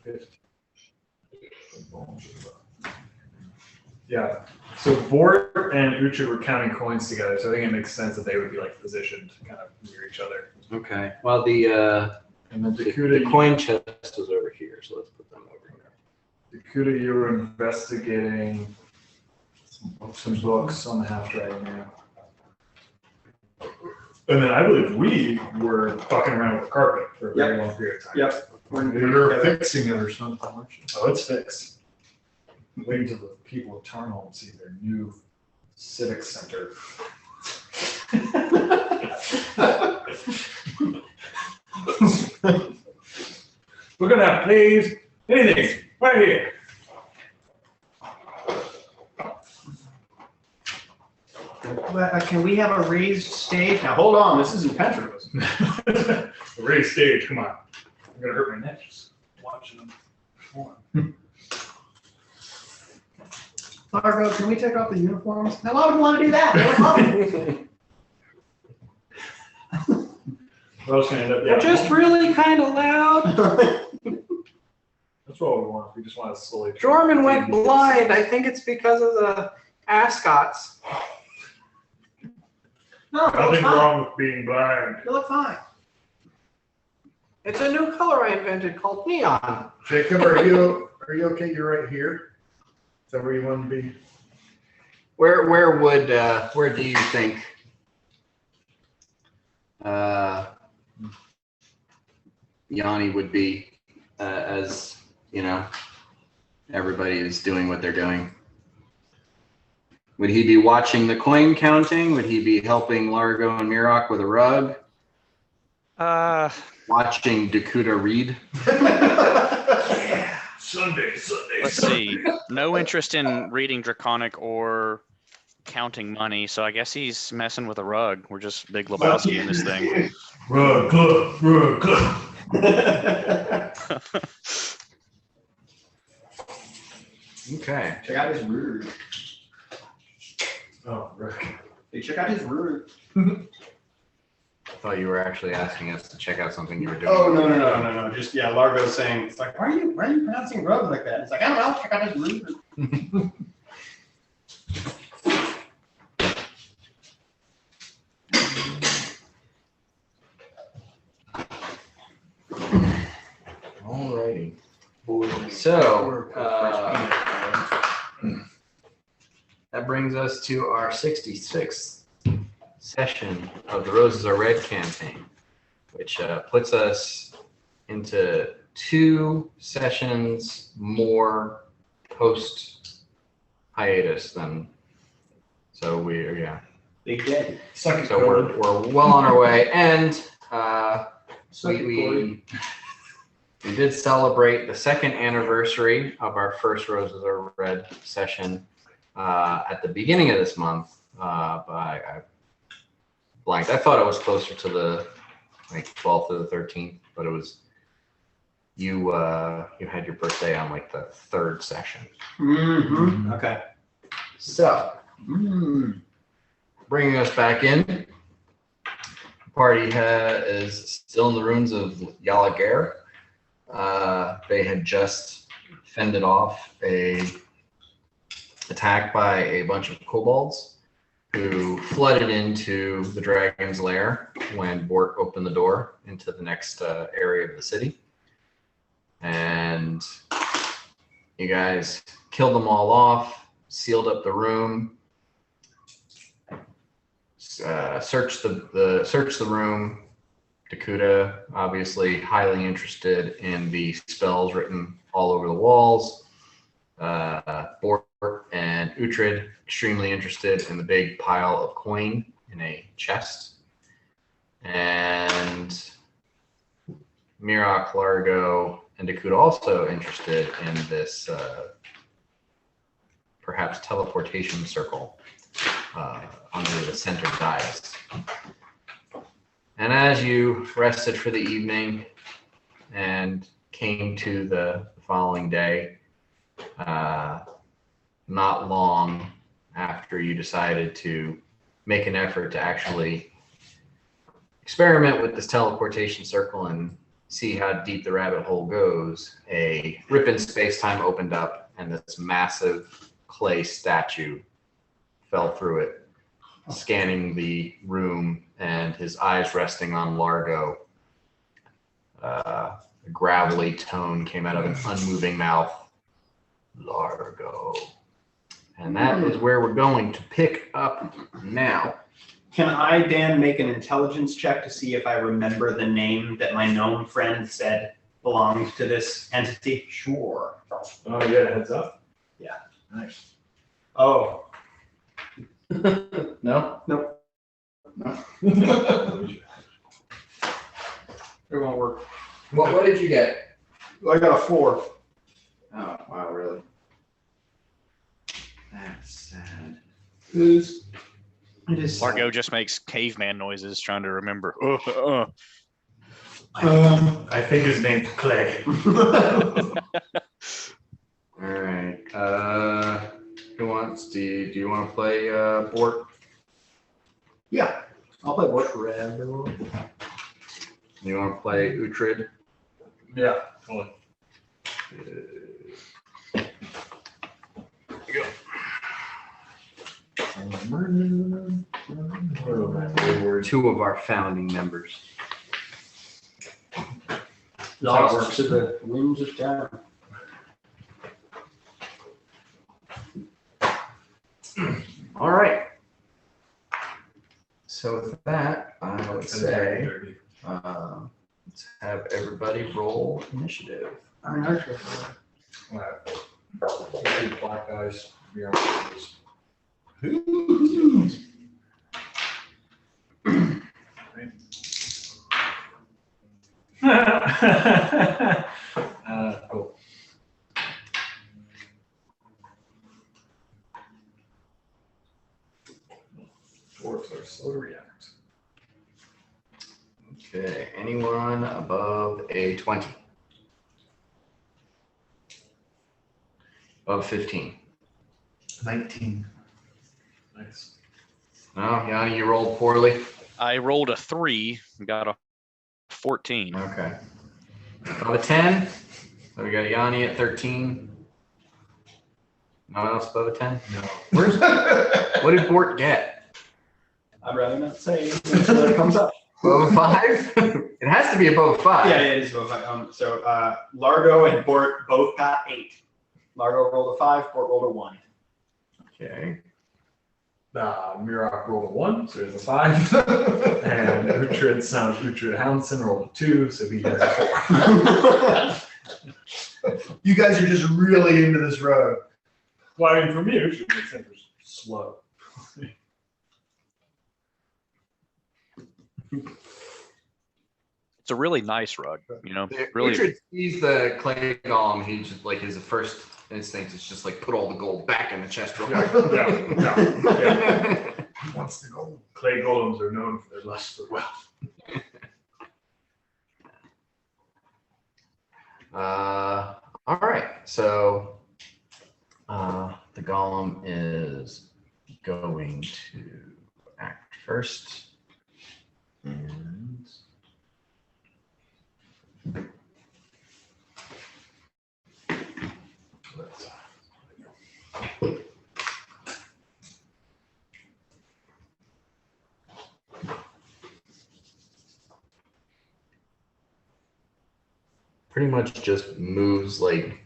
50. Yeah. So Vort and Uhtred were counting coins together, so I think it makes sense that they would be like positioned kind of near each other. Okay. Well, the coin chest was over here, so let's put them over here. Dakuda, you were investigating some books on the half dragon. And then I believe we were fucking around with the carpet for a very long period of time. Yep. You're fixing it or something, aren't you? Oh, it's fixed. I'm waiting till the people of Tarnholm see their new civic center. We're gonna have plays, anything, right here. Can we have a raised stage? Now hold on, this isn't Petros. The raised stage, come on. I'm gonna hurt my neck just watching them perform. Largo, can we take off the uniforms? A lot of them want to do that. They don't love it. We're also gonna end up. They're just really kind of loud. That's what we want. We just want to slowly. Jorman went blind. I think it's because of the ascots. No, they look Nothing fine. wrong with being blind. They look fine. It's a new color I invented called neon. Jacob, are you okay? You're right here. Is that where you want to be? Where do you think Yanni would be as you know everybody is doing what they're doing? Would he be watching the coin counting? Would he be helping Largo and Mirok with a rug? Watching Dakuda read? Sunday. Let's see. No interest in reading Draconic or counting money, so I guess he's messing with a rug. We're just Big Lebowski in this thing. Rug club. Okay. Check out his rude. Oh, right. Hey, check out his rude. I thought you were actually asking us to check out something you were doing. Oh no. Just Largo's saying it's like, why are you pronouncing rug like that? It's like, I don't know, check out his rude. Alrighty. So, that brings us to our 66th session of the Roses Are Red campaign, which puts us into 2 sessions more post hiatus than, so we're, Big day. Suck it, so we're well on our way, and we did celebrate the 2nd anniversary of our first Roses Are Red session at the beginning of this month, but I blanked. I thought it was closer to the 12th or the 13th, but it was you had your birthday on the 3rd session. Mm-hmm. Okay. So bringing us back in, the party is still in the ruins of Yalager. They had just fended off a attack by a bunch of kobolds who flooded into the dragon's lair when Bort opened the door into the next area of the city. And you guys killed them all off, sealed up the room, searched the room. Dakuda, obviously highly interested in the spells written all over the walls. Bort and Uhtred, extremely interested in the big pile of coin in a chest. And Mirok, Largo, and Dakuda also interested in this perhaps teleportation circle under the center dais. And as you rested for the evening and came to the following day, not long after you decided to make an effort to actually experiment with this teleportation circle and see how deep the rabbit hole goes, a rip in space-time opened up, and this massive clay statue fell through it, scanning the room, and his eyes resting on Largo. A gravelly tone came out of an unmoving mouth. Largo. And that is where we're going to pick up now. Can I, Dan, make an intelligence check to see if I remember the name that my gnome friend said belonged to this entity? Sure. Oh, yeah, heads up. Yeah. Nice. Oh, No? nope. It It won't work. What did you get? I got a 4. Oh, wow, really? That's sad. It is. Largo just makes caveman noises trying to remember. I think his name's Clay. All right. Who wants? Do you want to play Bort? Yeah, I'll play Bork. You want to play Uhtred? Yeah, totally. Two of our founding members. Lost to the winds of down. All right. So with that, I would say let's have everybody roll initiative. I'm not sure. Black guys. Cool. Dwarves are slow to react. Okay. Anyone above a 20? Above 15? 19. Nice. No, Yanni, you rolled poorly. I rolled a 3, got a 14. Okay. Above a 10? So we got Yanni at 13. No one else above a 10? No. What did Bort get? I'd rather not say until it comes up. Above a 5? It has to be above a 5. Yeah, it is above 5. So Largo and Bort both got 8. Largo rolled a 5, Bort rolled a 1. Okay. Mirok rolled a 1, so he has a 5. And Uhtred, son of Uhtred Houndson, rolled a 2, so he has a 4. You guys are just really into this road. Well, I mean, for me, Uhtred makes sense. Slow. It's a really nice rug, you know. Really, Uhtred sees the clay golem. He just like his first instinct is just like put all the gold back in the chest real quick. Yeah. He wants to go. Clay golems are known for their lust for wealth. All right. So the golem is going to act first. And pretty much just moves, like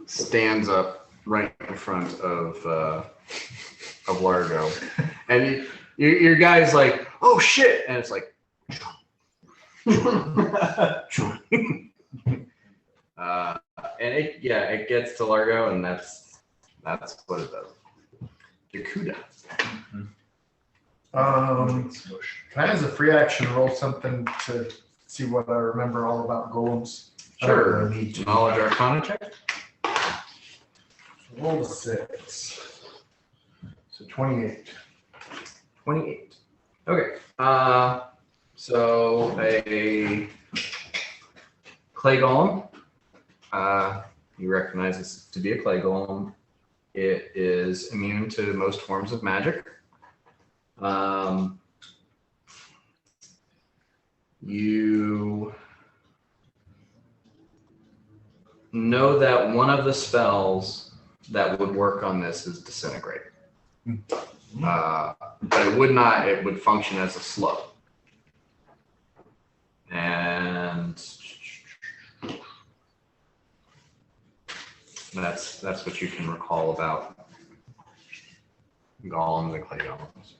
stands up right in front of Largo, and your guy's like, "Oh shit!" and it's like, and it gets to Largo, and that's what it does. Yakuda. Can I, as a free action, roll something to see what I remember all about golems? I don't Sure. really need to. Knowledge Arcana check. Roll a 6. So 28. 28. Okay. So a clay golem. You recognize this to be a clay golem. It is immune to most forms of magic. You know that one of the spells that would work on this is Disintegrate. But it would not, it would function as a slow. And that's what you can recall about Golem, the Clay Golems.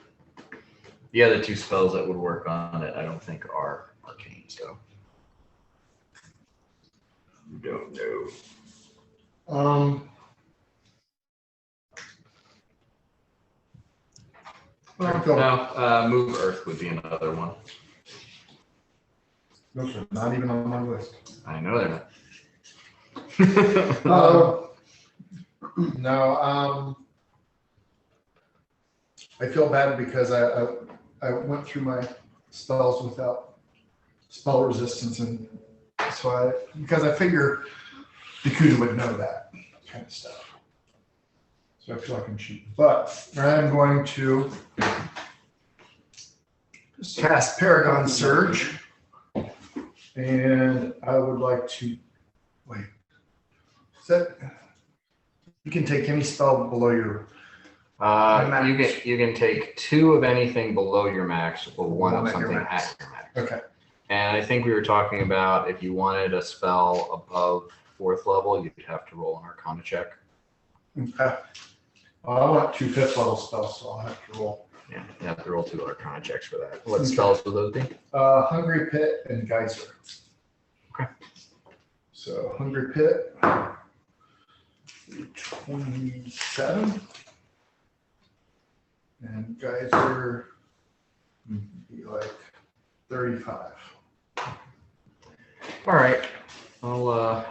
The other two spells that would work on it, I don't think are arcane, so. Don't know. No, move Earth would be another one. Those are not even on my list. I know they're not. No, I feel bad because I went through my spells without spell resistance, and so because I figure Dakuda would know that kind of stuff. So I feel like I'm cheating. But I'm going to cast Paragon Surge. And I would like to wait. Is that you can take any spell below your You can take 2 of anything below your max or 1 of at your something max. at your max. Okay. And I think we were talking about if you wanted a spell above 4th level, you'd have to roll an Arcana check. Okay. I want 2 5th level spells, so I'll have to roll. Yeah, you have to roll 2 Arcana checks for that. What spells would those be? Hungry Pit and Geyser. Okay. So Hungry Pit, 27, and Geyser would be like 35. All right. I'll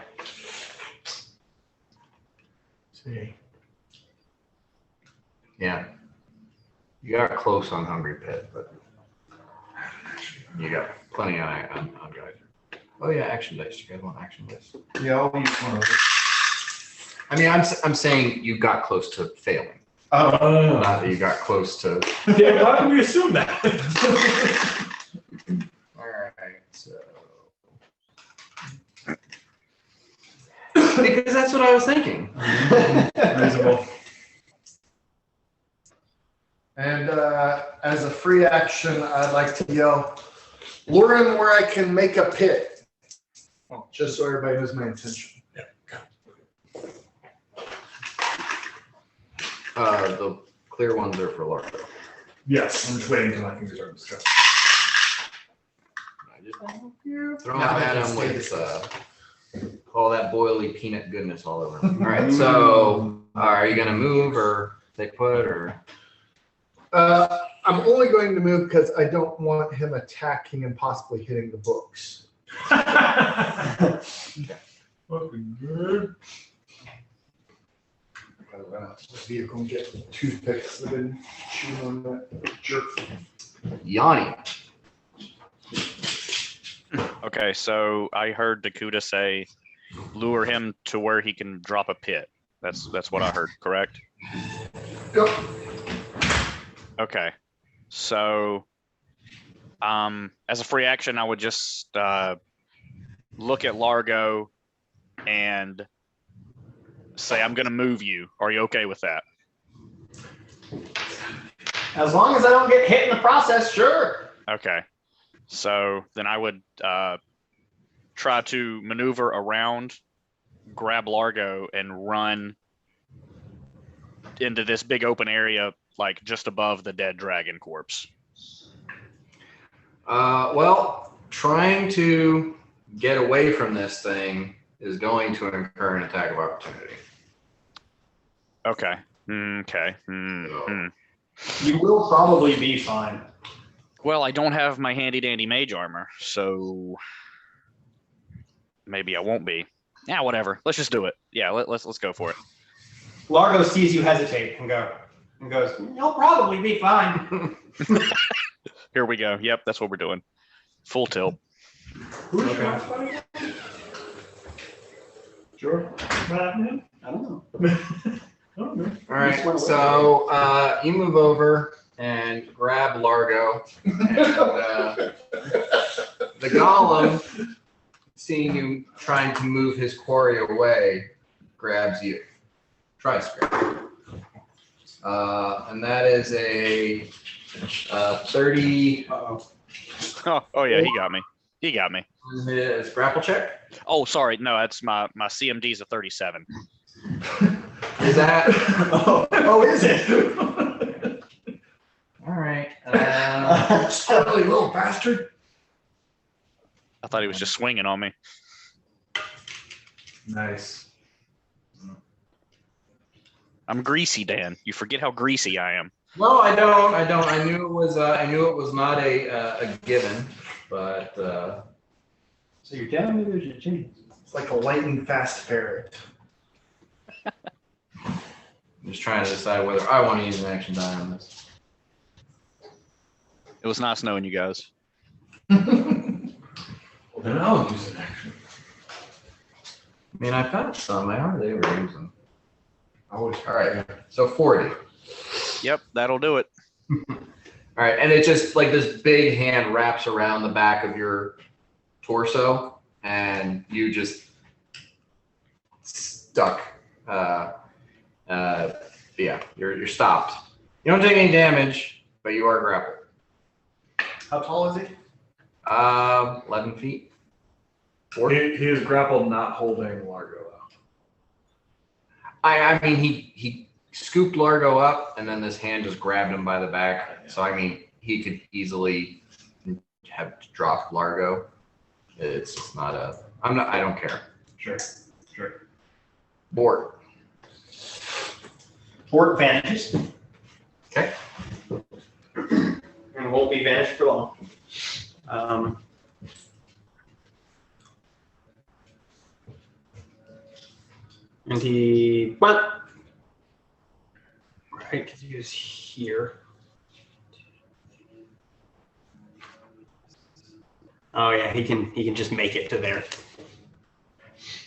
see. Yeah. You got close on Hungry Pit, but you got plenty on Geyser. Oh yeah, action dice. You guys want action dice? Yeah, I'll use one of those. I mean, I'm saying you got close to failing. Oh. Not that you got close to. Yeah, why did we assume that? All right, so. Because that's what I was thinking. Reasonable. And as a free action, I'd like to yell, lure him where I can make a pit. Well, just so everybody knows my intention. The clear ones are for Largo. Yes, I'm just waiting until I can reserve this check. Throw them at him with all that boily peanut goodness all over him. All right, so are you gonna move or stay put or? I'm only going to move because I don't want him attacking and possibly hitting the books. Fucking good. I gotta run out to the vehicle and get toothpicks that didn't chew on that jerk. Yanni. Okay, so I heard Dakuda say, lure him to where he can drop a pit. That's what I heard, correct? Yep. Okay, so as a free action, I would just look at Largo and say, I'm going to move you. Are you okay with that? As long as I don't get hit in the process, sure. Okay, so then I would try to maneuver around, grab Largo, and run into this big open area, like just above the dead dragon corpse. Well, trying to get away from this thing is going to incur an attack of opportunity. Okay. Okay. Mm-hmm. You will probably be fine. Well, I don't have my handy dandy mage armor, so maybe I won't be. Yeah, whatever. Let's just do it. Yeah, let's go for it. Largo sees you hesitate and goes, "You'll probably be fine." Here we go. Yep, that's what we're doing. Full tilt. Who's your last buddy? Sure. I don't know. Oh, no. All right, so you move over and grab Largo, and the golem seeing you trying to move his quarry away, grabs you. Tries to grab you. And that is a 30. Oh yeah, he got me. He got me. His grapple check. Oh, sorry. No, that's my CMD is a 37. Is that? Oh, is it? All right. Ugly little bastard. I thought he was just swinging on me. Nice. I'm greasy, Dan. You forget how greasy I am. No, I don't. I knew it was. I knew it was not a given, but. So you're telling me there's a chance? It's like a lightning fast ferret. I'm just trying to decide whether I want to use an action die on this. It was nice knowing you guys. Well, then I'll use an action. I mean, I've got some. I hardly ever use them. Always. All right. So 40. Yep, that'll do it. All right, and it just like this big hand wraps around the back of your torso, and you just stuck. Yeah, you're stopped. You don't take any damage, but you are grappled. How tall is he? 11 feet. He is grappled, not holding Largo out. I mean, he scooped Largo up, and then this hand just grabbed him by the back. So I mean, he could easily have dropped Largo. It's just not a. I don't care. Sure. Board. Fort vanishes. Okay. And won't be vanished for long. And he went. Right, because he was here. Oh yeah, he can just make it to there.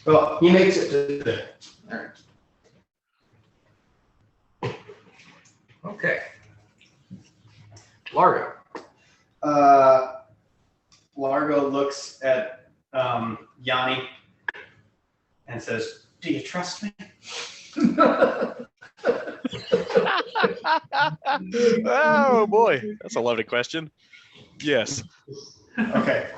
Well, he makes it to there. All right. Okay. Largo. Largo looks at Yanni and says, "Do you trust me?" Oh boy, that's a loaded question. Yes. Okay.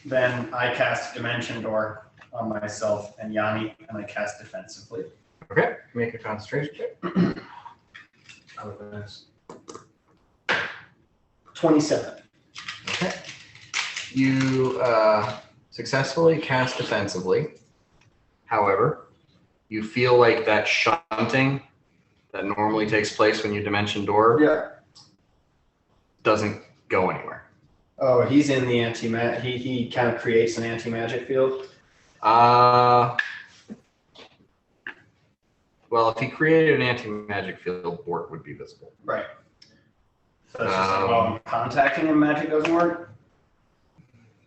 Then I cast Dimension Door on myself and Yanni, and I cast defensively. Okay. Make a concentration check. Oh, nice. 27. Okay. You successfully cast defensively. However, you feel like that shunting that normally takes place when you dimension door Yeah. doesn't go anywhere. Oh, he's in the anti-magic. He kind of creates an anti-magic field. Well, if he created an anti-magic field, Bort would be visible. Right. So it's just like, well, I'm contacting him, magic doesn't work.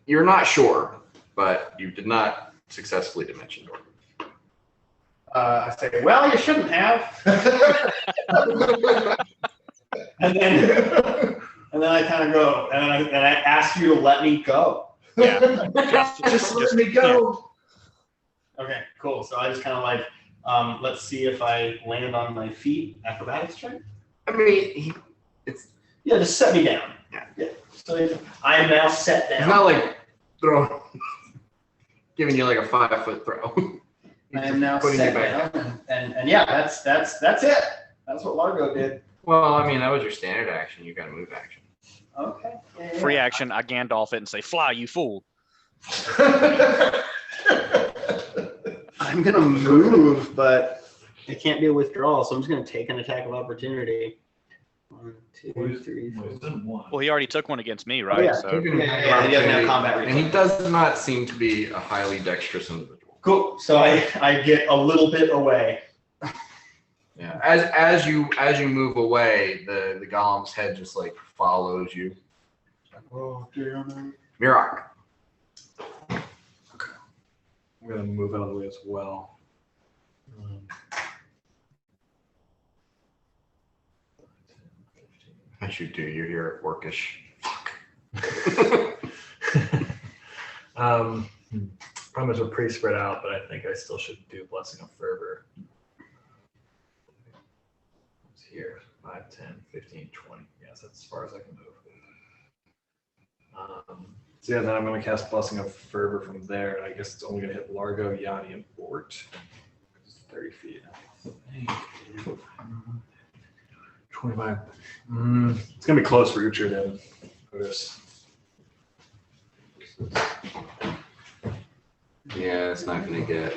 You're not sure, but you did not successfully dimension door. I say, well, you shouldn't have. And then I kind of go, and I ask you to let me go. Yeah. Just let me go. Okay, cool. So I just kind of like, let's see if I land on my feet. Acrobatics check. I mean, Yeah, just set me down. Yeah. So I am now set it's down. not like giving you like a 5-foot throw. I am now putting set you back down, and yeah, that's it. That's what Largo did. Well, I mean, that was your standard action. You got a move action. Okay. Yeah, Free action. I Gandalf it and say, "Fly, you fool." I'm gonna move, but it can't be a withdrawal, so I'm just gonna take an attack of opportunity. 1, 2, 3, 4. He's done one. Well, he already took one against me, right? Oh, yeah. So Yeah, he doesn't have combat And he does not seem to be a highly dexterous individual. Cool. So I get a little bit away. Yeah. As you move away, the golem's head just like follows you. Oh, damn Mirak. I'm gonna move out of the way as well. As you do, you're here at workish. Fuck. Problem is we're pretty spread out, but I think I still should do Blessing of Fervor. It's here, 5, 10, 15, 20. Yes, that's as far as I can move. So yeah, then I'm going to cast Blessing of Fervor from there, and I guess it's only going to hit Largo, Yanni, and Bort. It's 30 feet. 25. It's going to be close for Uhtred then. Notice. Yeah, it's not gonna get.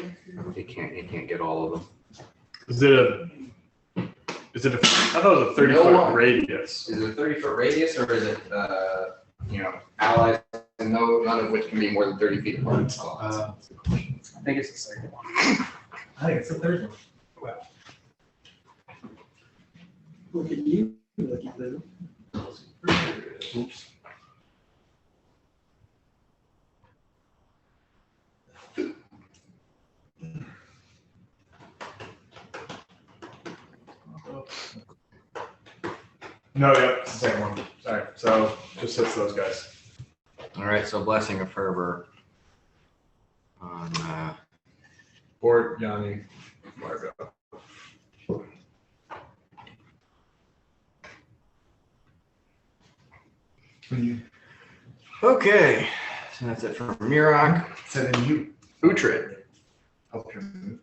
He can't get all of them. Is it a? I thought it was a 30-foot radius. Is it a 30-foot radius, or is it allies? And none of which can be more than 30 feet apart. I think it's the second one. I think it's the third one. Wow. Look at you, lucky little. Oops. No, yeah, it's the second one. Sorry. So just hits those guys. All right, so Blessing of Fervor on Bort, Yanni, Largo. Okay, so that's it for Mirak. So then you Uhtred. help your move.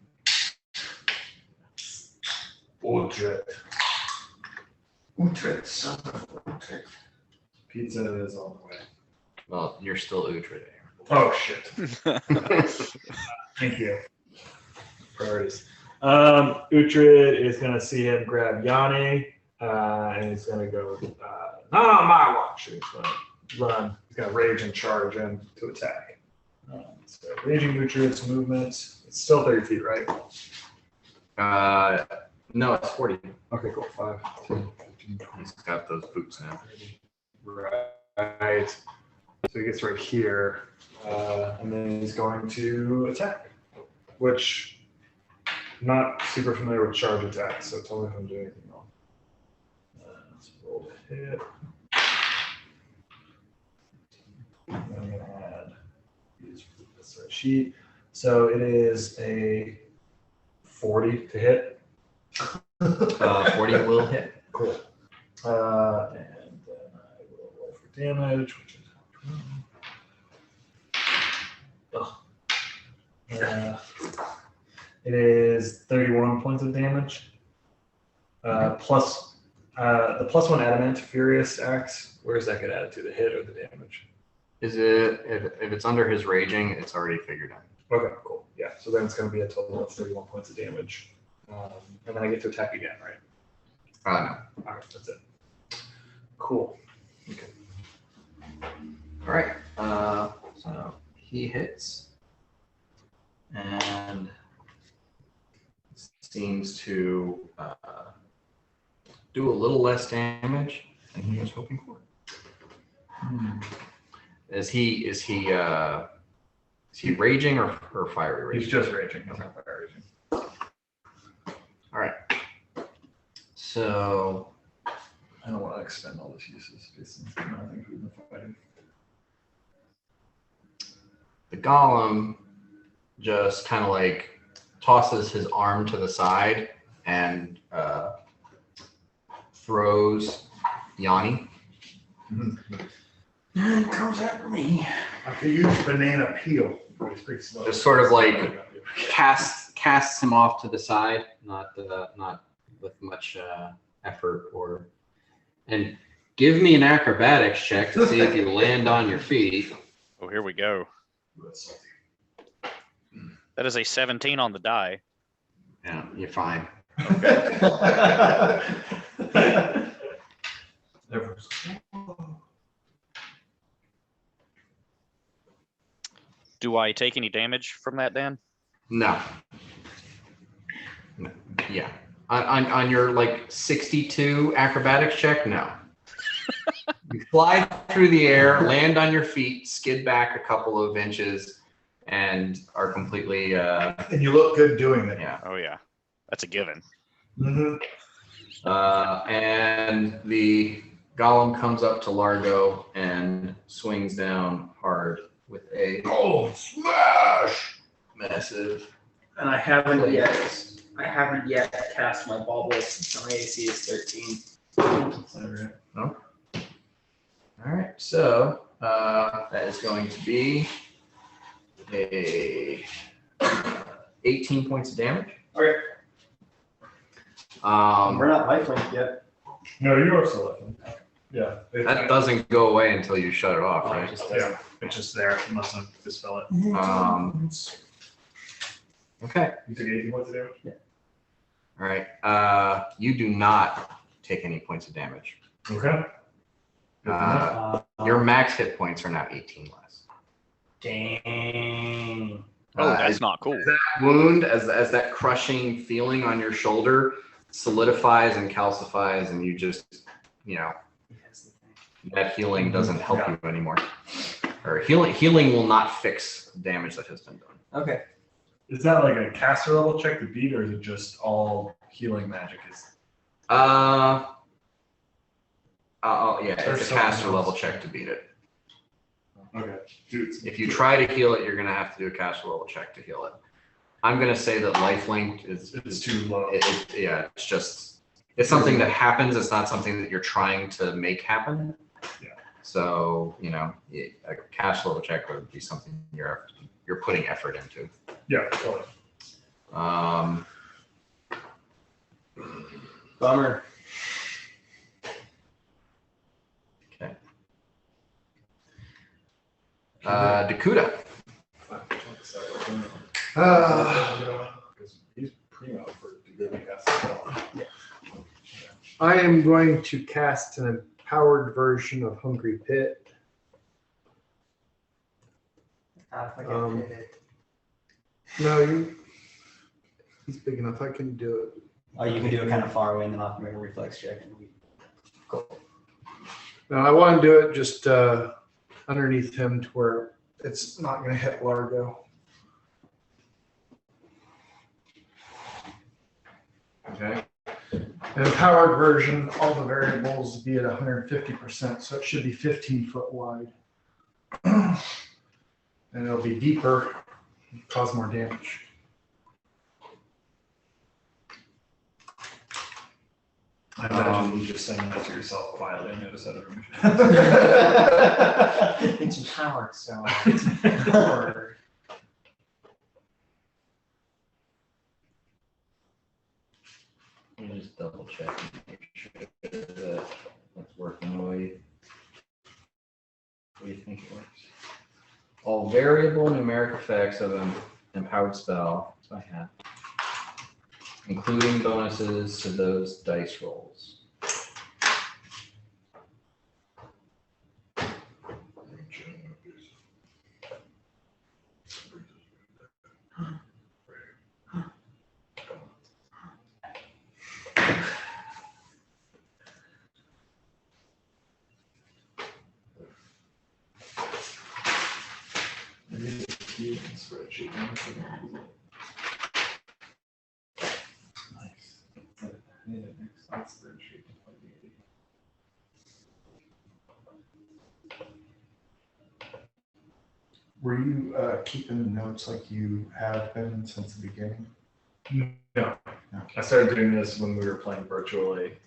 Uhtred. Uhtred, son of Uhtred. Pizza is on the way. Well, you're still Uhtred. Oh shit. Thank you. Priorities. Uhtred is gonna see him grab Yanni, and he's gonna go. Not on my watch. He's gonna run. He's gonna rage and charge in to attack. So raging Uhtred's movement. It's still 30 feet, right? No, it's 40. Okay, cool. 5, 10, 15, 20. He's got those boots now. Right. So he gets right here, and then he's going to attack, which I'm not super familiar with charge attacks, so tell me if I'm doing anything wrong. Let's roll the hit. I'm going to add use this sheet. So it is a 40 to hit. 40 will hit. Cool. And then I will roll for damage, which is 12. It is 31 points of damage. Plus the +1 adamant furious axe. Where does that get added to? The hit or the damage? Is it if it's under his raging, it's already figured out. Okay, cool. Yeah. So then it's going to be a total of 31 points of damage. And then I get to attack again, right? No. All right, that's it. Cool. Okay. All right. So he hits and seems to do a little less damage than he was hoping for. Is he raging or fiery raging? He's just raging. He's not fire raging. All right. So I don't want to extend all this uses based on the amount of things we've been fighting. the golem just kind of like tosses his arm to the side and throws Yanni. And comes after me. I could use banana peel. But it's pretty slow. Just sort of like casts him off to the side, not with much effort and give me an acrobatics check to see if you land on your feet. Oh, here we go. That is a 17 on the die. Yeah, you're fine. Do I take any damage from that, Dan? No. Yeah. On your like 62 acrobatics check, no. You fly through the air, land on your feet, skid back a couple of inches, and are completely And you look good doing that. yeah. Oh yeah, that's a given. Mm-hmm. And the golem comes up to Largo and swings down hard with a Oh, smash! massive. And I haven't play. yet cast my ball blitz. So my AC is 13. All right, so that is going to be a 18 points of damage. Okay. We're not lifelink yet. No, you are still looking. Yeah. That doesn't go away until you shut it off, Oh, it right? just doesn't. Yeah, it's just there unless I dispel it. Okay. You took 18 points of damage? Yeah. All right. You do not take any points of damage. Okay. Your max hit points are now 18 less. Dang. Oh, that's not cool. That wound, as that crushing feeling on your shoulder solidifies and calcifies, and you just, that healing doesn't help you anymore. Or healing will not fix damage that has been done. Okay. Is that like a caster level check to beat, or is it just all healing magic? Yeah, it's a caster level check to beat it. Okay. Dude, If you try to heal it, you're gonna have to do a caster level check to heal it. I'm gonna say that lifelink is too low. It's something that happens. It's not something that you're trying to make happen. Yeah. So a caster level check would be something you're putting effort into. Yeah, totally. Bummer. Okay. Dakuda. He's primo for the cast. I am going to cast an empowered version of Hungry Pit. No, he's big enough. I can do it. Oh, you can do it kind of far away, and then I'll have to make a reflex check. Cool. No, I want to do it just underneath him to where it's not going to hit Largo. Okay. An empowered version, all the variables be at 150%, so it should be 15 foot wide. And it'll be deeper, cause more damage. I imagine you just saying that to yourself quietly. I noticed that every It's empowered, so it's empowered. Let me just double check and make sure that that's working the way you think it works. All variable numeric effects of an empowered spell, that's what I have, including bonuses to those dice rolls. spreadsheet. Nice. I need an Excel spreadsheet. Were you keeping notes like you have been since the beginning? No. I started doing this when we were playing virtually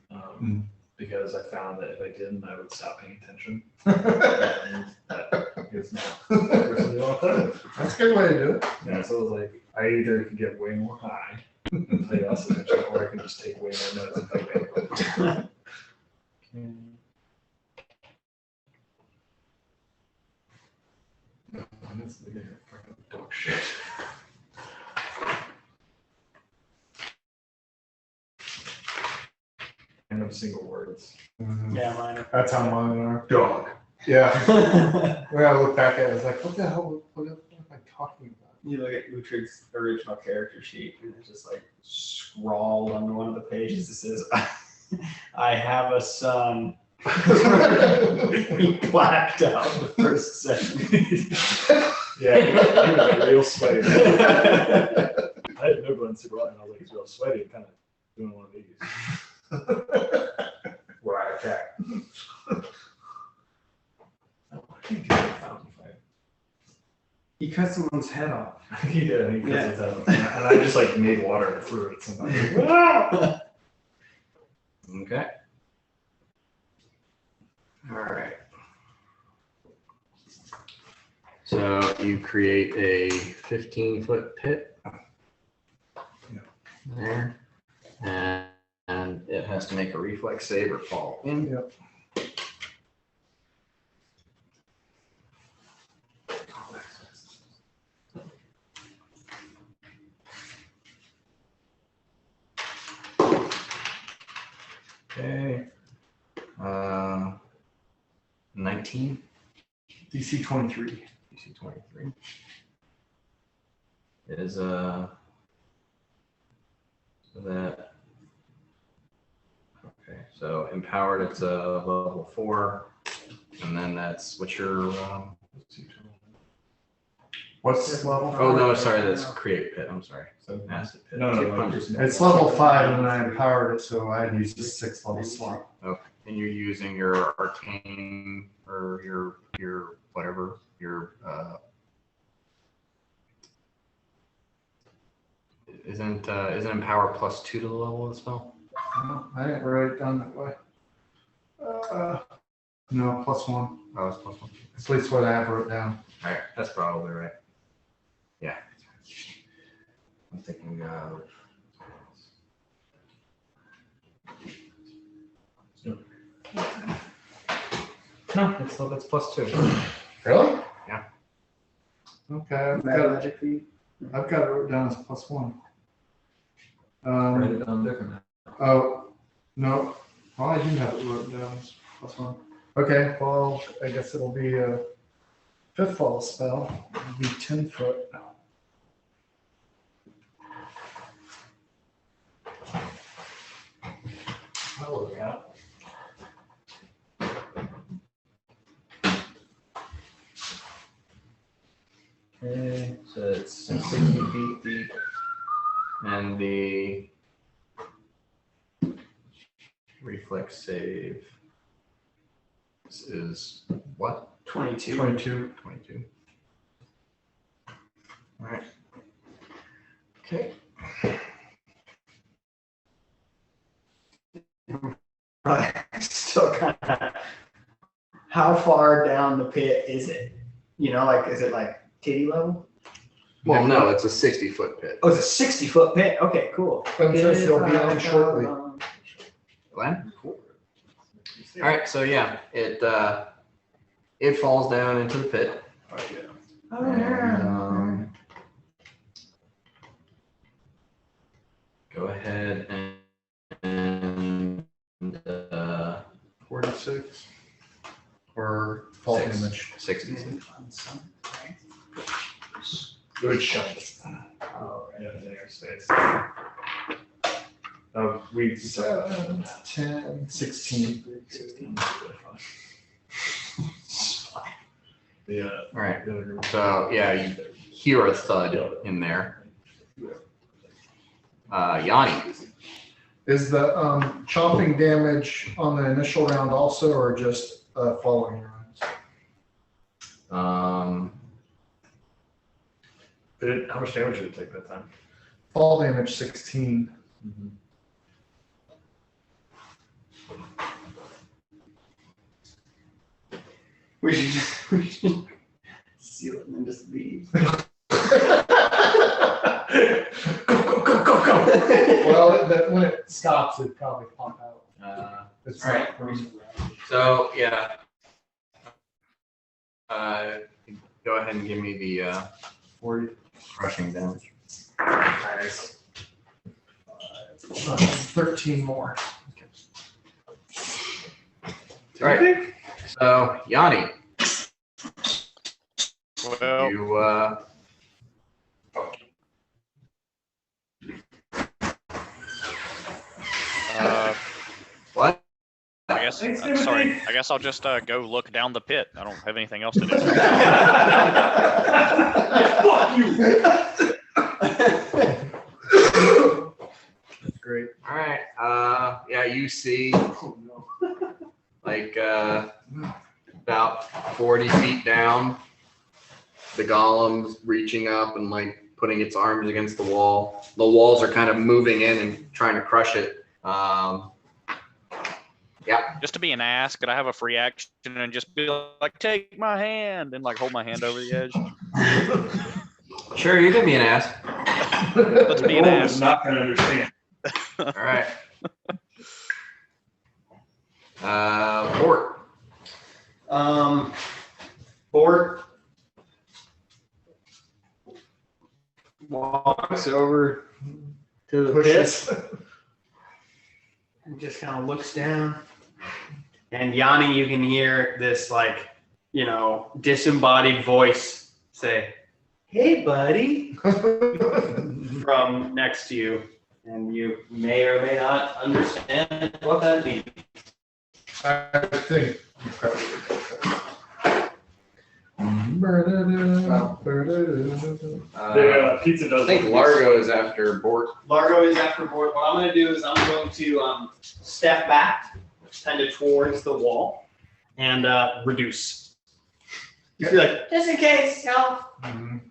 because I found that if I didn't, I would stop paying attention. And that is now. That's a good way to do it. Yeah, so it was like, I either can get way more high and pay less attention, or I can just take way more notes and pay attention. Honestly, they're fucking dog shit. Random single words. Yeah, mine. That's how mine are. Dog. Yeah. When I look back at it, I was like, what the hell? What am I talking about? You look at Uhtred's original character sheet, and it's just like scrawled on one of the pages. It says, "I have a son." He blacked out the first sentence. Yeah, he was real sweaty. I had no one super and I was like, he's real sweaty and kind of doing one of these. Where I attack. I can't get that fountain fight. He cut someone's head off. He did. He cuts Yeah. his head off. And I just like made water and threw it. Sometimes. Okay. All right. So you create a 15-foot pit there, and it has to make a reflex save or fall in. Yep. Okay. 19. DC 23. DC 23 is that. Okay, so empowered, it's a level 4, and then that's what's your What's this level? oh no, sorry, that's create pit. I'm sorry, So, acid pit. no, 200. It's level 5, and then I empowered it, so I used a 6th level slot. Okay, and you're using your arcane or your whatever your isn't empower +2 to the level of the spell? No, I didn't write it down that way. No, +1. Oh, it's +1. At least what I have wrote down. All right, that's probably right. Yeah. I'm thinking of. No, that's +2. Really? Yeah. Okay, I've Mad got it. magic feat. I've got it wrote down as +1. write it down different. Oh, no. Well, I do have it wrote down as +1. Okay, well, I guess it'll be a 5th level spell. It'll be 10 foot. Oh, yeah. Okay, so it's 60 feet deep, and the reflex save is what? 22. 22. 22. All right. Okay. Still kind of. How far down the pit is it? You know, like, is it like titty level? Well, no, it's a 60-foot pit. Oh, it's a 60-foot pit. Okay, cool. But it says he'll be on shortly. Glenn? Cool. All right, so yeah, it falls down into the pit. Oh, And, yeah. go ahead and 46. or Fall six- damage. 60. Good shot. Oh, right. Yeah, there's space. We 7, 10, 16. 16. Yeah. All right, so yeah, you hear a thud in there. Yanni. Is the chopping damage on the initial round also, or just following rounds? How much damage did it take that time? Fall damage 16. We should seal it and then just leave. Go, go, go, go! Well, when it stops, it probably pop out. It's all right. So yeah, go ahead and give me the 40. crushing damage. Nice. 13 more. All right. So Yanni, Well, you what? I guess. Sorry. I guess I'll just go look down the pit. I don't have anything else to do. Fuck you! That's great. All right. Yeah, you see like about 40 feet down. the golem's reaching up and like putting its arms against the wall. The walls are kind of moving in and trying to crush it. Just to be an ass, could I have a free action and just be like, take my hand and like hold my hand over the edge? Sure, you can be an ass. Let's be an Wolf is ass. not going to understand. All right. Fort. Bort walks over to the pit and just kind of looks down. And Yanni, you can hear this like, disembodied voice say, "Hey, buddy," from next to you. And you may or may not understand what that means. I think you probably The pizza I does. think Largo is after Bort. Largo is after Bort. What I'm going to do is I'm going to step back kind of towards the wall and reduce. Just be like, just in case, y'all.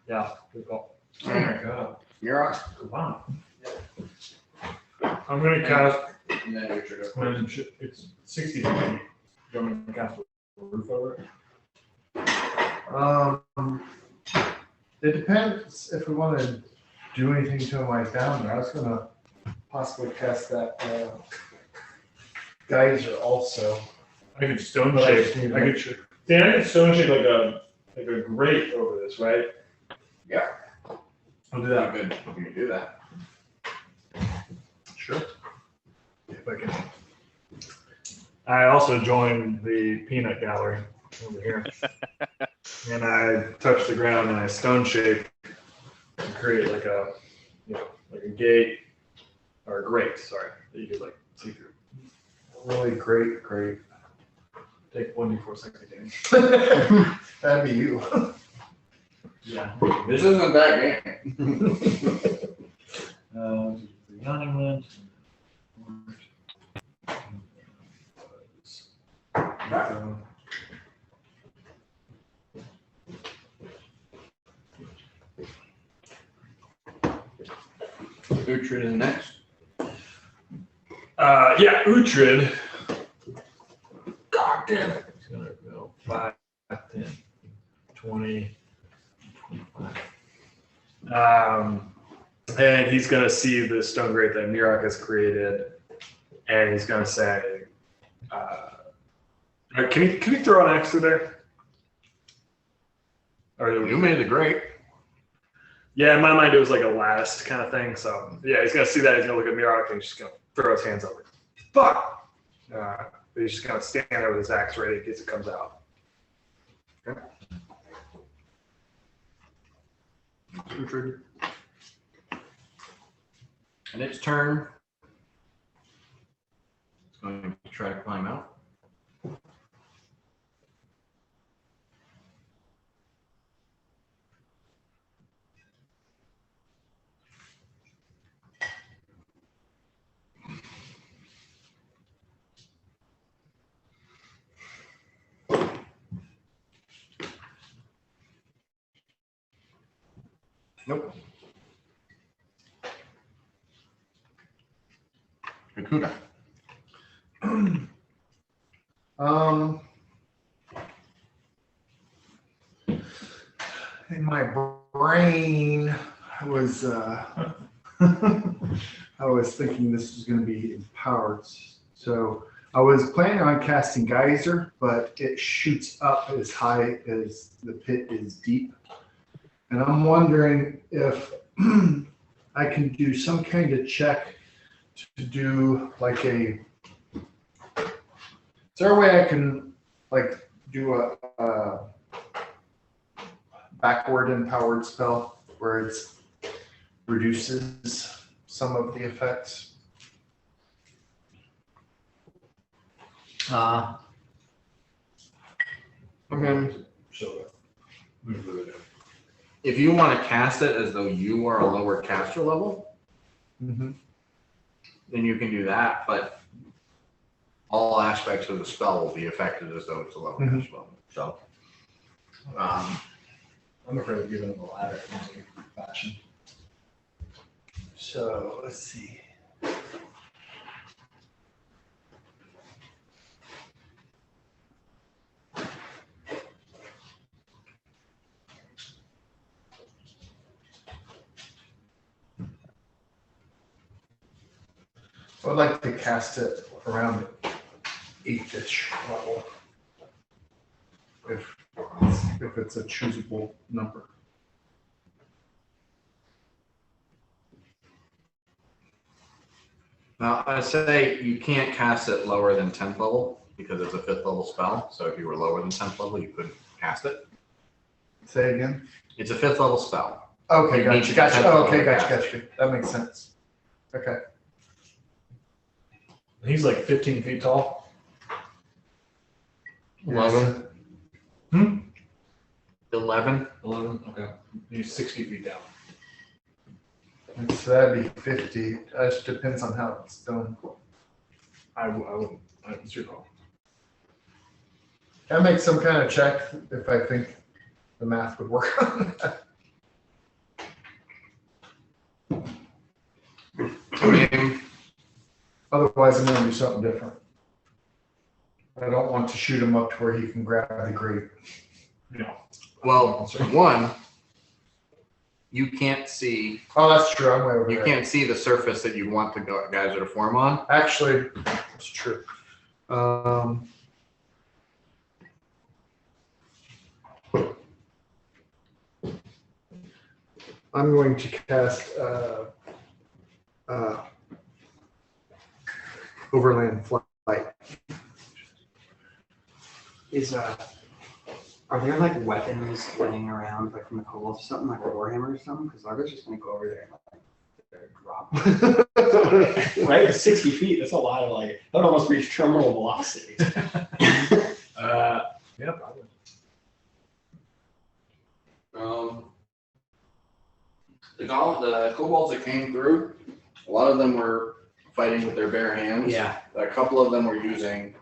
Yeah. Good call. Oh my god. You're on. Wow. I'm going to cast. And then Richard. It's 60 feet. You want me to cast a roof over it? It depends if we want to do anything to him like down there. I was gonna possibly cast that geyser also. I could stone But I shape. just need I could stone shape like a grate over this, right? Yeah. I'll do that. Good. You can do that. Sure. If I can. I also joined the peanut gallery over here. And I touch the ground and I stone shape to create like a, like a gate or a grate, sorry, that you could like see through. Really great. Take 1d4 second damage. That'd be you. Yeah. This isn't that game. The yawning wind. Uhtred is next. Yeah, Uhtred. God damn it. He's gonna go 5, 10, 20, 25. And he's gonna see the stone grate that Mirok has created, and he's gonna say, can you throw an axe through there? Or You made the grate. yeah, in my mind it was like a lattice kind of thing. So yeah, he's gonna see that. He's gonna look at Mirok and he's just gonna throw his hands over. Fuck! But he's just gonna stand there with his axe ready in case it comes out. Uhtred. And its turn. It's going to try to climb out. Nope. Hakuda. In my brain, I was thinking this was going to be empowered. So I was planning on casting geyser, but it shoots up as high as the pit is deep. And I'm wondering if I can do some kind of check to do like is there a way I can like do a backward empowered spell where it reduces some of the effects? Okay. So, If you want to cast it as though you are a lower caster level, Mm-hmm. then you can do that, but all aspects of the spell will be affected as though it's a lower Mhm. caster level. So, I'm afraid of giving him a ladder in any fashion. So let's see. I would like to cast it around the 8-ish level. If it's a choosable number. Now, I say you can't cast it lower than 10th level because it's a 5th level spell. So if you were lower than 10th level, you couldn't cast it. Say again? It's a 5th level spell. Okay, You need gotcha, to gotcha. be Oh, okay, 10th gotcha, level. gotcha. That makes sense. Okay. He's like 15 feet tall. 11. 11. 11. Okay. He's 60 feet down. And so that'd be 50. It just depends on how it's done. I wouldn't. It's your call. Can I make some kind of check if I think the math would work on that? Otherwise, I'm gonna do something different. I don't want to shoot him up to where he can grab the grate. No. Well, one, you can't see. Oh, that's true. I'm way over You there. can't see the surface that you want the geyser to form on. Actually, that's true. I'm going to cast Overland Flight. Are there like weapons laying around like from the kobolds or something, like a warhammer or something? Because Largo's just gonna go over there and like drop. Right, at 60 feet, that's a lot of like that would almost reach terminal velocity. Yeah, probably. The kobolds that came through, a lot of them were fighting with their bare hands. Yeah, A couple of them were using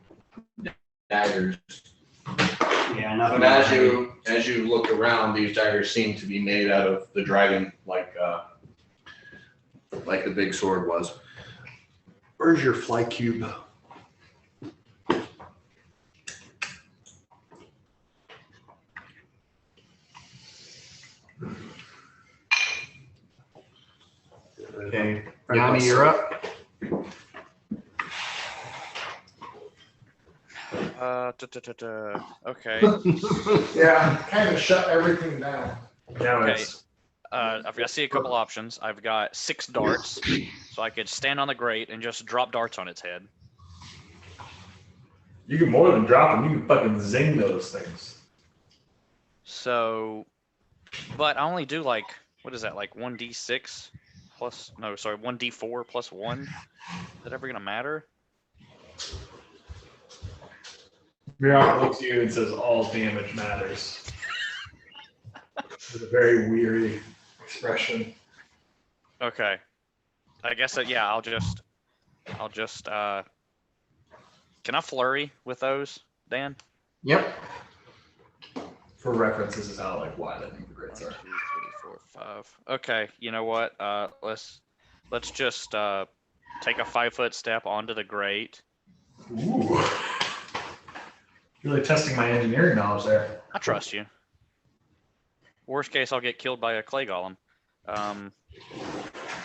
daggers. yeah, nothing. But as you look around, these daggers seem to be made out of the dragon, like the big sword was. Where's your fly cube? Okay, Yanni, you're up. Okay. Yeah, kind of shut everything down. Yeah, Okay. it's I see a couple options. I've got 6 darts, so I could stand on the grate and just drop darts on its head. you can more than drop them. You can fucking zing those things. So, but I only do like, what is that, like 1d6 plus, no, sorry, 1d4 plus 1? Is that ever going to matter? Mirok looks at you and says, "All damage matters." With a very weary expression. Okay. I guess that, yeah, I'll just, can I flurry with those, Dan? Yep. For reference, this is how wide I think the 1, grids 2, are. 3, 4, 5. Okay, you know what? Let's just take a 5-foot step onto the grate. Ooh. Really testing my engineering knowledge there. I trust you. Worst case, I'll get killed by a clay golem.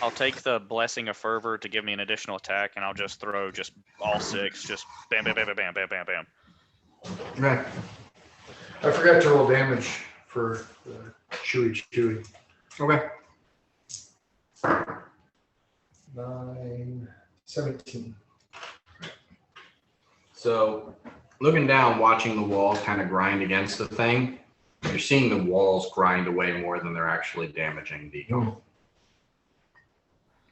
I'll take the Blessing of Fervor to give me an additional attack, and I'll just throw just all 6, just bam, bam, bam, bam, bam, bam, bam, bam. Right. I forgot to roll damage for Chewy. Okay. 9, 17. So, looking down, watching the walls kind of grind against the thing, you're seeing the walls grind away more than they're actually damaging the golem.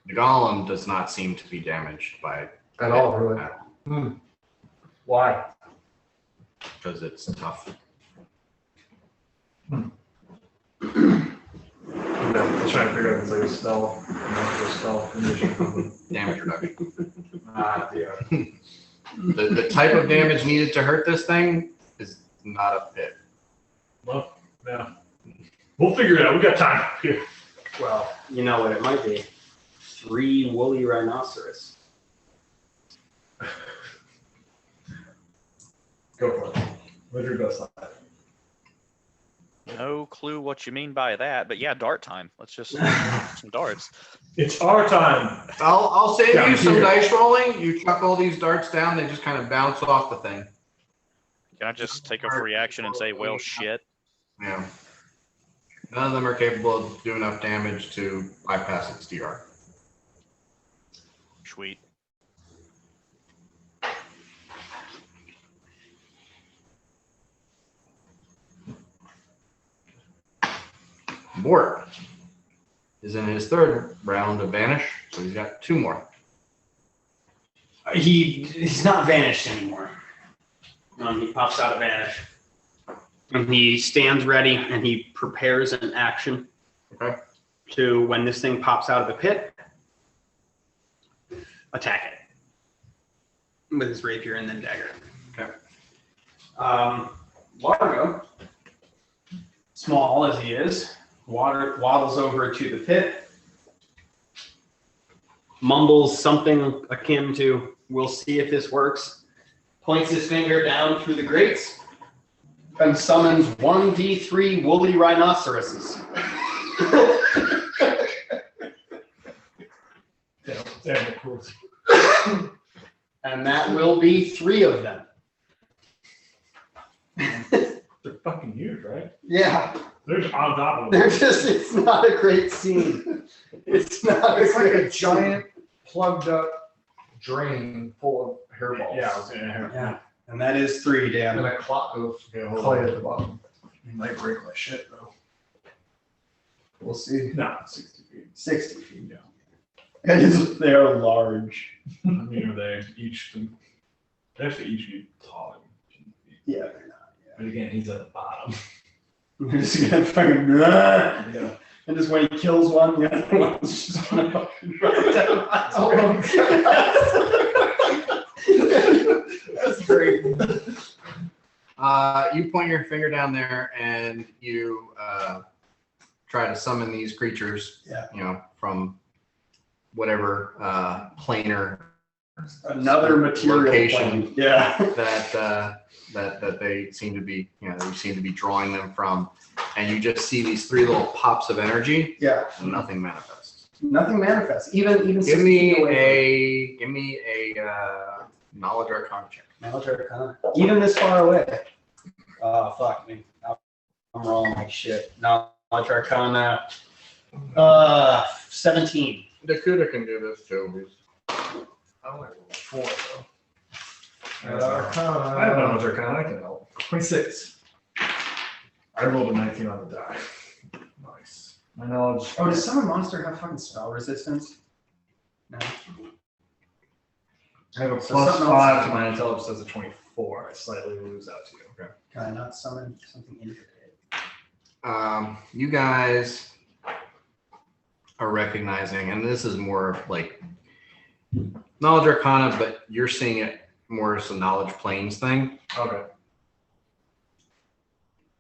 The golem does not seem to be damaged by At all, really. Why? because it's tough. Yeah, I was trying to figure out if it's like a spell, condition. Damage reduction. Yeah. The type of damage needed to hurt this thing is not a pit. Well, yeah. We'll figure it out. We got time. Here. Well, you know what it might be. 3 woolly rhinoceros. Go for it. What's your best line? No clue what you mean by that, but yeah, dart time. Let's just some darts. It's our time. I'll save Yeah, you some here. dice rolling. You chuck all these darts down, they just kind of bounce off the thing. Can I just take a free action and say, well, shit? Yeah. None of them are capable of doing enough damage to bypass its DR. Sweet. Mort is in his third round of Vanish, so he's got 2 more. He's not vanished anymore. He pops out of Vanish. And he stands ready and he prepares an action. Okay. To when this thing pops out of the pit, attack it with his rapier and then dagger. Okay. Largo, small as he is, waddles over to the pit, mumbles something akin to, "We'll see if this works," points his finger down through the grates, and summons 1d3 woolly rhinoceroses. Damn, of course. And that will be 3 of them. They're fucking huge, right? Yeah, They're just on top of they're them. just, it's not a great scene. It's not It's like a great scene. giant plugged up drain full of hairballs. Yeah, I was gonna have. Yeah, and that is 3, Dan. And a clot of Yeah, hold clay on. at the bottom. It might break my shit though. We'll see. No, 60 feet. 60 feet. Yeah. They're large. I mean, are they each? They have to each be taller. Yeah, they're not. But again, he's at the bottom. They're just gonna fucking. Yeah. And just when he kills one, the other one's just gonna fucking run down. That's great. You point your finger down there and you try to summon these creatures, Yeah. you know, from whatever planar Another material location. plane. Yeah. that they seem to be, you know, you seem to be drawing them from, and you just see these 3 little pops of energy, Yeah. and nothing manifests. Nothing manifests. Even Give 60 me feet away. a knowledge arcana check. Knowledge Arcana. Even this far away. Oh, fuck me. I'm rolling like shit. Knowledge Arcana. 17. Dakuta can do this too. I only rolled 4 though. I have knowledge arcana. I can help. 26. I rolled a 19 on the die. Nice. My knowledge. Oh, does Summon Monster have fucking spell resistance? No. I have a So plus something 5 else- to my intelligence as a 24. I slightly lose out to you. Okay. Can I not summon something intricate? You guys are recognizing, and this is more like knowledge arcana, but you're seeing it more as a knowledge planes thing. Okay.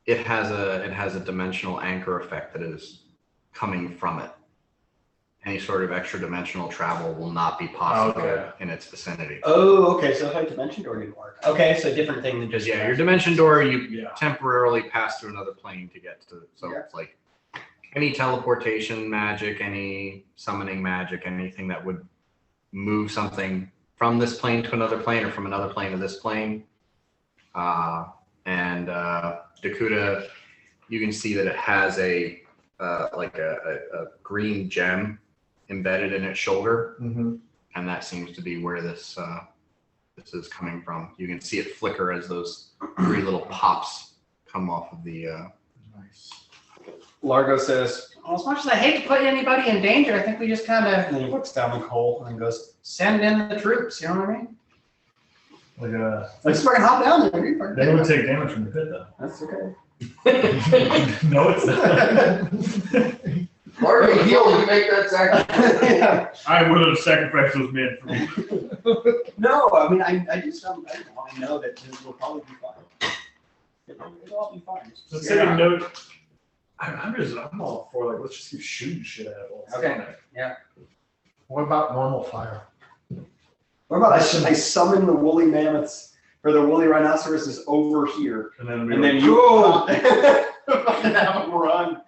It has a dimensional anchor effect that is coming from it. Any sort of extra dimensional travel will not be possible Okay. in its vicinity. Oh, okay. So if I dimension door didn't work. Okay, so different thing than Because just your dimension door, you Yeah. temporarily pass through another plane to get to. So Yeah. it's like any teleportation magic, any summoning magic, anything that would move something from this plane to another plane or from another plane to this plane. And Dakuta, you can see that it has a green gem embedded in its shoulder, Mm-hmm. and that seems to be where this is coming from. You can see it flicker as those 3 little pops come off of the. Nice. Largo says, well, as much as I hate to put anybody in danger, I think we just kind of, and then he looks down the hole and goes, send in the troops, you know what I mean? Like Like, just fucking hop down there. You they would take damage from the pit though. That's okay. No, it's not. Largo heal to make that sacrifice. Yeah. I would have sacrificed those men for me. No, I mean, I just don't, I know that this will probably be fine. It'll all be fine. So say a note. I'm all for let's just keep shooting shit at it. Okay. What about normal fire? What about I summon the woolly mammoths or the woolly rhinoceroses over here, And then and then you go. and have them run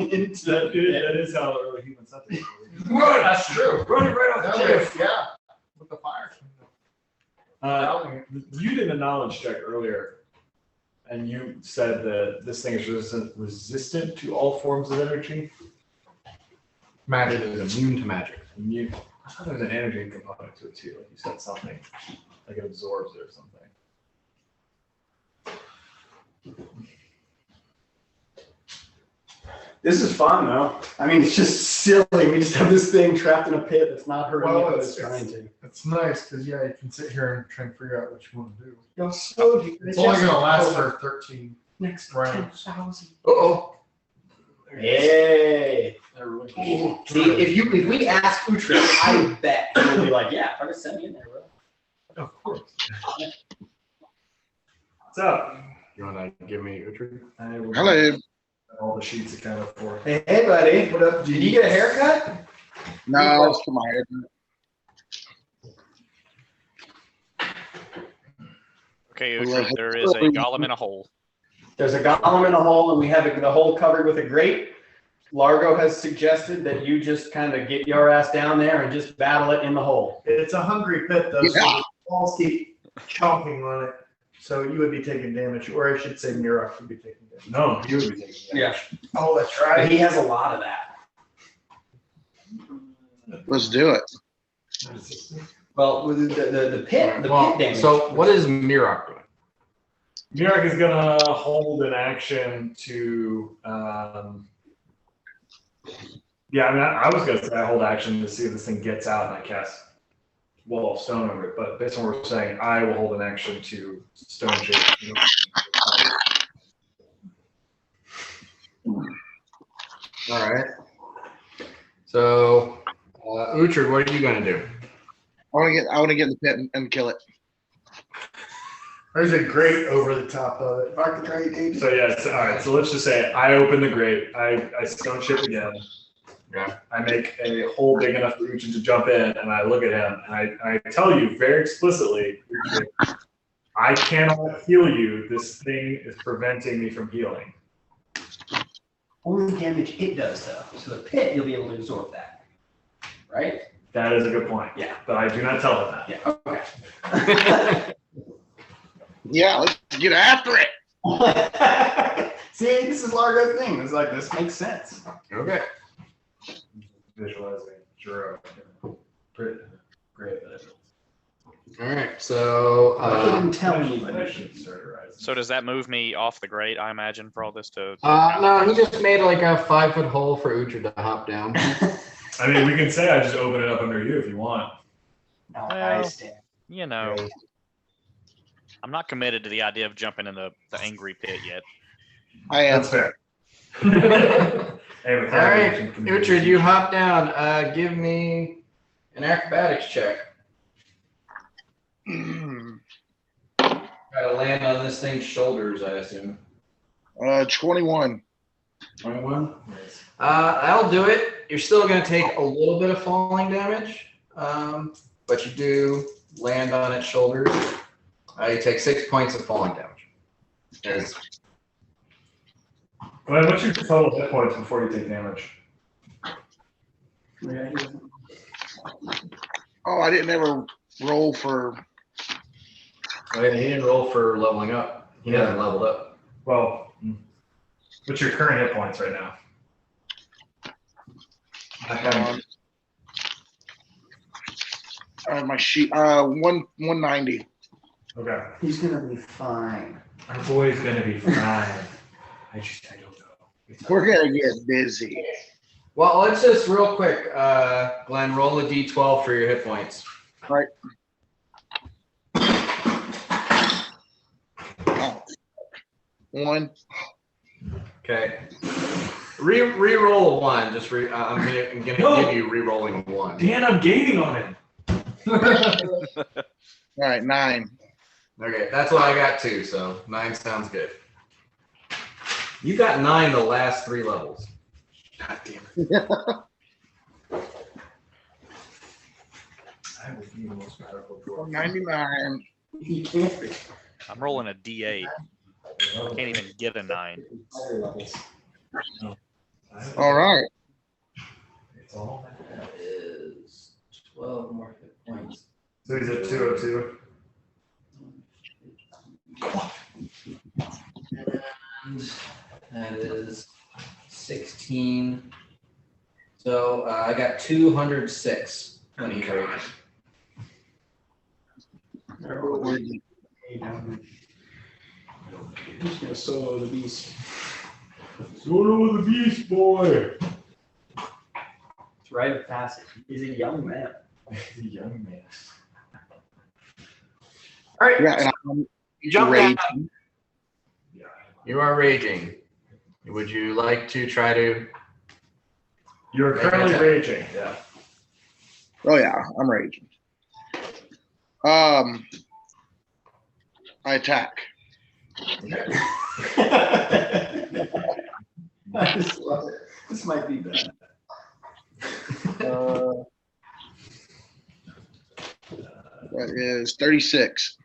into That is how early humans thought they were. That's true. Running right off the cliff. Yeah, with the fire. You did a knowledge check earlier, and you said that this thing is resistant to all forms of energy. Magic is immune to magic. Immune. I thought there was an energy component to it too. Like you said something, like it absorbs it or something. This is fun though. I mean, it's just silly. We just have this thing trapped in a pit that's not hurting Well, you, but it's- it's trying to. It's nice because you can sit here and try and figure out what you want to do. You're so It's only going to last for 13 next rounds. 10,000. Uh-oh. Hey. See, if we ask Uhtred, I bet he'll be like, yeah, fucking send me in there, bro. Of course. What's up? You want to give me Uhtred? I will Hello. all the sheets accounted for. Hey, buddy. What up? Did you get a haircut? No, it's for my head. Okay, Uhtred, there is a golem in a hole. There's a golem in a hole, and we have the hole covered with a grate. Largo has suggested that you just kind of get your ass down there and just battle it in the hole. It's a hungry pit though, so Yeah. the balls keep chomping on it. So you would be taking damage, or I should say Mirok would be taking damage. No, you would be taking that. Yeah. Oh, that's But right. he has a lot of that. Let's do it. Well, with the pit Well, damage. so what is Mirok doing? Mirok is gonna hold an action to. Yeah, I mean, I was gonna say I hold action to see if this thing gets out and I cast Wall of Stone over it. But based on what we're saying, I will hold an action to Stone Shape. All right. So, Uhtred, what are you going to do? I want to get in the pit and kill it. There's a grate over the top of it. Mark the grate, dude. So yeah, all right. So let's just say I open the grate. I Stone Shape again. Yeah. I make a hole big enough for Uhtred to jump in, and I look at him, and I tell you very explicitly, Uhtred, I cannot heal you. This thing is preventing me from healing. Only damage it does, though. So the pit, you'll be able to absorb that. Right? That is a good point. Yeah. But I do not tell him that. Yeah. Okay. Yeah, let's get after it. See, this is Largo's thing. It's like, this makes sense. Okay. Visualizing Juro. Great. All right. So, I didn't tell I anybody. should start horizon. So does that move me off the grate, I imagine, for all this to... no, he just made like a 5-foot hole for Uhtred to hop down. I mean, we can say I just open it up under you if you want. No, Well, I stand. You know, I'm not committed to the idea of jumping in the angry pit yet. I am. That's fair. Hey, with All right, that, we can- Uhtred, you hop down. Give me an acrobatics check. Gotta land on this thing's shoulders, I assume. 21. 21. That'll do it. You're still gonna take a little bit of falling damage, but you do land on its shoulders. You take 6 points of falling damage. As Glenn, what's your total hit points before you take damage? Oh, I didn't ever roll for. Okay, he didn't roll for leveling up. He hasn't leveled up. Well, what's your current hit points right now? My sheet. 190. Okay. He's gonna be fine. Our boy's gonna be fine. I don't know. We're gonna get busy. Well, let's just real quick, Glenn, roll a d12 for your hit points. Right. Oh. 1. Okay. Re-roll a 1. Just I'm gonna give you re-rolling a 1. Dan, I'm gaining on him. All right, 9. Okay, that's what I got too. So 9 sounds good. You got 9 the last 3 levels. God damn it. I will be the most powerful dwarf. 99. You can't be. I'm rolling a D8. Can't even get a 9. Higher levels. All right. It's all That is 12 more hit points. So he's at 202. And that is 16. So I got 206 when he carried. Who's gonna solo the beast? Solo the Beast Boy. It's right of passage. He's a young man. Young man. All right. Yeah, and I'm You jump down. raging. You are raging. Would you like to try to? You're Make an currently attack. raging. Yeah. Oh yeah, I'm raging. I attack. I just love it. This might be bad. That is 36.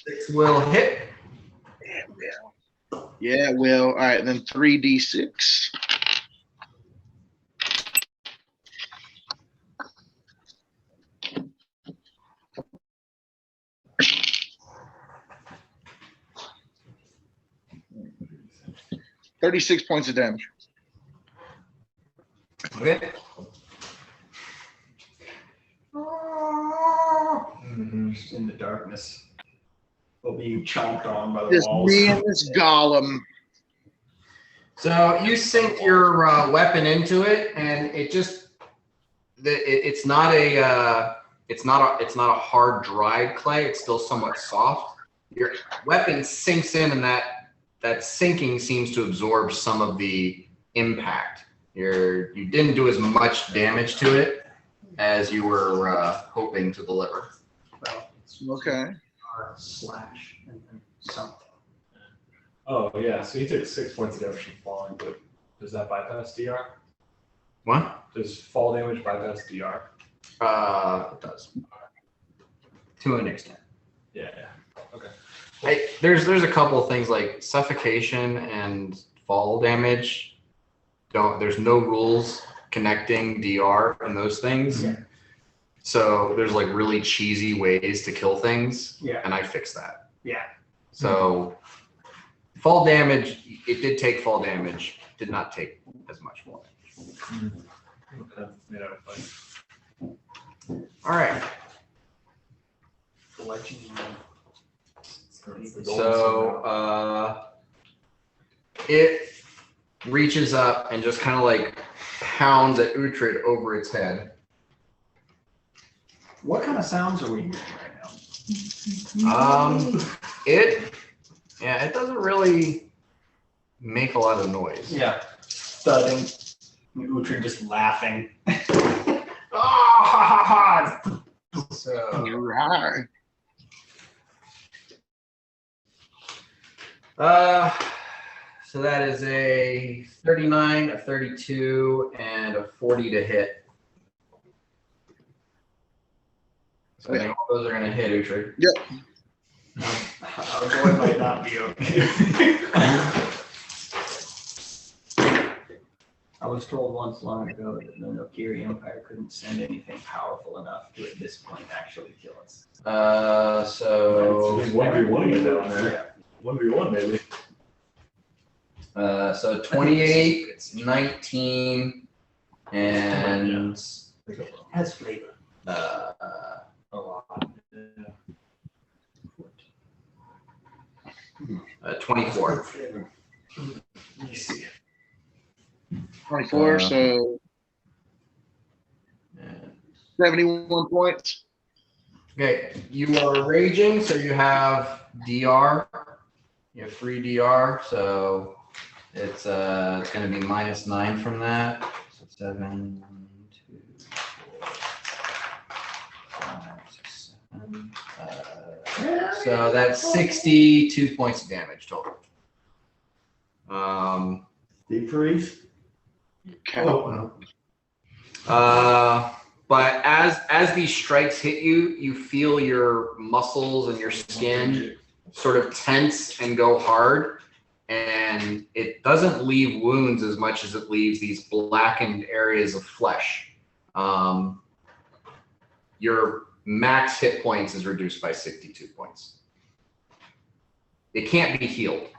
6 will hit. Yeah, it will. All right, then 3d6. $36 points of damage. Okay. Just in the darkness. While being chomped on by the Just walls. me and this golem. So you sink your weapon into it, and it just it's not a hard dried clay. It's still somewhat soft. Your weapon sinks in, and that sinking seems to absorb some of the impact. You didn't do as much damage to it as you were hoping to deliver. Well, Okay. slash and then something. Oh yeah. So he took 6 points of damage from falling, but does that bypass DR? What? Does fall damage bypass DR? It does. To an extent. Yeah. Okay. There's a couple of things like suffocation and fall damage. There's no rules connecting DR and those things. Yeah. So there's like really cheesy ways to kill things, Yeah. and I fixed that. Yeah. So fall damage, it did take fall damage, did not take as much fall damage. Okay. Yeah. Fine. All right. Legend. So it reaches up and just kind of like pounds at Uhtred over its head. What kind of sounds are we hearing right now? It doesn't really make a lot of noise. Yeah. Thudding. Uhtred just laughing. Ah, ha, ha, ha. So All right. so that is a 39, a 32, and a 40 to hit. So I think all those are going to hit Uhtred. Our boy might not be okay. I was told once long ago that the Nokiri Empire couldn't send anything powerful enough to at this point actually kill us. So 1v1 down there. 1v1 maybe. so 28, 19, and Has flavor. A lot. Yeah. 24. Let me see. 24, so And 71 points. Okay, you are raging, so you have DR. You have 3 DR, so it's going to be -9 from that. So 7, 2, 4, 5, 6, 7. So that's 62 points of damage total. threes. Okay. Oh, But as these strikes hit you, you feel your muscles and your skin sort of tense and go hard, and it doesn't leave wounds as much as it leaves these blackened areas of flesh. Your max hit points is reduced by 62 points. It can't be healed.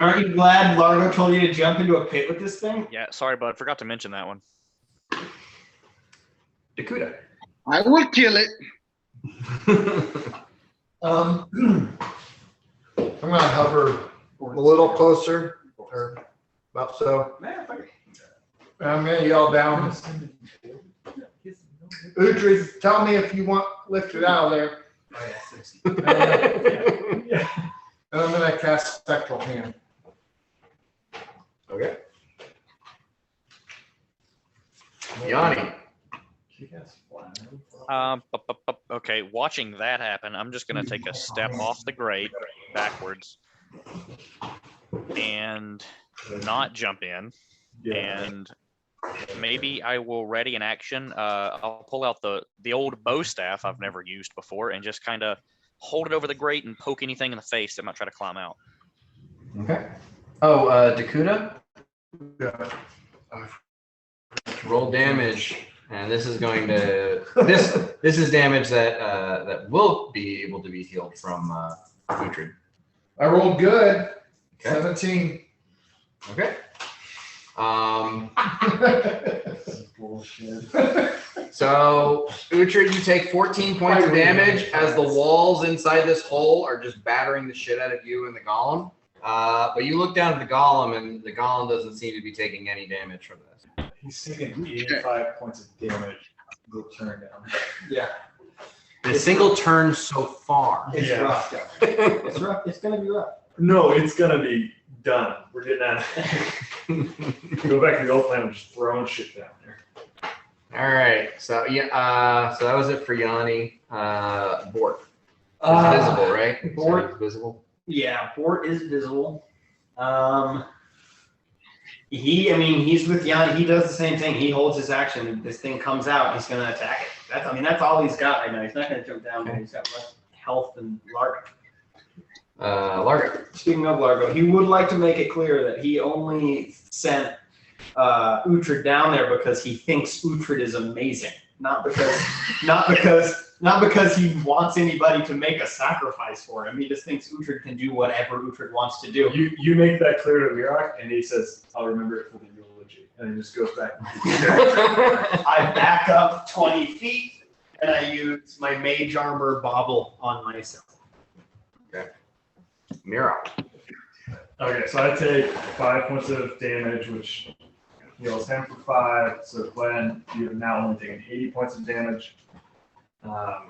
Aren't you glad Largo told you to jump into a pit with this thing? Yeah, sorry, bud. Forgot to mention that one. Dakuda. I will kill it. I'm gonna hover a little closer, or about so. Man, fuck it. I'm gonna yell down. Uhtred, tell me if you want lifted out of there. Oh, yeah, 60. And I'm gonna cast Spectral Hand. Okay. Yanni. Okay, watching that happen, I'm just gonna take a step off the grate backwards and not jump in. And maybe I will ready an action. I'll pull out the old bow staff I've never used before and just kind of hold it over the grate and poke anything in the face that might try to climb out. Okay. Oh, Dakuda, Yeah. roll damage, and this is going to this is damage that that will be able to be healed from Uhtred. I rolled good. Okay. 17. Okay. Bullshit. So Uhtred, you take 14 points of damage as the walls inside this hole are just battering the shit out of you and the golem. But you look down at the golem, and the golem doesn't seem to be taking any damage from this. He's taking 85 points of damage. Go turn down. Yeah, A single turn so far. it's Yeah. rough. It's rough. It's gonna be rough. No, it's gonna be done. We're getting out of Go back to the old plan of just throwing shit down there. All right. So yeah. So that was it for Yanni. Bort. It's visible, right? Bort. So it's visible. Yeah, Bort is visible. He's with Yanni. He does the same thing. He holds his action. This thing comes out. He's gonna attack it. That's all he's got right now. He's not gonna jump down. But he's got less health than Largo. Largo. Speaking of Largo, he would like to make it clear that he only sent Uhtred down there because he thinks Uhtred is amazing, not because he wants anybody to make a sacrifice for him. He just thinks Uhtred can do whatever Uhtred wants to do. You make that clear to Mirak, and he says, "I'll remember it for the eulogy," and he just goes back. I back up 20 feet and I use my mage armor bauble on myself. Mira. Okay, so I take 5 points of damage, which heals him for 5. So Glenn, you've now only taken 80 points of damage. I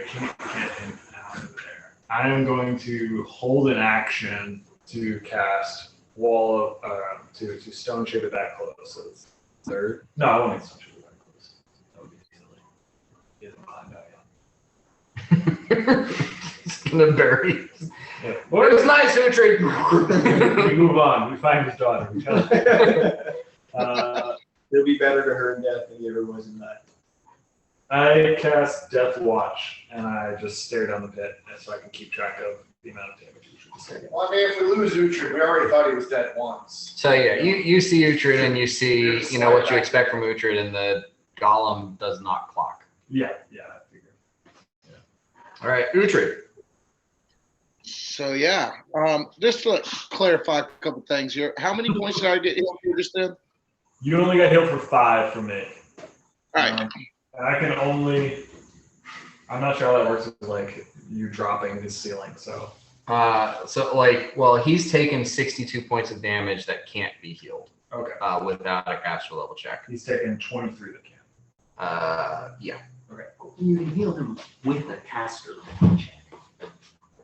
can't get him out of there. I am going to hold an action to cast Wall of to Stone Shape it that close. So it's third. No, I won't make Stone Shape it that close. That would be silly. He hasn't climbed out yet. It's gonna bury. Yeah. It was nice, Uhtred. We move on. We find his daughter. It'll be better to her in death than he ever was in life. I cast Death Watch, and I just stare down the pit so I can keep track of the amount of damage each of the second. Well, I mean, if we lose Uhtred, we already thought he was dead once. So yeah, you see Uhtred, and you see what you expect from Uhtred, and the golem does not clock. Yeah, I figure. All right, Uhtred. So yeah, just to clarify a couple things here. How many points did I get healed for just then? You only got healed for 5 from me. All right. And I can only. I'm not sure how that works with like you dropping his ceiling. So. He's taken 62 points of damage that can't be healed. Okay. Without a caster level check. He's taken 23 that can. Yeah. Okay. Cool. You can heal him with a caster check.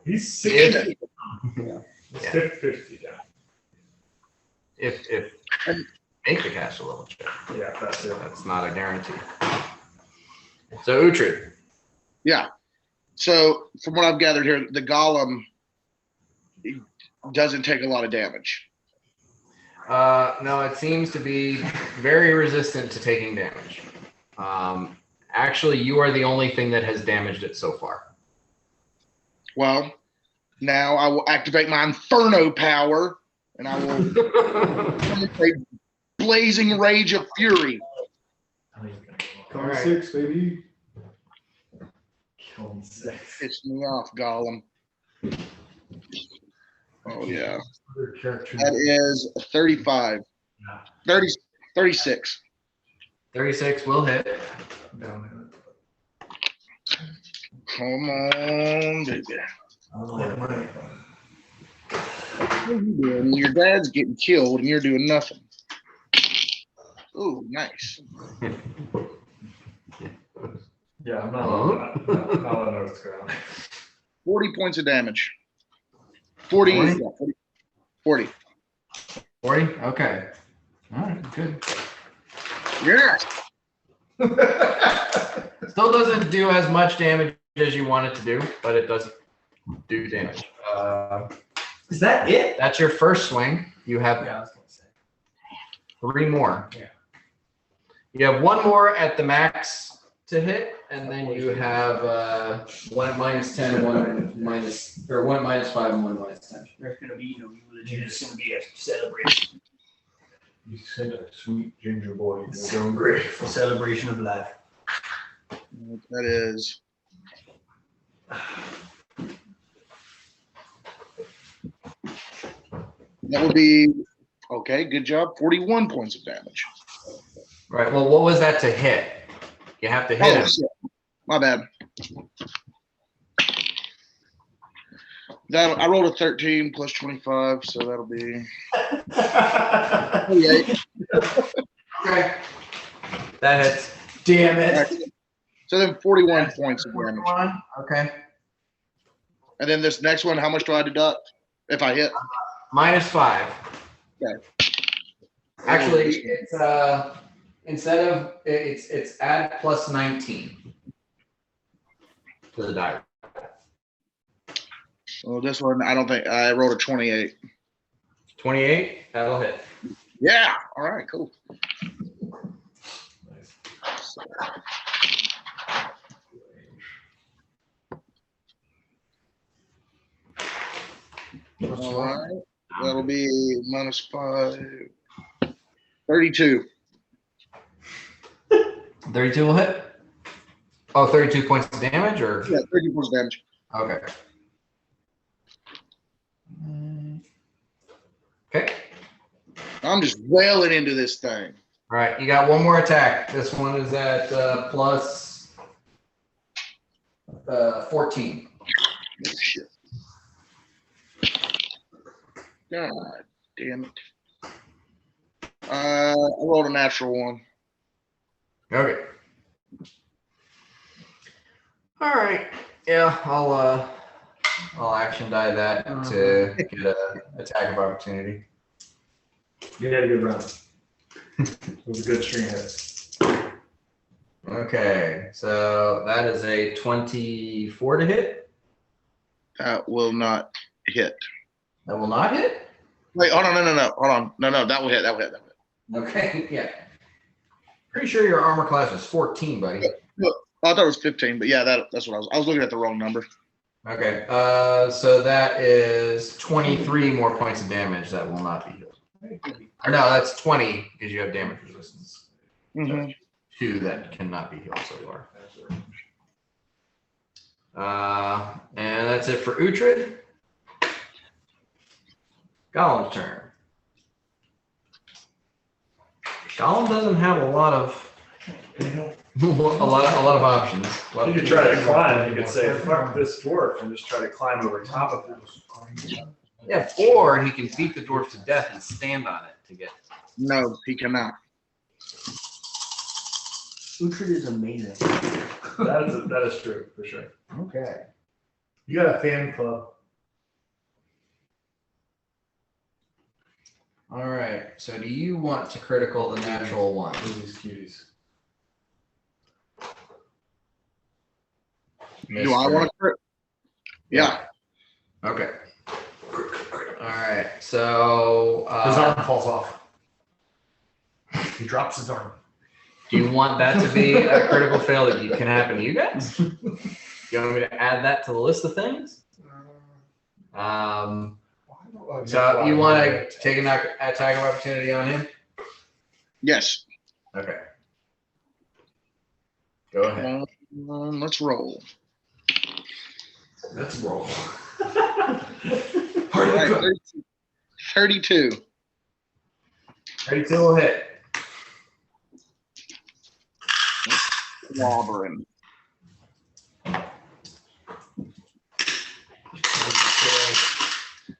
He's 60. Yeah. He's Yeah. 50 down. If make the caster level check. Yeah, that's it. That's not a guarantee. So Uhtred. Yeah. So from what I've gathered here, the golem doesn't take a lot of damage. No, it seems to be very resistant to taking damage. Actually, you are the only thing that has damaged it so far. Well, now I will activate my Inferno power, and I will a blazing rage of fury. Come 6, baby. Kill him 6. Piss me off, golem. Oh yeah, Other characters. that is 35. 36. 36 will hit. Down Come on, baby. there. What are you doing? Your dad's getting killed and you're doing nothing. Ooh, nice. Yeah, I'm not letting notes go. 40 points of damage. 40. 40? Yeah, 40. 40? Okay. All right, good. Yes. Still doesn't do as much damage as you want it to do, but it does do damage. Is that it? That's your first swing. You have Yeah, I was gonna say. 3 more. Yeah. You have 1 more at the max to hit, and then you have 1 minus 10, and 1 minus, or 1 minus 5, and 1 minus 10. There's gonna be no eulogy. It's gonna be a celebration. You sent a sweet ginger boy to his own grave. A celebration of life. That is. That would be okay. Good job. 41 points of damage. Right. Well, what was that to hit? You have to hit him. Shit. My bad. That I rolled a 13 plus 25, so that'll be 28. Okay. That hits. Damn it. So then 41 points of damage. Okay. And then this next one, how much do I deduct if I hit? Minus 5. Okay. Actually, it's instead of it's add plus 19 to the die. Well, this one, I don't think I rolled a 28. 28. That'll hit. Yeah. All right. Cool. All right. That'll be minus 5. 32. 32 will hit. Oh, 32 points of damage, or Yeah, 30 points of damage. okay. Okay. I'm just wailing into this thing. All right. You got 1 more attack. This one is at plus 14. Oh, shit. God damn it. I rolled a natural 1. Okay. All right. Yeah, I'll action die that to get a attack of opportunity. You had a good run. It was a good string hit. Okay, so that is a 24 to hit. That will not hit. That will not hit? Wait, hold on, no. Hold on. No, that will hit. That will hit. Okay, yeah. Pretty sure your armor class is 14, buddy. I thought it was 15, but yeah, that's what I was looking at the wrong number. Okay, so that is 23 more points of damage that will not be healed. Or no, that's 20 because you have damage resistance. Mm-hmm. 2 that cannot be healed so far. And that's it for Uhtred. Golem's turn. Golem doesn't have a lot of options. You could try to climb. You could say, "Fuck this dwarf," and just try to climb over top of him. Yeah, or he can beat the dwarf to death and stand on it to get. No, he cannot. Uhtred is amazing. That is true for sure. Okay. You got a fan club. All right. So, do you want to critical the natural one? These cuties. Do I want to crit? Yeah. Okay. All right. So His arm falls off. He drops his arm. do you want that to be a critical fail that can happen to you guys? You want me to add that to the list of things? So you want to take an attack of opportunity on him? Yes. Okay. Go ahead. Let's roll. Let's roll. All right, 32. 32 will hit. Slobbering.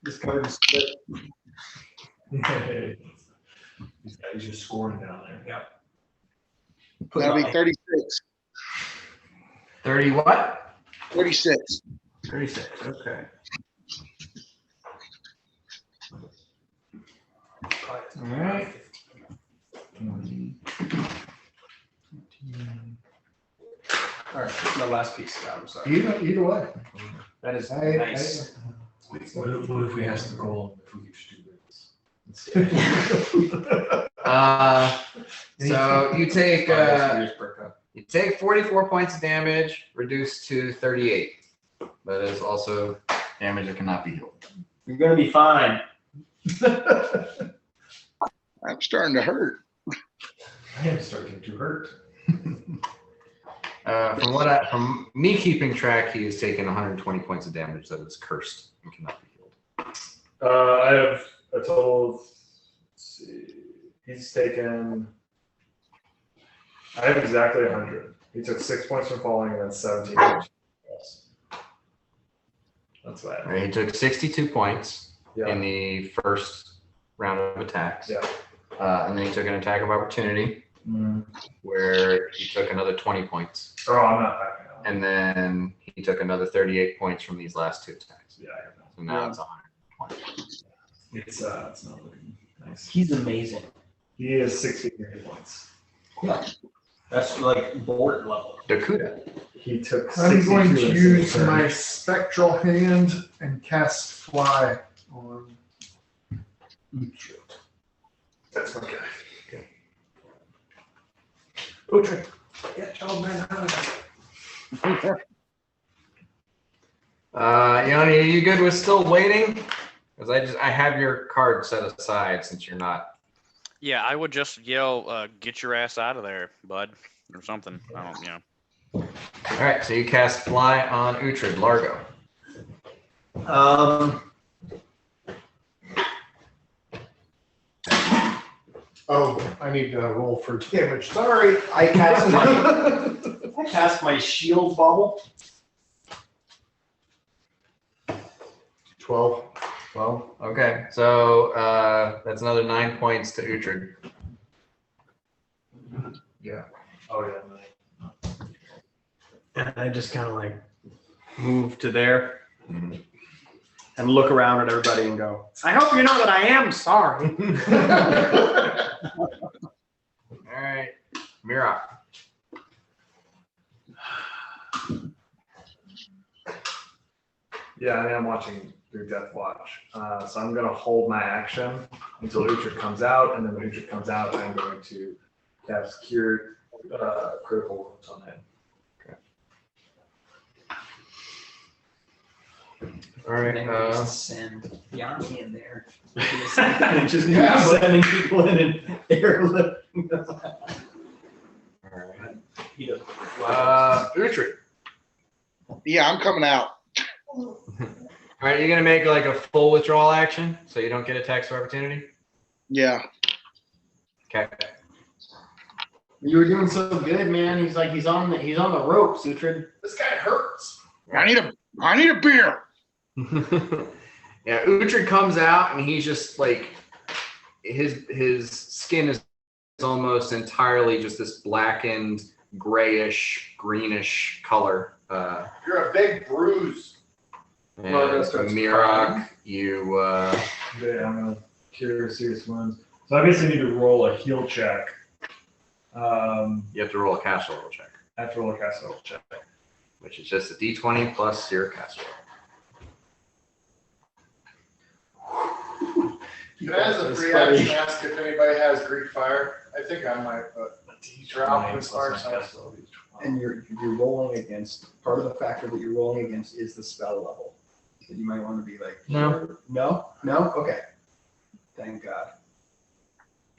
This card is split. These guys just scoring down there. Yep. That'll be 36. 30 what? 36. 36. Okay. All right. All right, my last piece. I'm sorry. Either way. That is I- nice. What if we ask the goal if we could just do this? So you take Ears perk up. 44 points of damage, reduced to 38. That is also damage that cannot be healed. You're gonna be fine. I'm starting to hurt. I am starting to hurt. From me keeping track, he has taken 120 points of damage that is cursed and cannot be healed. I have a total of, let's see, he's taken, I have exactly 100. He took 6 points from falling and then 17 points. That's bad. All right, he took 62 points Yeah. in the first round of attacks. Yeah. And then he took an attack of opportunity where he took another 20 points. Oh, I'm not backing out. And then he took another 38 points from these last two attacks. Yeah, I have that. So now it's 120. It's not looking nice. He's amazing. He is 60 hit points. That's like board level. Dakuda. He took. I'm going 62 to in a use single turn. my spectral hand and cast fly on Uhtred. That's my guy. Okay. Uhtred, get your man out. Yanni, are you good with still waiting? Because I have your card set aside since you're not. Yeah, I would just yell, "Get your ass out of there, bud," or something. I don't, All right, so you cast fly on Uhtred, Largo. Oh, I need to roll for damage. Sorry. I cast my shield bubble. 12. Well, okay, so that's another 9 points to Uhtred. Oh yeah. And I just kind of like move to there and look around at everybody and go, I hope you know that I am sorry. All right, Mira. Yeah, I mean, I'm watching through Death Watch. So I'm going to hold my action until Uhtred comes out, and then when Uhtred comes out, I'm going to cast Cure critical wounds on him. All right. Then we just send the army in there. Just sending people in and airlifting them. All right. He doesn't. Uhtred. Yeah, I'm coming out. All right, you're gonna make like a full withdrawal action, so you don't get attacks of opportunity. Yeah. Okay. You were doing so good, man. He's on the ropes, Uhtred. This guy hurts. I need a beer. Yeah, Uhtred comes out and he's just like his skin is almost entirely just this blackened, grayish, greenish color. You're a big bruise. And Largo starts Mirak, you Okay, I'm going to cure serious wounds. So I basically need to roll a heal check. you have to roll a cast roll check. I have to roll a cast roll check. which is just a D20 plus your caster. Can I, as a free action, ask if anybody has Greek fire? I think I might, but drop as far as And you're rolling against, part of the factor that you're rolling against is the spell level. So you might want to be like, No. sure. No? Okay. Thank God.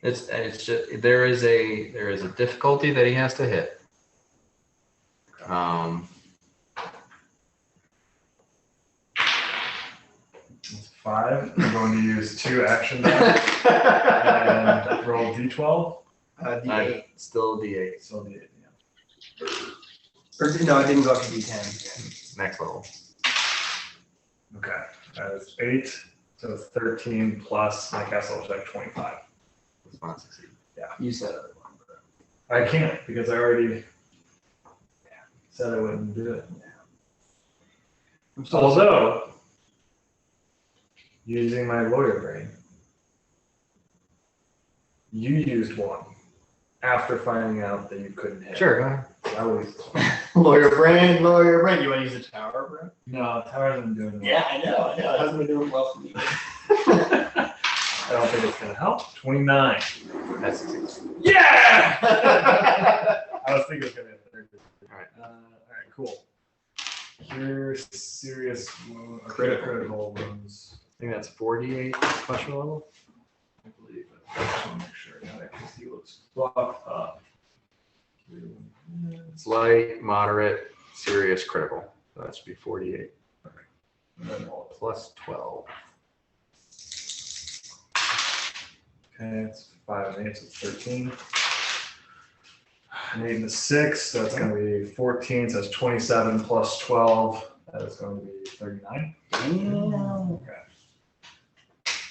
It's just there is a difficulty that he has to hit. It's 5. I'm going to use 2 action dice and roll D12. D8. Still D8. So D8, yeah. Or, no, it didn't go up to D10. Next level. Okay. That is 8. So it's 13 plus my castle check 25. Does not succeed. You said other one. I can't because I already said I wouldn't do it. Although, using my lawyer brain, you used one after finding out that you couldn't hit. Sure, go ahead. I was. Lawyer brain. You want to use a tower, bro? No, Tower hasn't been doing Yeah, I know. It hasn't been doing well for me. I don't think it's going to help. 29. That succeeds. Yeah! I was thinking it was going to hit 30. All right. All right, cool. Cure serious critical wounds. I think that's 48 question level. I believe it. I just want to make sure now that because he looks fucked up. It's light, moderate, serious, critical. So that should be 48. And then roll it. Plus 12. Okay, it's 5 and 8, so it's 13. An 8 and a 6, so it's going to be 14, so it's 27 plus 12. That is going to be 39. Damn. Okay.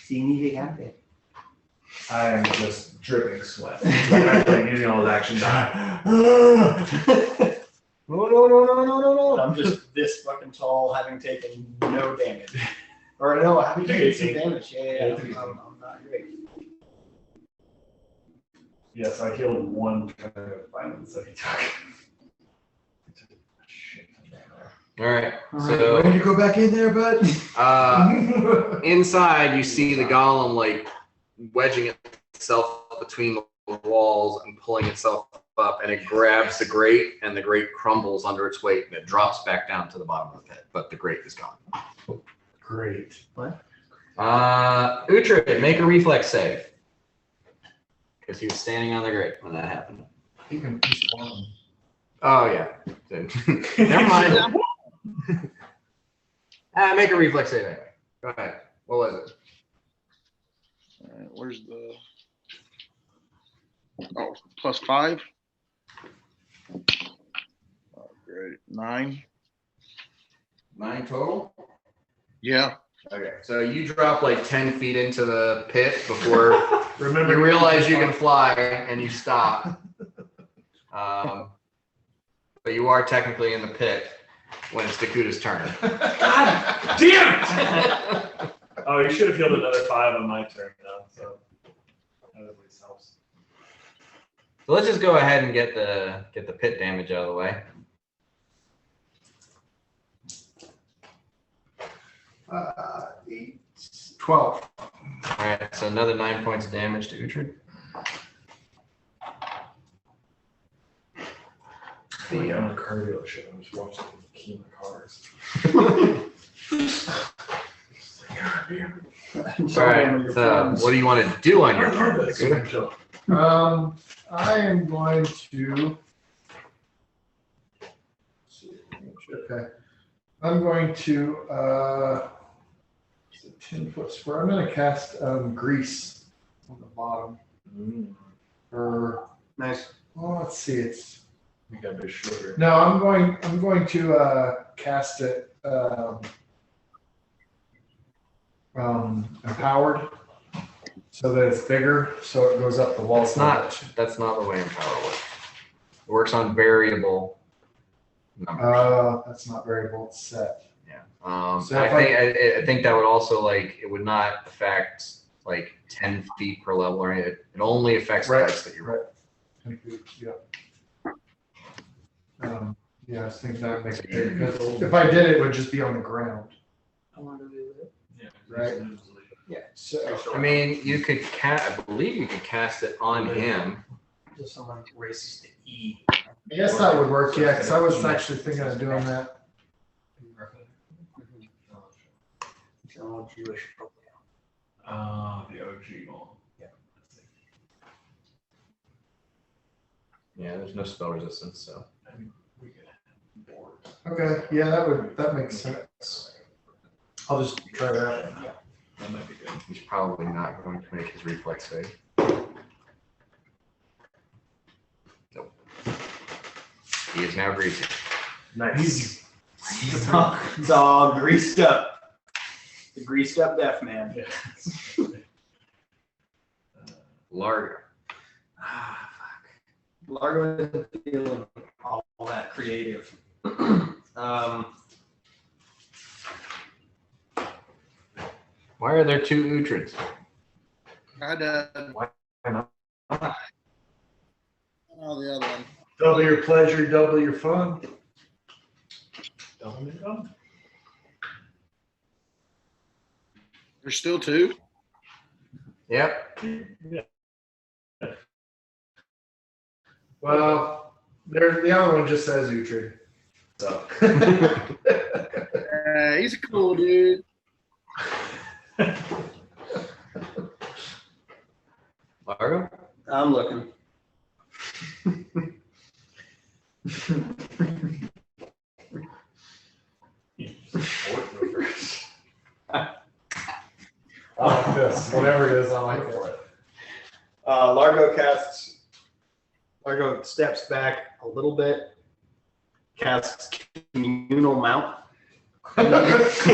See, you need to get it. I am just dripping sweat. I'm using all those action die. No. I'm just this fucking tall, having taken no damage. Or no, having taken some damage. Yeah. I'm not great. Yes, I healed 1 kind of violence that he took. Shit. All right. So, ready to go back in there, bud? Inside, you see the golem like wedging itself between the walls and pulling itself up, and it grabs the grate, and the grate crumbles under its weight, and it drops back down to the bottom of the pit. But the grate is gone. Great. What? Uhtred, make a reflex save. Because he was standing on the grate when that happened. You can respawn. Oh, yeah. Never mind. Make a reflex save anyway. Go ahead. What was it? All right, where's the? Oh, +5. Oh, great. 9. 9 total? Yeah. Okay, so you drop like 10 feet into the pit before Remember, you realize you can fly and you stop. But you are technically in the pit when it's Dakuta's turn. God damn it! Oh, you should have healed another 5 on my turn now, so that at least helps. So let's just go ahead and get the pit damage out of the way. 8, 12. All right, so another 9 points of damage to Uhtred. The car dealership, I'm just watching them key my cars. All right, so what do you want to do on your turn, Dakuta? I am going to. Okay. I'm going to. It's a 10-foot square. I'm going to cast grease on the bottom. Or Nice. well, let's see. It's You gotta be shorter. no. I'm going to cast it. Empowered, so that it's bigger, so it goes up the wall. That's not the way Empower works. It works on variable numbers. That's not variable. It's set. Yeah. So I think that would also like it would not affect like 10 feet per level or anything. It only affects Right, dice that you roll. Right. Yeah. Yeah, I was thinking that makes it big, because if I did it, it would just be on the ground. How long do they live? Yeah. Right. Yeah. So, I mean, you could I believe you could cast it on him. Just someone races to E. I guess that would work, yeah, because I was actually thinking of doing that. All Jewish. The OG one. Yeah, there's no spell resistance, so. We could board. Okay, yeah, that makes sense. I'll just try that. That might be good. He's probably not going to make his reflex save. Nope. He is now greasy. Nice. He's all greased up. The greased up deaf man. Largo. Largo isn't feeling all that creative. Why are there 2 Utrids? I done. Why not? Oh, the other one. Double your pleasure, double your fun. Double me up. There's still 2. Yep. Well, the other one just says Uhtred. So. He's a cool dude. Largo? I'm looking. I like this. Whatever it is, I like it. Largo steps back a little bit, casts communal mount. Just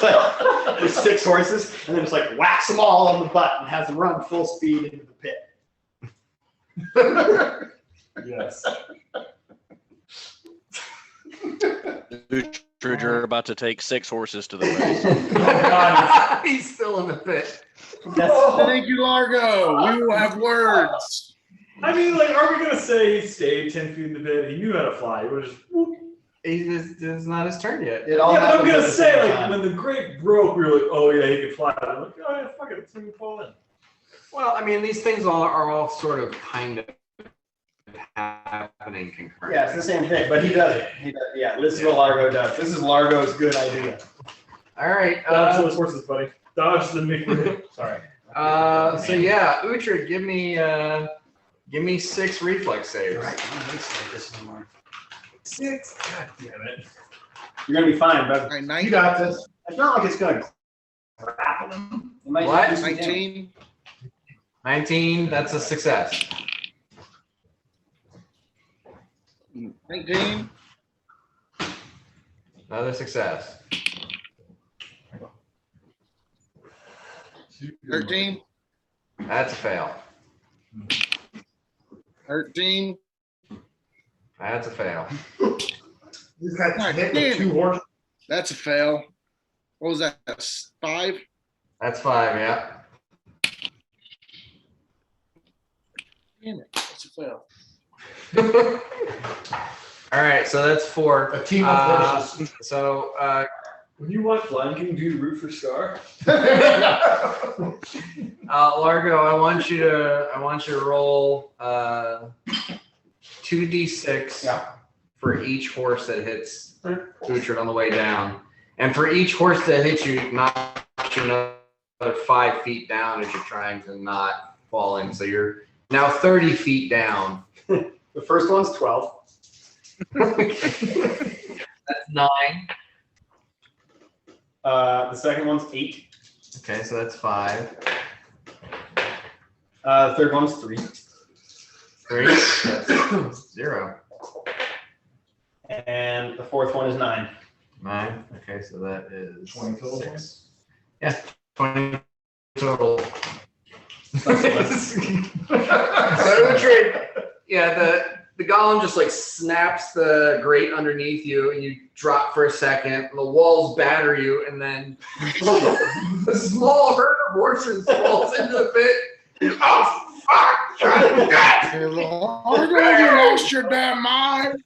like, with 6 horses, and then just like whacks them all on the butt and has them run full speed into the pit. Yes. You're about to take 6 horses to the race. He's still in the pit. Thank you, Largo. We will have words. I mean, like, are we gonna say he stayed 10 feet in the pit? He knew how to fly. He was just. Whoop. It's not his turn yet. It all Yeah, but I'm happens at gonna the say, same like, time. when the grape broke, we were like, oh yeah, he can fly. I'm like, oh yeah, fuck it, let's let him fall in. Well, I mean, these things are all sort of kind of happening concurrently. Yeah, it's the same thing, but he does it. He does, yeah, this is what Largo does. This is Largo's good idea. All right. Dodge those horses, buddy. Dodge the McRib. Sorry. So yeah, Uhtred, give me 6 reflex saves. Right, I don't waste like this anymore. 6. God damn it. You're gonna be fine, bud. All right, You 19. got this. It's not like it's gonna grapple him. It might What? just do some damage. 19. 19, that's a success. 19. Another success. 13. That's a fail. 13. That's a fail. These guys God hit damn with 2 horses. That's a fail. What was that? 5? That's 5, yeah. Damn it. That's a fail. All right, so that's 4. A team of horses. So When you want Flying King, do you root for Scar? Largo, I want you to roll 2d6 for each horse that hits Uhtred on the way down, and for each horse that hits you, knock you another 5 feet down as you're trying to not fall in. So you're now 30 feet down. The first one's 12. That's 9. The second one's 8. Okay, so that's 5. The third one's 3. 3. That's 0. And the fourth one is 9. 9. Okay, so that is 20 total. 6. Yeah, 20 total. So Uhtred, yeah, the golem just like snaps the grate underneath you, and you drop for a second. And the walls batter you, and then a small herd of horses falls into the pit. Oh fuck! Largo, you lost your damn mind.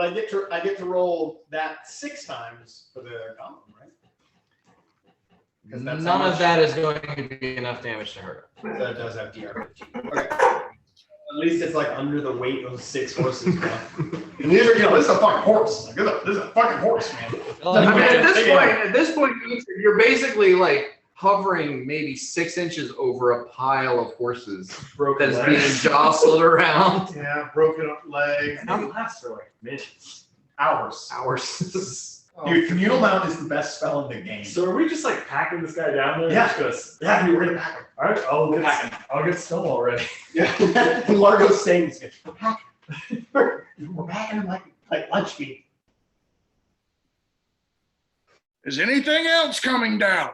I get to roll that 6 times for the goblin, right? Because that's how None of much- that is going to be enough damage to hurt him. That does have DR 15. Okay. At least it's like under the weight of 6 horses. Bro. And these are, this is a fucking horse. Like, this is a fucking horse, man. I mean, at this point, you're basically like hovering maybe 6 inches over a pile of horses Broken that's legs. being jostled around. Yeah, broken up leg. And that lasts for like minutes. Hours. Hours. Dude, communal mount is the best spell in the game. So are we just like packing this guy down there? Yeah. Just gonna, Yeah, we're gonna pack him. all right, I'll get Stonewall ready. Yeah. And Largo's saying this. We're packing. We're packing him like lunch meat. Is anything else coming down?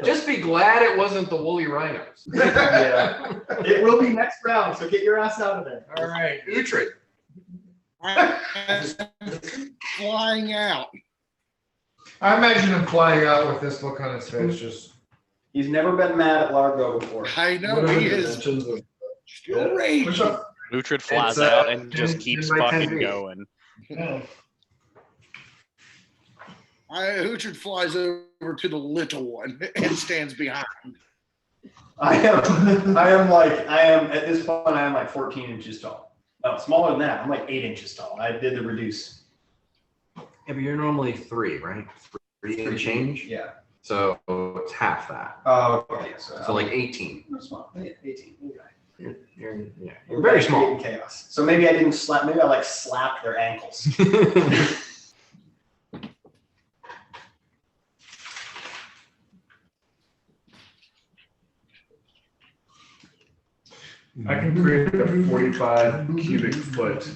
Just be glad it wasn't the woolly rhinos. Yeah. It will be next round, so get your ass out of there. All right, Uhtred. Flying out. I imagine him flying out with this look on his face, just. He's never been mad at Largo before. I know What are he the is dimensions of- still raging. Uhtred flies It's, out and 10 just keeps 10 by 10 fucking feet. going. Uhtred flies over to the little one and stands behind. I am at this point I am like 14 inches tall. No, smaller than that. I'm like 8 inches tall. I did the reduce. Yeah, but you're normally 3, right? 3 and change. Yeah. So it's half that. Oh, okay. So like 18. I'm small. Yeah, 18. Okay. You're very small. In chaos. So maybe I didn't slap. Maybe I like slapped their ankles. I can create a 45 cubic foot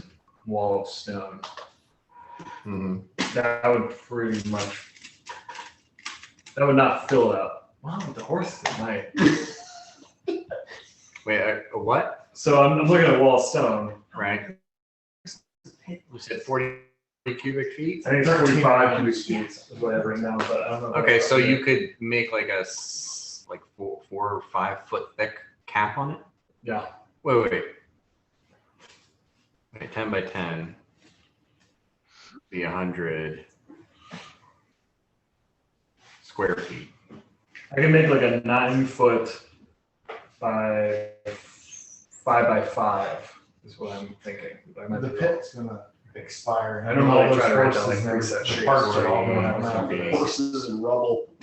wall of stone. Mhm. That would pretty much. That would not fill it up. Wow, the horse might. Wait, a what? So I'm looking at a wall of stone. Right. You said 40 cubic feet? I think it's 45 cubic feet is what I have written down, but I don't know. Okay, so you could make like a like 4 or 5 foot thick cap on it? Yeah. Wait. Okay, 10 by 10. Be 100 square feet. I can make like a 9 foot by 5 by 5 is what I'm thinking. I might The be pit's gonna expire. I don't know, All I those try to write down, horses like, and preset the shapes parts where are all you going want out. it to be. Horses and rubble.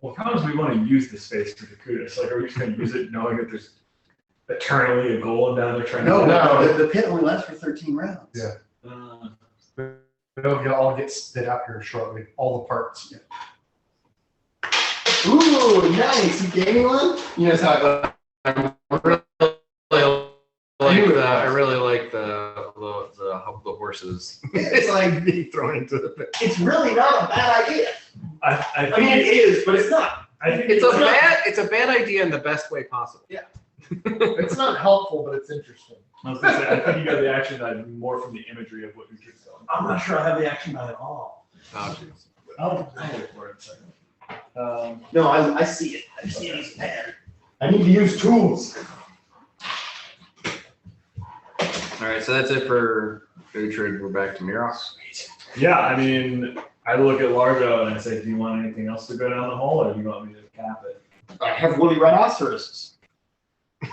Well, sometimes we want to use the space for the kudos. Like, are we just going to use it knowing that there's eternally a goal down there trying No, to the pit only lasts for 13 rounds. Yeah. They'll all get spit out here shortly, all the parts. Ooh, nice. You gave me one? You know how I really like the horses. It's like, being thrown into the pit. it's really not a bad idea. I I mean, it is, but it's not. I think It's a bad idea in the best way possible. It's not helpful, but it's interesting. I was gonna say, I think you got the action value more from the imagery of what Uhtred's telling. I'm not sure I have the action by at all. Oh, jeez. I'll wait for it in a second. No, I see it. I see it as a pattern. I need to use tools. All right, so that's it for Uhtred. We're back to Miros. Yeah, I mean, I look at Largo and I say, do you want anything else to go down the hole, or do you want me to cap it? I have woolly rhinoceroses. I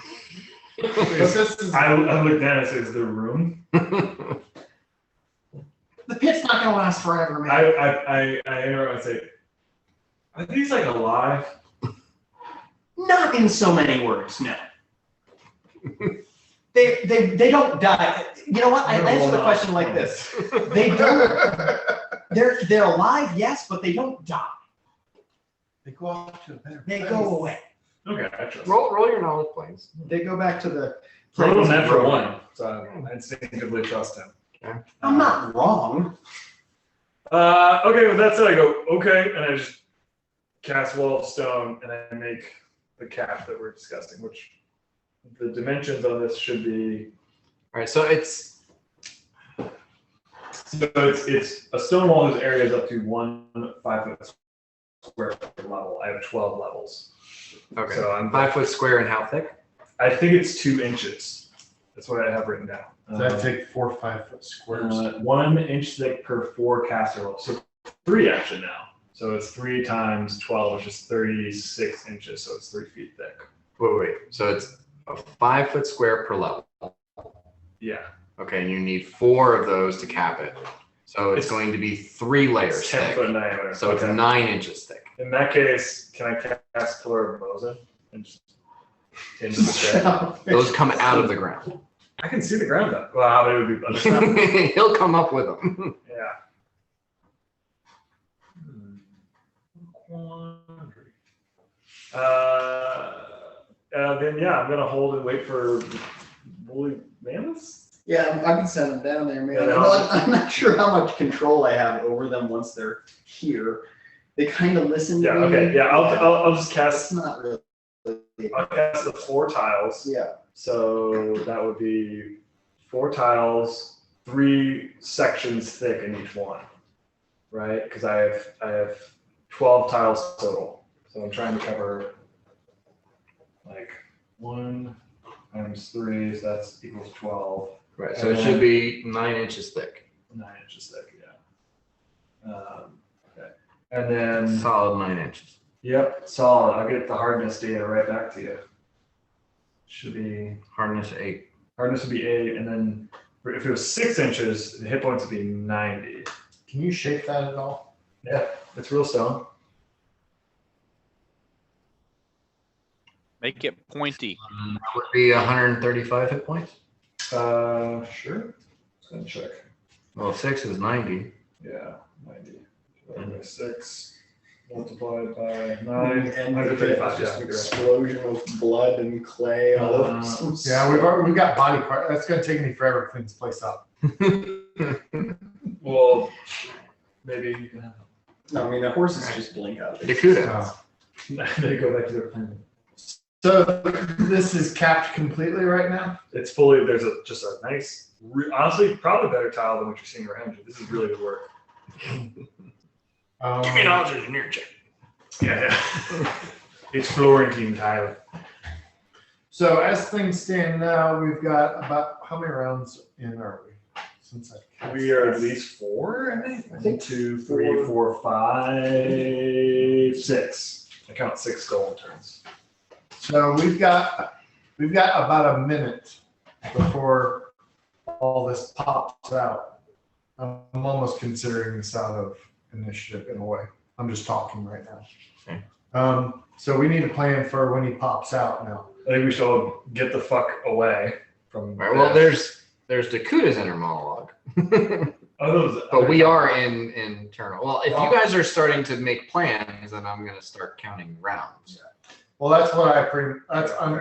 look down and say, is there room? The pit's not gonna last forever, man. I interrupt and say, are these like alive? Not in so many words, no. They don't die. You know what? I answer the question like this. They don't. They're alive, yes, but they don't die. They go off to a better They place. go away. Okay, I trust. roll your knowledge, please. They go back to the. Throw him in for one, so I instinctively trust him. I'm not wrong. Okay, with that said, I go, okay, and I just cast Wall of Stone, and I make the cap that we're discussing, which the dimensions on this should be. All right, so it's a stone wall whose area is up to 1 5 foot square level. I have 12 levels. okay. So I'm 5 foot square and how thick? I think it's 2 inches. That's what I have written down. Does that take 4 or 5 foot squares? 1 inch thick per 4 caster level. So 3 actually now. So it's 3 times 12, which is 36 inches. So it's 3 feet thick. Wait. So it's a 5 foot square per level. Yeah. Okay, and you need 4 of those to cap it. So it's going to be 3 layers It's 10 thick. foot diameter. So it's Okay. 9 inches thick. In that case, can I cast Pillar of Mosin and just into the shed? Those come out of the ground. I can see the ground though. Wow, it would be better. He'll come up with them. Yeah. Then yeah, I'm gonna hold and wait for woolly mammoths. Yeah, I can send them down there, man. Yeah, I'm not sure how much control I have over them once they're here. They kind of listen to Yeah. me. Okay. Yeah. I'll just That's cast. not really. I'll cast the 4 tiles. Yeah. So that would be 4 tiles, 3 sections thick in each one, right? Because I have 12 tiles total. So I'm trying to cover like 1 times 3, so that's equals 12. Right, so it should be 9 inches thick. 9 inches thick, yeah. Okay. And then, Solid 9 inches. yep, solid. I'll get the hardness data right back to you. Should be, Hardness 8. hardness would be 8, and then if it was 6 inches, the hit points would be 90. Can you shape that at all? Yeah, it's real stone. Make it pointy. That would be 135 hit points. Sure. Let's go and check. Well, 6 is 90. Yeah, 90. Divided by 6 multiplied by 9. And 135. just Yeah, an you're right. explosion of blood and clay all over. some Yeah, we've got body part. That's gonna take me forever to clean this place up. Well, maybe you can have No, I mean the horses just blink out. Dakuda. they go back to their planet. So this is capped completely right now? It's fully, there's just a nice, honestly, probably better tile than what you're seeing around you. This is really good work. Give me an knowledge engineer check. Yeah. It's Florentine tile. So as things stand now, we've got about, how many rounds in are we? Since I We are at least 4, I think. 1, 2, 3, 4, 5, 6. I count 6 stolen turns. So we've got about a minute before all this pops out. I'm almost considering this out of initiative in a way. I'm just talking right now. Okay. So we need a plan for when he pops out now. I think we should all get the fuck away from. Right, well, there's Dakuda's inner monologue. But we are in internal. Well, if you guys are starting to make plans, then I'm going to start counting rounds. Well, that's what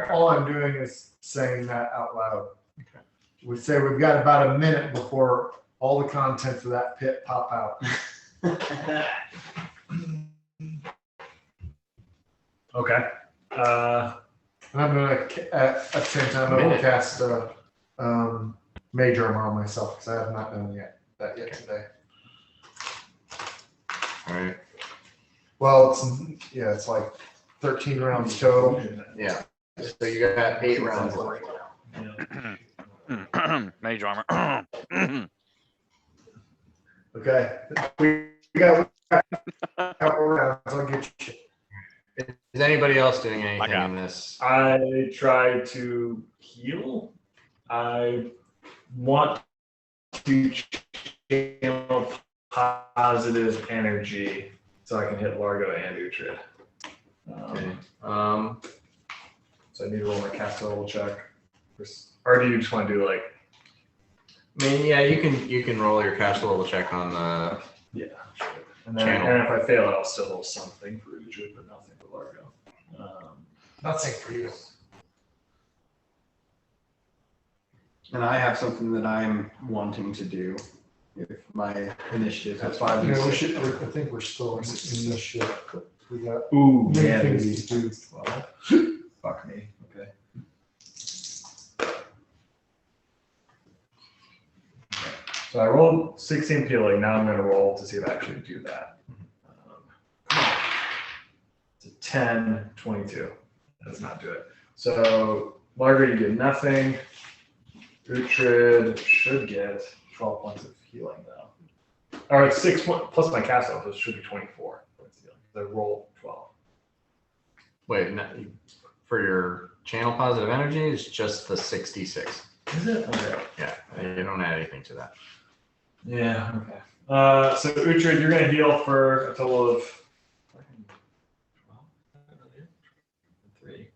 all I'm doing is saying that out loud. Okay. We say we've got about a minute before all the contents of that pit pop out. Okay. And I'm gonna, at the same time, I'm gonna cast Major Armor on myself because I have not done that yet today. All right. Well, it's like 13 rounds total. Yeah. So you got 8 rounds left. Mage armor. Okay. We got a couple rounds. I'll get you. Is anybody else doing anything got in this? I try to heal. I want to channel positive energy so I can hit Largo and Uhtred. Okay. So I need to roll my caster level check. Or do you just want to do like? I mean, yeah, you can roll your caster level check on the. Yeah. And then Channel. and if I fail, I'll still roll something for Uhtred, but nothing for Largo. Nothing for you. And I have something that I'm wanting to do. If my initiative has 5 Yeah, and we 6. should. I think we're still in this shit. We got Ooh, many yeah, things baby. to do. 12. Fuck me. Okay. So I rolled 16 peeling. Now I'm going to roll to see if I actually do that. It's a 10, 22. That does not do it. So, Margaret, you get nothing. Uhtred should get 12 points of healing though. Or it's 6 plus my cast off, so it should be 24 points of healing. I rolled 12. Wait, no, for your channel positive energy, it's just the 66. Is it? Okay. Yeah, you don't add anything to that. Yeah, okay. So Uhtred, you're gonna heal for a total of 3.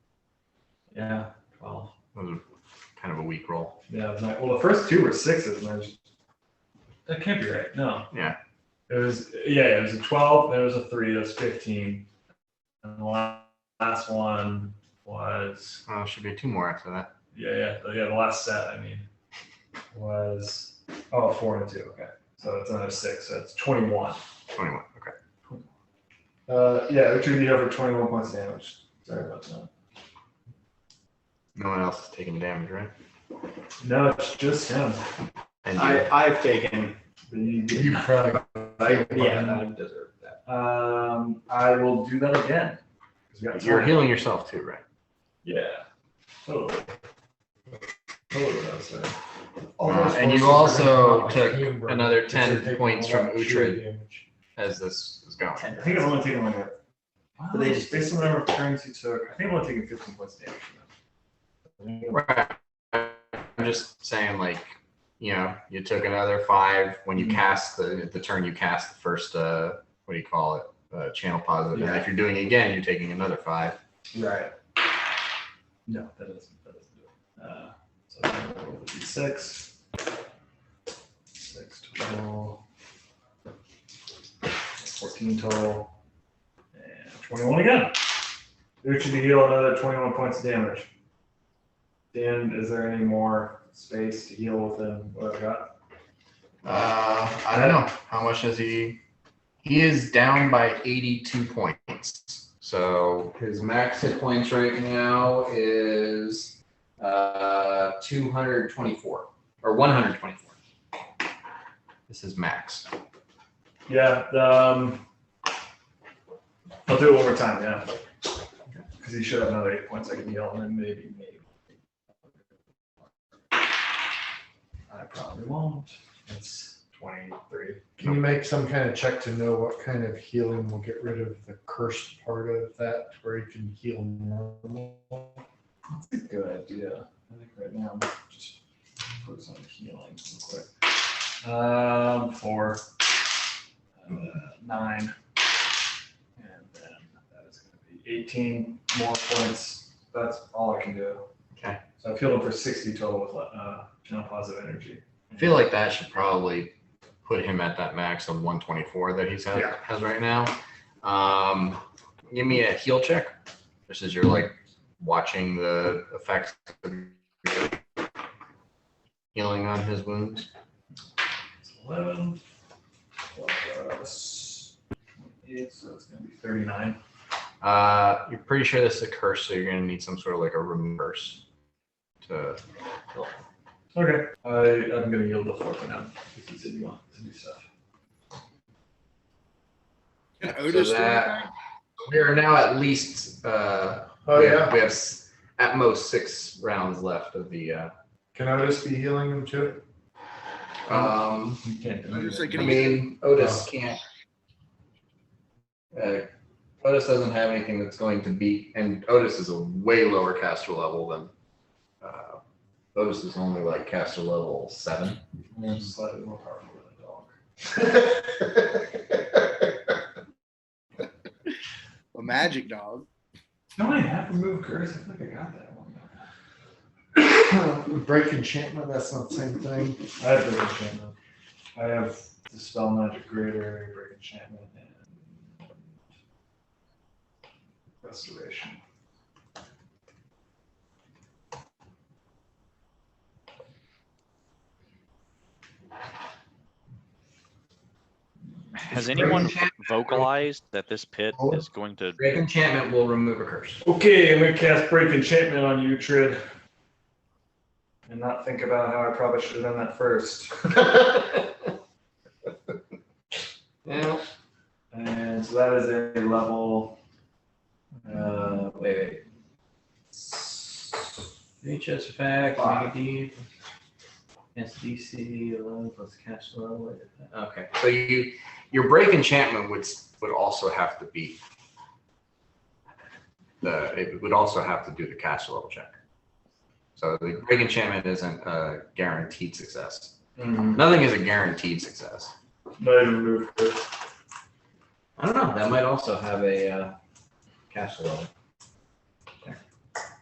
Yeah, 12. That was kind of a weak roll. Yeah, well the first 2 were 6s, and that can't be right. No. Yeah. It was it was a 12, then it was a 3, that was 15. And the last one was Oh, should be 2 more after that. the last set I mean was 4 and 2, okay. So it's another 6, so it's 21. 21. Okay. Uhtred, you have 21 points of damage. Sorry about that. No one else is taking damage, right? No, it's just him. And I've taken. You probably. Yeah, I deserve that. I will do that again. 'Cause we got you're time. healing yourself too, right? Yeah. Totally. Totally what I was saying. And you also took another 10 points from Uhtred as this is going. I think I've only taken like a. But they just- based on the number of turns you took, I think I've only taken 15 points of damage from them. Right. I'm just saying, like, you took another 5 when you cast the turn you cast the first what do you call it? Channel positive. And Yeah. if you're doing it again, you're taking another 5. Right. No, that doesn't do it. So I'm gonna roll the d6. 6 total. 14 total. And 21 again. Uhtred to heal another 21 points of damage. Dan, is there any more space to heal within what I've got? I don't know. How much does he? He is down by 82 points. So his max hit points right now is 224 or 124. This is max. Yeah, I'll do it one more time, yeah. Because he should have another 8 points I can heal, and then maybe. I probably won't. It's 23. Can you make some kind of check to know what kind of healing will get rid of the cursed part of that, where you can heal normal? That's a good idea. I think right now I'm just focus on healing real quick. 4, 9, and then that is going to be 18 more points. That's all I can do. Okay. So I've healed him for 60 total with channel positive energy. I feel like that should probably put him at that max of 124 that he's has right now. Give me a heal check. This is you're like watching the effects of healing on his wounds. It's 11 plus 8, so it's going to be 39. You're pretty sure this is a curse, so you're going to need some sort of like a reverse to heal. Okay. I'm going to yield the floor for now. If you said you want to do stuff. Can Otis do that- anything? We are now at least. We have at most 6 rounds left of the. Can Otis be healing him too? You can't do I was gonna say, anything. can I he- mean, Otis can't. Otis doesn't have anything that's going to beat, and Otis is a way lower caster level than. Otis is only like caster level 7. I'm slightly more powerful than a dog. A magic dog. No, I have removed curse. I feel like I got that one. Break enchantment, that's not the same thing. I have break enchantment. I have dispel magic greater, break enchantment, and restoration. Has anyone vocalized that this pit is going to? Break enchantment will remove a curse. Okay, I'm gonna cast break enchantment on you, Trid. And not think about how I probably should have done that first. Yeah. And so that is a level. Wait. HS effect, Five. negative. SDC 11 plus cash level. Okay, so your break enchantment would also have to be it would also have to do the cash level check. So the break enchantment isn't a guaranteed success. Nothing is a guaranteed success. Not even move first. I don't know. That might also have a cash level.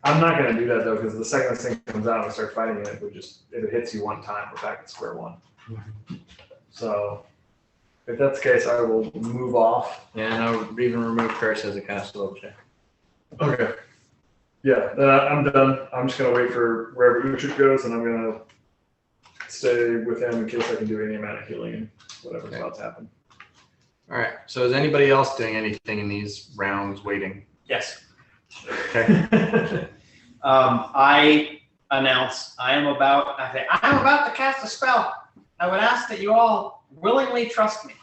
I'm not gonna do that though, because the second this thing comes out and we start fighting it, if it hits you one time, we're back at square one. So if that's the case, I will move off. Yeah, no, even remove curse as a cash level check. Okay. Yeah, then I'm done. I'm just gonna wait for wherever Uhtred goes, and I'm gonna stay with him in case I can do any amount of healing and whatever's about to happen. All right. So is anybody else doing anything in these rounds waiting? Yes. Okay. I announce I'm about to cast a spell. I would ask that you all willingly trust me.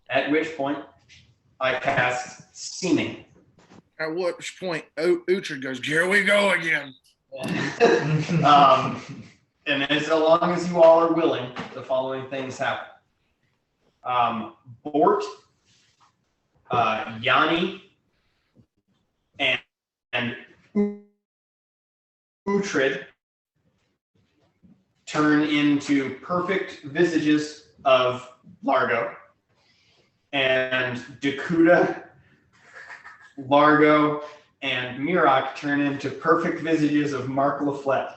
At which point, I cast Seeming. At which point, Uhtred goes, "Here we go again." And as long as you all are willing, the following things happen. Bort, Yanni, and Uhtred turn into perfect visages of Largo, and Dakuda, Largo, and Mirak turn into perfect visages of Mark LaFlette.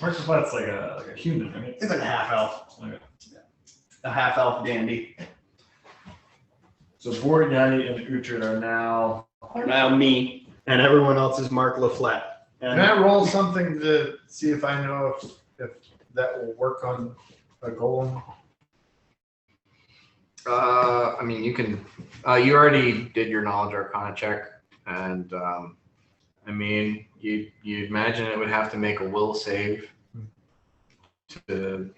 Mark LaFlette's like a human, right? He's like a half elf. Okay. A half elf dandy. So Bort, Yanni, and Uhtred are now. Now me, and everyone else is Mark LaFlette. Can I roll something to see if I know if that will work on a golem? I mean, you can. You already did your knowledge arcana check, and I mean, you imagine it would have to make a will save to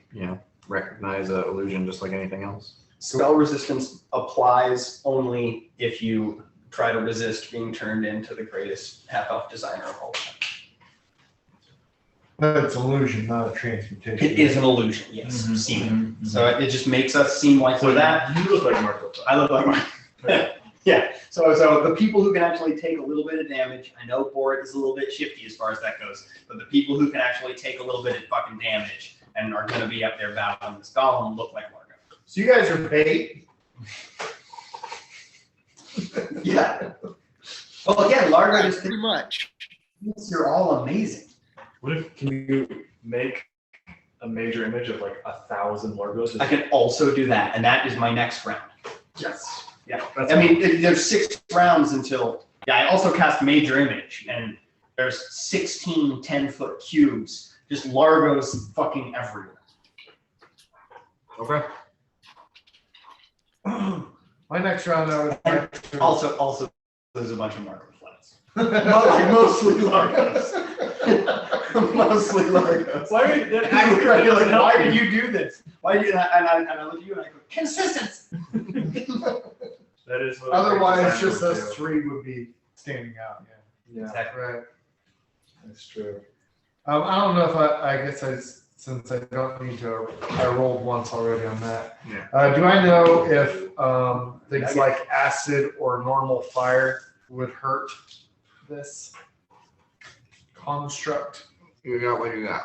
recognize an illusion just like anything else. Spell resistance applies only if you try to resist being turned into the greatest half-elf designer of all time. But it's illusion, not a transmutation. It is an illusion, yes. Mhm, Seeming. So it just makes us seem like we're that. You look like Mark LaFlette. I look like Mark. Yeah. So the people who can actually take a little bit of damage, I know Bort is a little bit shifty as far as that goes, but the people who can actually take a little bit of fucking damage and are going to be up there battling this golem look like Largo. So you guys are bait. Yeah. Well, again, Largo just Pretty much. thinks you're all amazing. Can you make a major image of like 1,000 Largos? I can also do that, and that is my next round. Yes. Yeah. That's I mean, there's 6 rounds until. Yeah, I also cast Major Image, and there's 16 10-foot cubes, just Largos fucking everywhere. Okay. My next round, I would like to. Also, there's a bunch of Mark LaFlettes. Mostly Largos. Mostly Largos. Why You're like, why did you do this? Why did you? And I look at you and I go, consistency. That is what Otherwise, design just would those do. 3 would be standing out. Yeah, Exactly. Right. that's true. I don't know if I guess since I don't need to, I rolled once already on that. Yeah. Do I know if things like acid or normal fire would hurt this construct? You got what you got.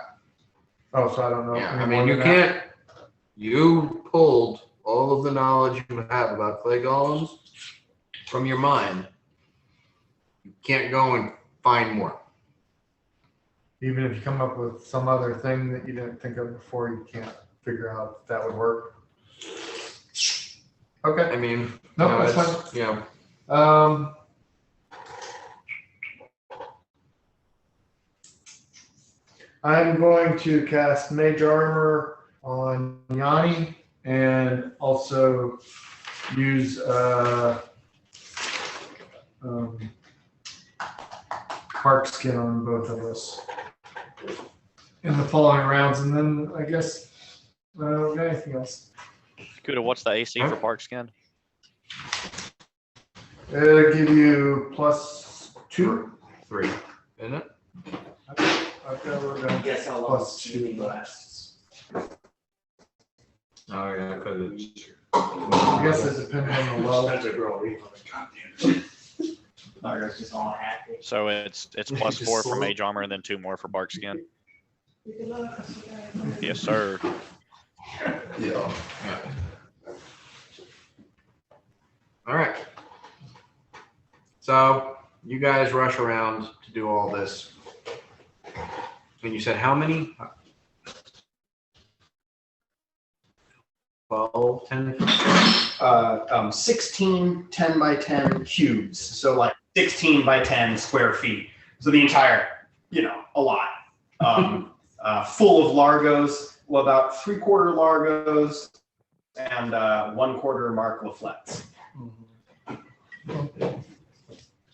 Oh, so I don't know. Yeah. any I more mean, you than that? can't. You pulled all of the knowledge you have about clay golems from your mind. You can't go and find more. Even if you come up with some other thing that you didn't think of before, you can't figure out if that would work. Okay. I mean, No, you know, that's it's- fine. I'm going to cast Mage Armor on Yanni and also use Bark Skin on both of us in the following rounds, and then I guess I don't got anything else. Kuda, what's the AC for Park Skin? It'll give you +2. 3, isn't it? I've got we're gonna Guess how long plus the 2. meeting lasts. Oh yeah, because it's. I guess it depends on the level. Largo's just all happy. So it's plus 4 for mage armor and then 2 more for bark skin. Yes, sir. Yeah. All right. So you guys rush around to do all this. And you said how many? 12, 10? 16 10 by 10 cubes. So like 16 by 10 square feet. So the entire, a lot. Full of Largos, well, about 3/4 Largos and 1/4 Mark Laflettes.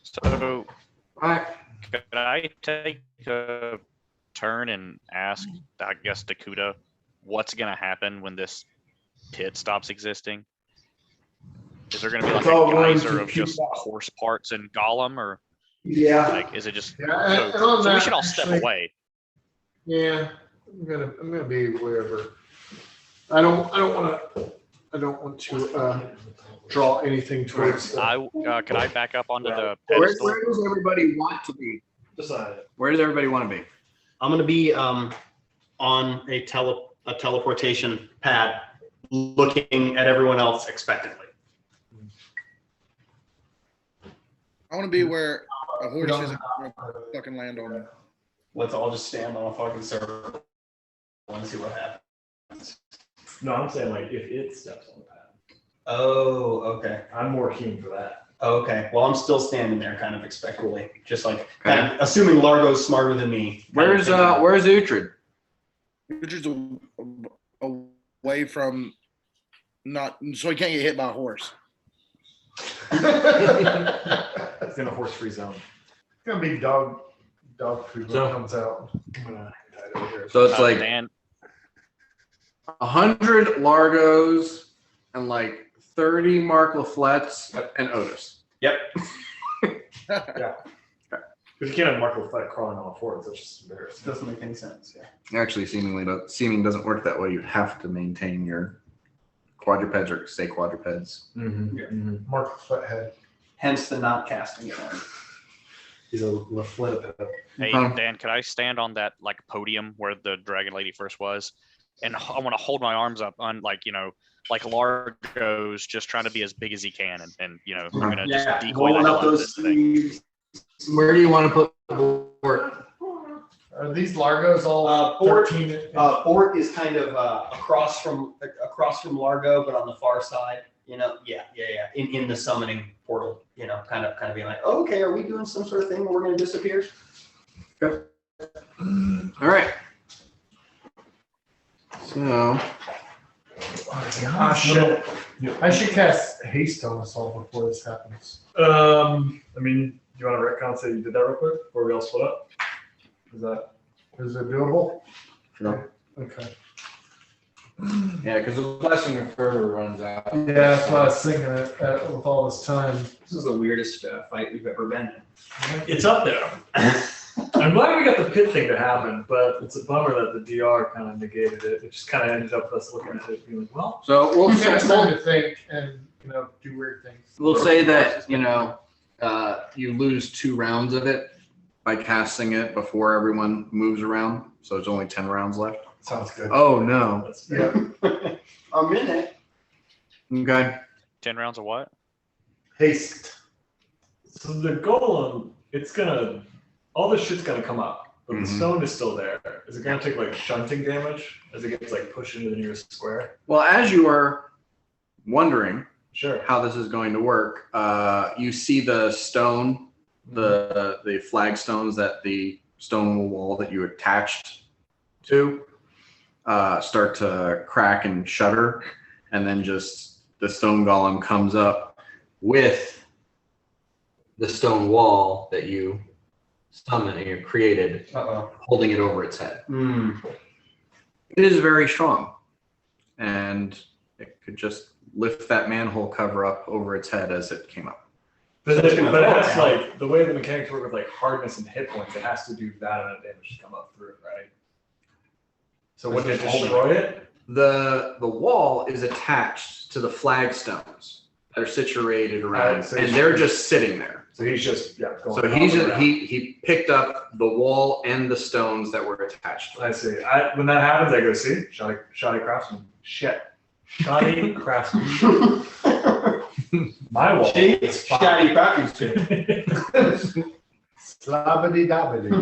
So All right. could I take a turn and ask, I guess, Dakuda, what's going to happen when this pit stops existing? Is there going to be like It's all a going geyser to of keep just out. horse parts and golem, or Yeah. like is it just? Yeah, and So, on so we that, should all step actually- away. Yeah, I'm gonna be wherever. I don't want to draw anything towards. Could I back up onto the Where pedestal? does everybody want to be? Decide. Where does everybody want to be? I'm going to be on a teleportation pad looking at everyone else expectantly. I want to be where a horse isn't going to fucking land on me. Let's all just stand on a fucking circle and see what happens. No, I'm saying like if it steps on the pad. Oh, okay. I'm more keen for that. Okay. Well, I'm still standing there kind of expectantly, just like kind of assuming Largo's smarter than me. Where's Uhtred? Richard's away from not, so he can't get hit by a horse. It's in a horse-free zone. It's gonna be dog food when So- it comes out. I'm gonna hide over here. So it's like Dan, 100 Largos and like 30 Mark Laflettes and Otis. Yep. Because you can't have Marco Fett crawling on all fours. That's just embarrassing. Doesn't make any sense. Yeah. Actually, seeming doesn't work that way. You have to maintain your quadrupeds or say quadrupeds. Mark Foothead. Hence the not casting it on. He's a Laflette. hey Huh. Dan, could I stand on that like podium where the dragon lady first was, and I want to hold my arms up on like Largo's just trying to be as big as he can, and we're gonna just decoy the rolling hell up out of those this thing. sleeves. Where do you want to put the board? Are these Largos all Bort- 13? Bort is kind of across from Largo, but on the far side. In the summoning portal. Kind of being like, oh, okay, are we doing some sort of thing where we're going to disappear? All right. So Ah, shit. I should cast haste on us all before this happens. I mean, do you want to retcon say you did that real quick before we all split up? Is it doable? Sure. Okay. yeah, because the blessing of fervor runs out. Yeah, that's why I was thinking with all this time. This is the weirdest fight we've ever been in. It's up there. I'm glad we got the pit thing to happen, but it's a bummer that the DR kind of negated it. It just kind of ended up with us looking at it being like, well, So we'll You say, have time to think and do weird things. we'll say that you lose 2 rounds of it by casting it before everyone moves around. So there's only 10 rounds left. Sounds good. Oh no. that's Yeah. A minute. Okay. 10 rounds of what? Haste. So the golem, all this shit's gonna come up, but the Mhm. stone is still there. Is it gonna take like shunting damage as it gets like pushed into the nearest square? Well, as you are wondering Sure. how this is going to work, you see the stone, the flagstones that the stone wall that you attached to start to crack and shudder, and then just the stone golem comes up with the stone wall that you summoned and you created, holding it over its head. It is very strong, and it could just lift that manhole cover up over its head as it came up. But So it's gonna it throw has it like the way the mechanics work with like hardness and hit points. It has to do that amount of damage to come up through it, right? So It's wouldn't it just destroy it? The wall is attached to the flagstones that are situated around, so and he's- they're just sitting there. So he's just going. So he picked up the wall and the stones that were attached. I see. When that happens, I go see shoddy craftsman. Shit, shoddy craftsman. My wall. is fine. Shoddy craftsmanship. Slobbity dobbity.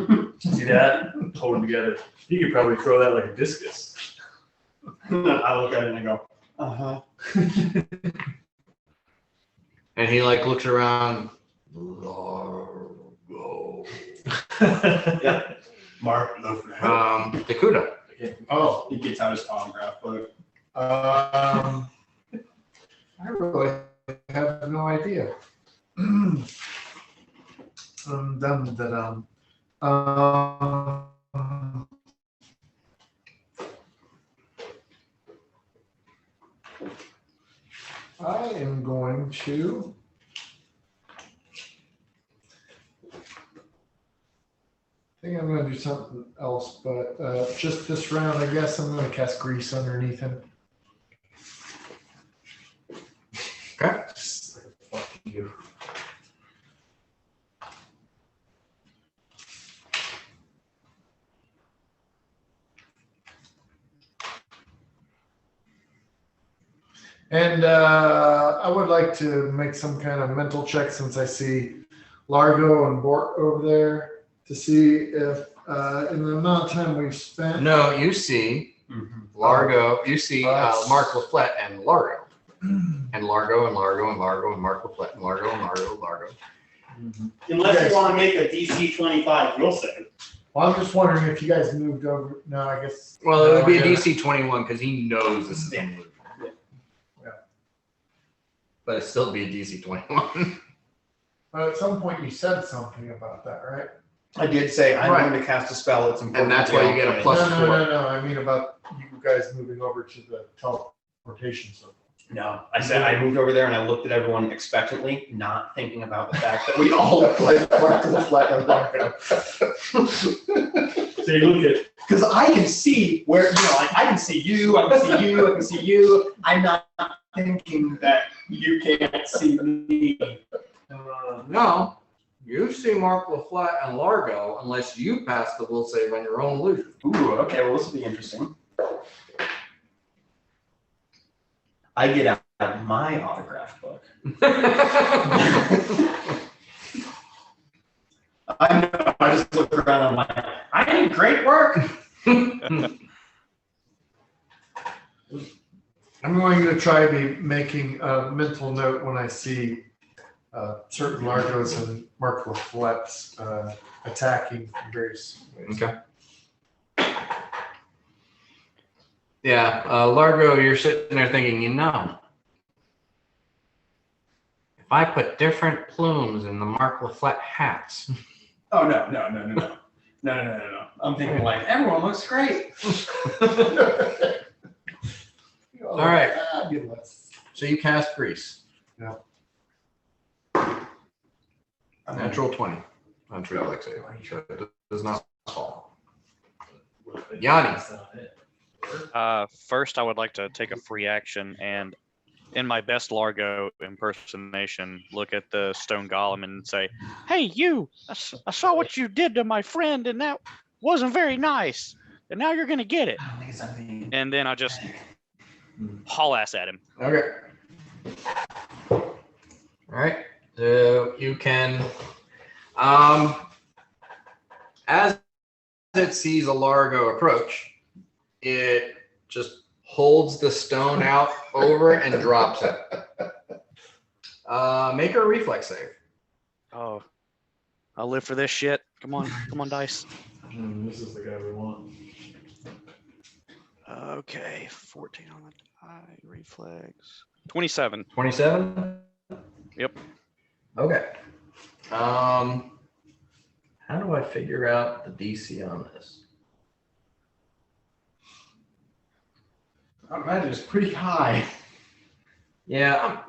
See that? Hold them together. You could probably throw that like a discus. I look at it and I go, uh-huh. And he like looks around. Largo. Yeah. Mark Dakuda. Oh, he gets out his autograph book. I really have no idea. I am going to. I think I'm going to do something else, but just this round, I guess I'm going to cast Grease underneath him. Okay. Fuck you. And I would like to make some kind of mental check since I see Largo and Bort over there to see if in the amount of time we've spent. No, you see Largo. You see Mark LaFlette and Largo. And Largo and Largo and Largo and Mark LaFlette and Largo and Largo and Largo. Unless you want to make a DC 25 will save. Well, I'm just wondering if you guys moved over. No, I guess. Well, it would be a No, DC 21 because he knows this is a move. Yeah. But it'd still be a DC 21. But at some point you said something about that, right? I did say I'm Right. going to cast a spell. It's important. And that's why you get a plus No, 4. no. I mean about you guys moving over to the teleportation zone. No, I said I moved over there and I looked at everyone expectantly, not thinking about the fact that we all look like Mark LaFlette and Largo. So you look at Because I can see where, like I can see you, I can see you, I can see you. I'm not thinking that you can't see me. No, you see Mark LaFlette and Largo unless you pass the will save on your own illusion. Ooh, okay, well, this will be interesting. I get out my autograph book. I know, I just look around and I'm like, I did great work. I'm going to try to be making a mental note when I see certain Largos and Mark LaFlette's attacking in various ways. Okay. Yeah, Largo, you're sitting there thinking, if I put different plumes in the Mark LaFlette hats. Oh, no. No. I'm thinking like, everyone looks great. All right. Fabulous. So you cast Grease. Yeah. Natural 20 on Reflex save. So it does not fall. Yanni. First, I would like to take a free action and, in my best Largo impersonation, look at the stone golem and say, "Hey, you! I saw what you did to my friend, and that wasn't very nice. And now you're gonna get it." And then I just haul ass at him. Okay. All right. So you can, as it sees a Largo approach, it just holds the stone out over and drops it. Make her a reflex save. Oh, I'll live for this shit. Come on, dice. this is the guy we want. Okay, 14 on the die. Reflex. 27. 27? Yep. Okay. How do I figure out the DC on this? I imagine it's pretty high. Yeah,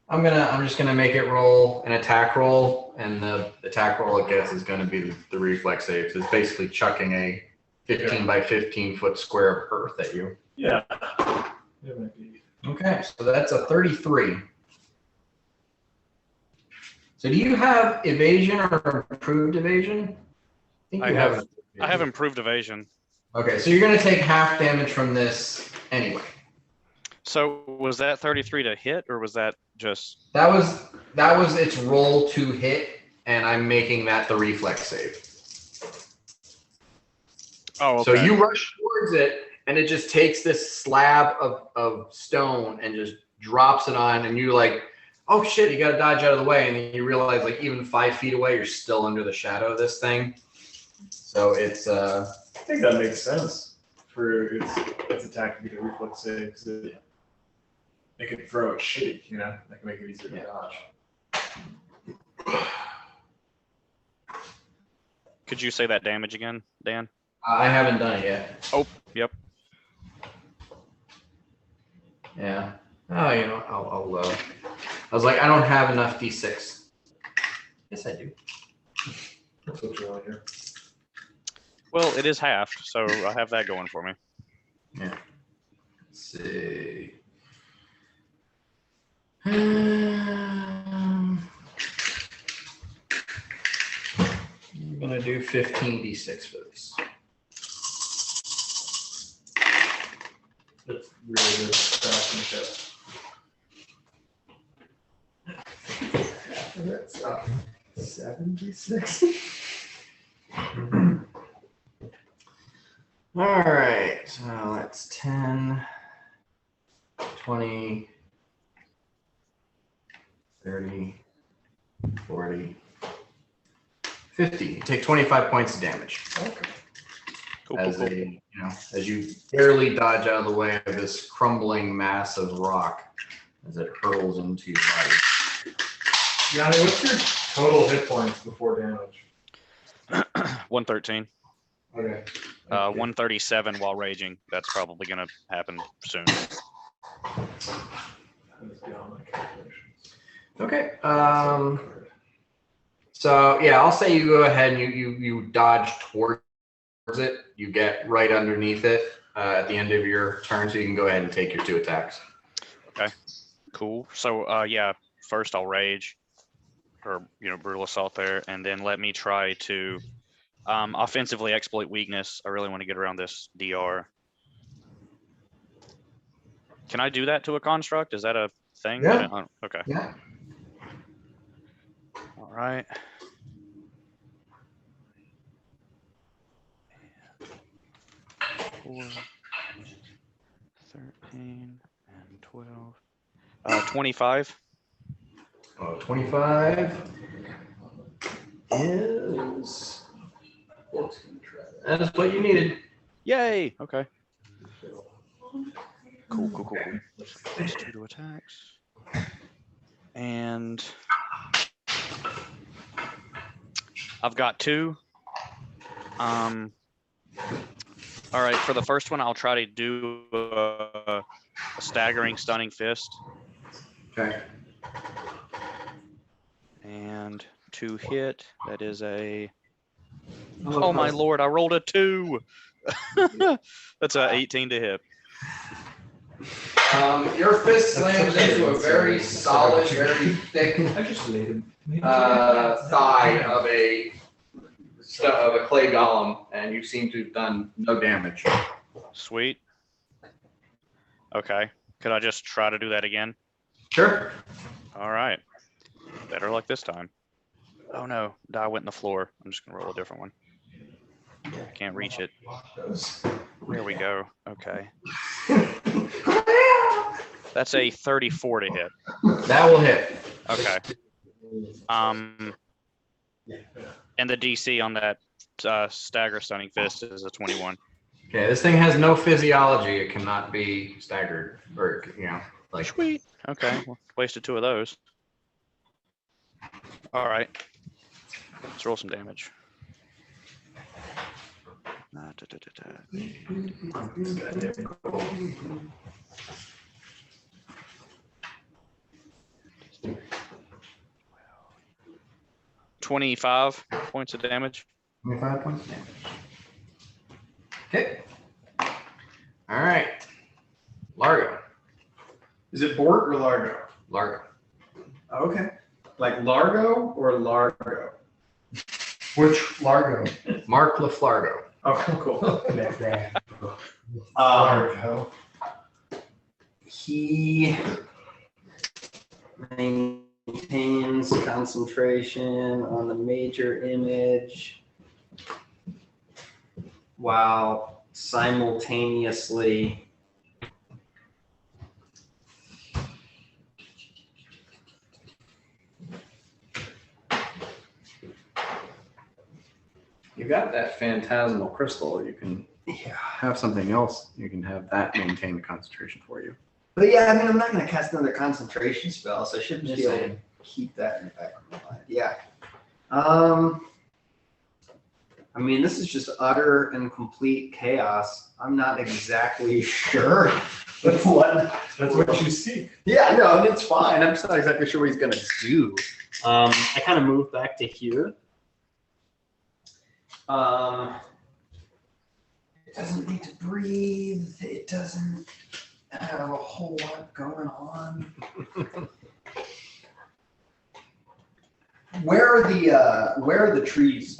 I'm just gonna make it roll an attack roll, and the attack roll I guess is gonna be the reflex save. So it's basically chucking a 15 by 15 foot square of earth at you. Yeah. It might be. Okay, so that's a 33. So do you have evasion or improved evasion? I think I you have. I have improved evasion. Okay, so you're gonna take half damage from this anyway. So was that 33 to hit, or was that just? That was its roll to hit, and I'm making that the reflex save. Oh, okay. So you rush towards it, and it just takes this slab of stone and just drops it on, and you're like, oh shit, you gotta dodge out of the way. And then you realize, like, even 5 feet away, you're still under the shadow of this thing. So it's I think that makes sense for its attack to be the reflex save, because it can throw it shitty, you know? That can make it easier to dodge. Could you say that damage again, Dan? I haven't done it yet. Oh, yep. Yeah. Oh, you know, I'll I was like, I don't have enough D6. Yes, I do. That's what you want here. Well, it is halved, so I have that going for me. Yeah. Let's see. I'm gonna do 15d6 for this. It's really good stuff in the That's 76. All right, so that's 10, 20, 30, 40, 50. You take 25 points of damage. Okay. Cool, As cool, a, cool. you know, as you barely dodge out of the way of this crumbling mass of rock as it hurls into your body. Yanni, what's your total hit points before damage? 113. Okay. 137 while raging. That's probably gonna happen soon. That is beyond my calculations. Okay. So yeah, I'll say you go ahead and you dodge towards it. You get right underneath it at the end of your turn, so you can go ahead and take your 2 attacks. Cool. So yeah, first I'll rage, or brutal assault there, and then let me try to offensively exploit weakness. I really want to get around this DR. Can I do that to a construct? Is that a thing? Yeah. Okay. Yeah. All right. 4, 13, and 12. 25. 25 is. That is what you needed. Yay! Okay. Cool. Just 2 attacks. And I've got 2. All right, for the first one, I'll try to do a staggering stunning fist. Okay. And to hit, that is a. Oh my lord! I rolled a 2. That's a 18 to hit. Your fist slams into a very solid, very thick thigh of a clay golem, and you seem to have done no damage. Sweet. Okay. Could I just try to do that again? Sure. All right. Better luck this time. Oh no, die went in the floor. I'm just gonna roll a different one. Can't reach it. There we go. Okay. That's a 34 to hit. That will hit. Okay. And the DC on that stagger stunning fist is a 21. Okay, this thing has no physiology. It cannot be staggered, or like. Sweet. Okay. Well, wasted 2 of those. All right. Let's roll some damage. 25 points of damage. 25 points of damage. Okay. All right. Largo. Is it Bort or Largo? Largo. Okay. Like Largo or Largo? Which Largo? Mark LaFlargo. Oh, cool. Largo. He maintains concentration on the major image while simultaneously You got that phantasmal crystal. You can have something else. You can have that maintain the concentration for you. But yeah, I mean, I'm not going to cast another concentration spell, so I should just be Just able to saying. keep that in the back of my mind. Yeah. I mean, this is just utter and complete chaos. I'm not exactly sure what. That's what you seek. Yeah, no, it's fine. I'm just not exactly sure what he's going to do. I kind of moved back to here. It doesn't need to breathe. It doesn't have a whole lot going on. Where are the trees?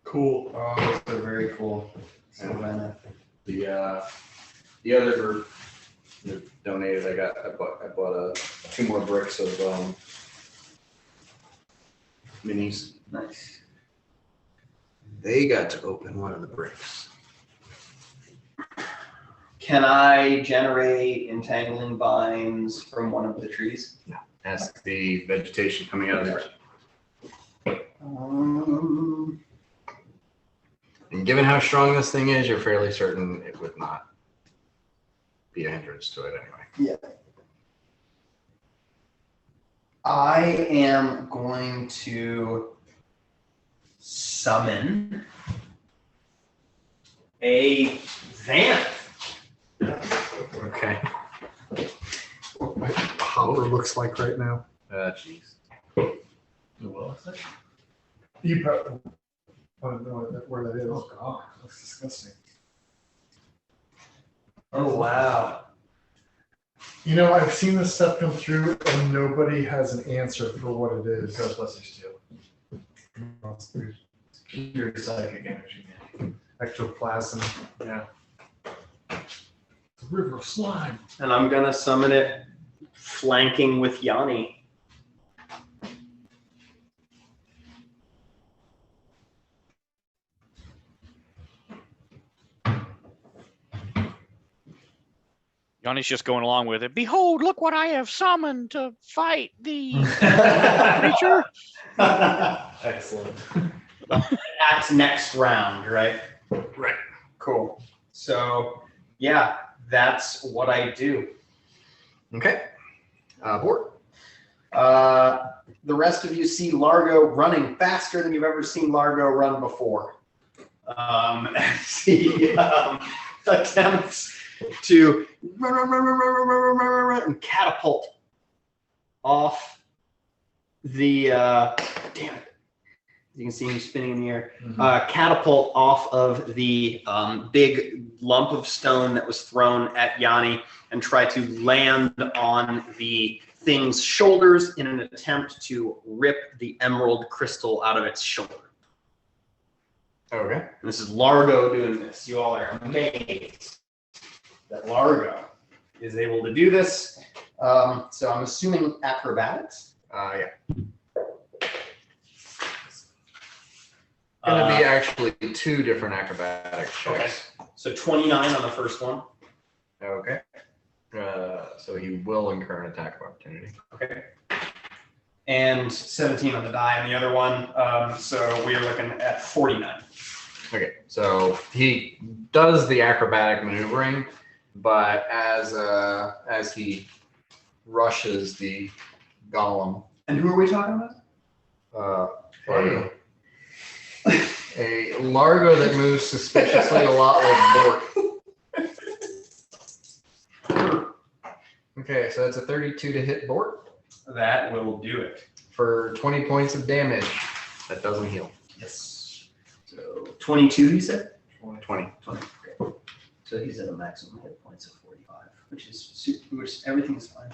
Cool. Oh, they're very cool. Savannah. The other group that donated, I bought 2 more bricks of minis. Nice. They got to open one of the bricks. Can I generate entangling vines from one of the trees? That's the vegetation coming out of there. And given how strong this thing is, you're fairly certain it would not be a hindrance to it anyway. Yeah. I am going to summon a Xanth. Okay. What my power looks like right now. Jeez. You probably want to know where that is. Oh, God. That's disgusting. Oh, wow. You know, I've seen this stuff come through and nobody has an answer for what it is. Ghostbusters 2. Your psychic energy, man. Ectoplasm. Yeah. The river of slime. And I'm going to summon it flanking with Yanni. Yanni's just going along with it. Behold, look what I have summoned to fight the creature. Excellent. That's next round, right? Right. Cool. So, yeah, that's what I do. Okay. Board. The rest of you see Largo running faster than you've ever seen Largo run before. As he attempts to run, and catapult off the damn it. You can see him spinning in the air. Catapult off of the big lump of stone that was thrown at Yanni and try to land on the thing's shoulders in an attempt to rip the emerald crystal out of its shoulder. Okay. And this is Largo doing this. You all are amazed that Largo is able to do this. So I'm assuming acrobatics. Yeah. Gonna be actually 2 different acrobatic checks. Okay. So 29 on the first one. Okay. So he will incur an attack of opportunity. Okay. And 17 on the die on the other one. So we are looking at 49. Okay. So he does the acrobatic maneuvering, but as he rushes the golem, And who are we talking about? a Largo that moves suspiciously a lot like Bort. Okay, so that's a 32 to hit Bort That will do it. for 20 points of damage. That doesn't heal. Yes. So 22, you said? 20. Okay. So he's at a maximum hit points of 45, which is super, which everything's fine.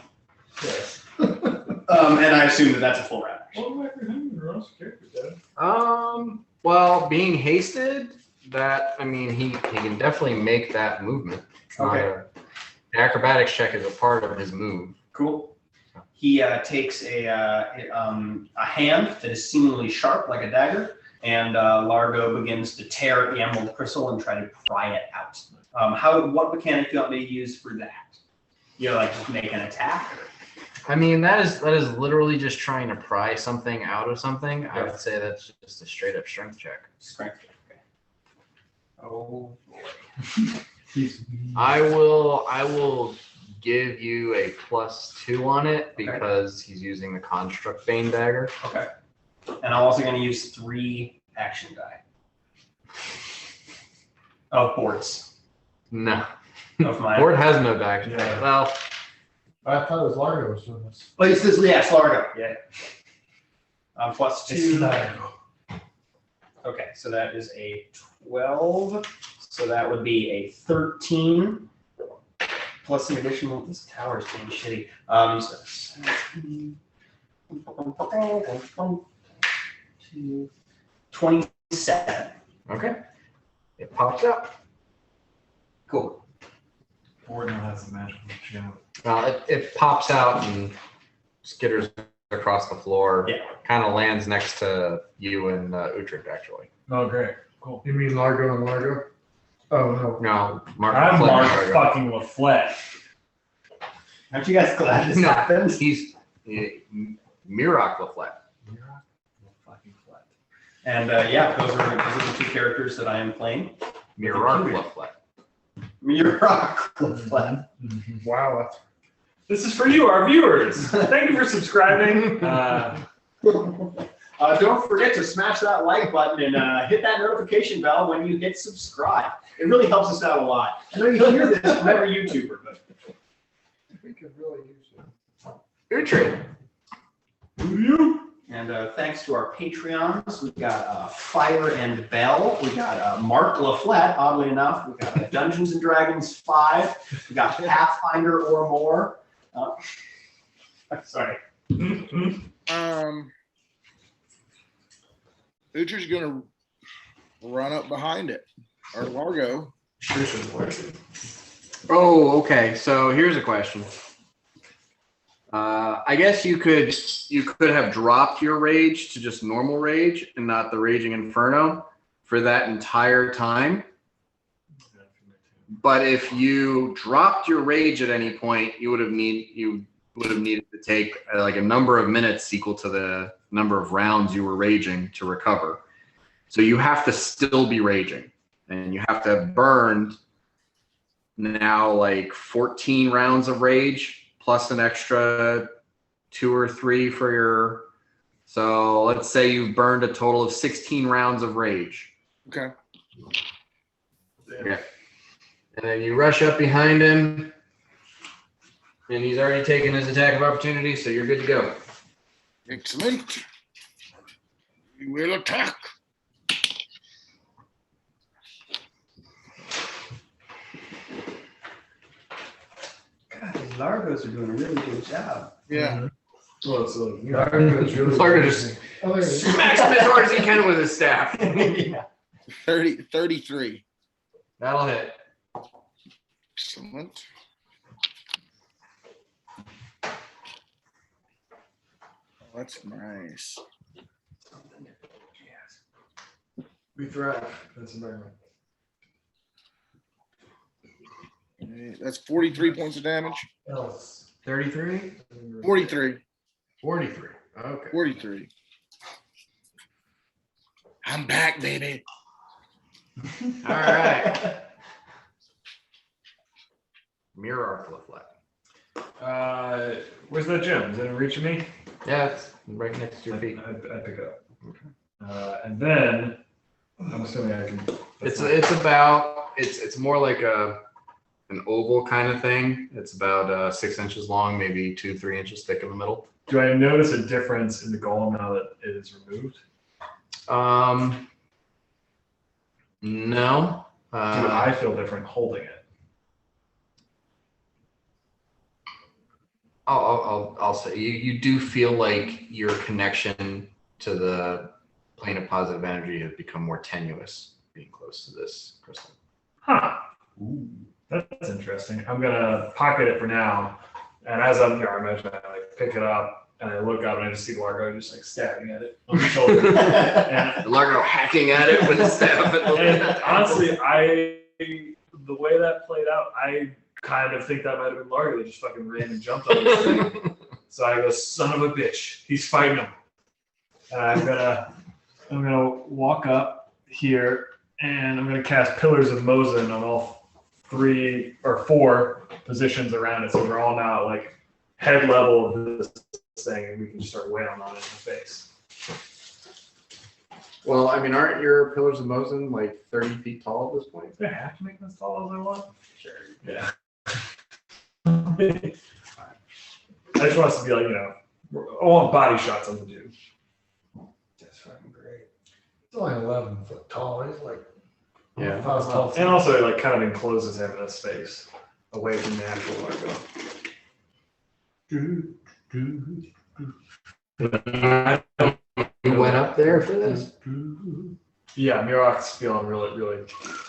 Yes. And I assume that that's a full round. What am I remembering the rest of characters, Dad? Well, being hasted, that, I mean, he can definitely make that movement. It's not Okay. the acrobatics check is a part of his move. Cool. He takes a hand that is seemingly sharp like a dagger, and Largo begins to tear the emerald crystal and try to pry it out. What mechanic do you want me to use for that? You know, like just make an attack? Or? I mean, that is literally just trying to pry something out of something. I would say that's just a straight up strength check. Strength. Okay. Oh boy. I will give you a +2 on it because he's using the construct bane dagger. Okay. And I'm also going to use 3 action die. Of boards. No. Of mine. Board has no action. Yeah. Well, I thought it was Largo was doing this. Oh, it's this, yes, Largo. Yeah. +2. Okay, so that is a 12. So that would be a 13. Plus an additional, this tower is being shitty. So 17. 27. okay. It pops out. Cool. Board now has a magical gem. It pops out and skitters across the floor. Yeah. Kind of lands next to you and Utrecht, actually. Oh, great. Cool. You mean Largo and Largo? Oh, no. No, Mark. I'm Flint Mark Largo. fucking LaFlette. Aren't you guys glad this No, happened? he's Mirok Laflette. Fucking flat. And yeah, those are the 2 characters that I am playing. Mirok Laflette. Mirok. Wow. That's This is for you, our viewers. Thank you for subscribing. Don't forget to smash that like button and hit that notification bell when you hit subscribe. It really helps us out a lot. I know you hear this from every YouTuber, but we could really use it. Utrecht. and thanks to our Patreons, we've got Fire and Bell. We got Mark LaFlette, oddly enough. We got Dungeons and Dragons 5. We got Pathfinder or more. Sorry. Ucher's gonna run up behind it, or Largo. Oh, okay. So here's a question. I guess you could have dropped your rage to just normal rage and not the raging inferno for that entire time. But if you dropped your rage at any point, you would have needed to take like a number of minutes equal to the number of rounds you were raging to recover. So you have to still be raging, and you have to have burned now like 14 rounds of rage plus an extra 2 or 3 for your. So let's say you've burned a total of 16 rounds of rage. Okay. Yeah. And then you rush up behind him, and he's already taken his attack of opportunity, so you're good to go. Excellent. We will attack. God, these Largos are doing a really good job. Yeah. Well, so Largo just Oh, there it is. smacks him as hard as he can with his staff. Yeah. 33. That'll hit. Excellent. Oh, that's nice. we thrive in this environment. Okay, that's 43 points of damage. Else. 33? 43. 43. Okay. 43. I'm back, baby. All right. Mirror Laflette. Where's that gem? Is it in reach of me? Yeah, it's right next to your feet. I pick it up. And then I'm assuming I can. It's more like an oval kind of thing. It's about 6 inches long, maybe 2-3 inches thick in the middle. Do I notice a difference in the golem now that it is removed? No. Do I feel different holding it? I'll say you do feel like your connection to the plane of positive energy has become more tenuous being close to this crystal. Huh. Ooh, that's interesting. I'm gonna pocket it for now, and as I imagine, I like pick it up and I look up and I just see Largo just like stabbing at it on the shoulder. and, Largo hacking at it with a staff. and honestly, the way that played out, I kind of think that might have been Largo that just fucking ran and jumped on this thing. So I go, son of a bitch, he's fighting him. And I'm gonna walk up here and I'm gonna cast Pillars of Mosin on all 3 or 4 positions around it. So we're all now at like head level of this thing and we can just start wailing on it in the face. Well, I mean, aren't your pillars of Mosin like 30 feet tall at this point? Do I have to make them as tall as I want? Sure. Yeah. I just want us to be like, I want body shots on the dude. That's fucking great. It's only 11 foot tall. He's like, Yeah. if I was tall. And also it like kind of encloses him in a space away from the actual Largo. You went up there for this? Yeah, Mirok's feeling really, really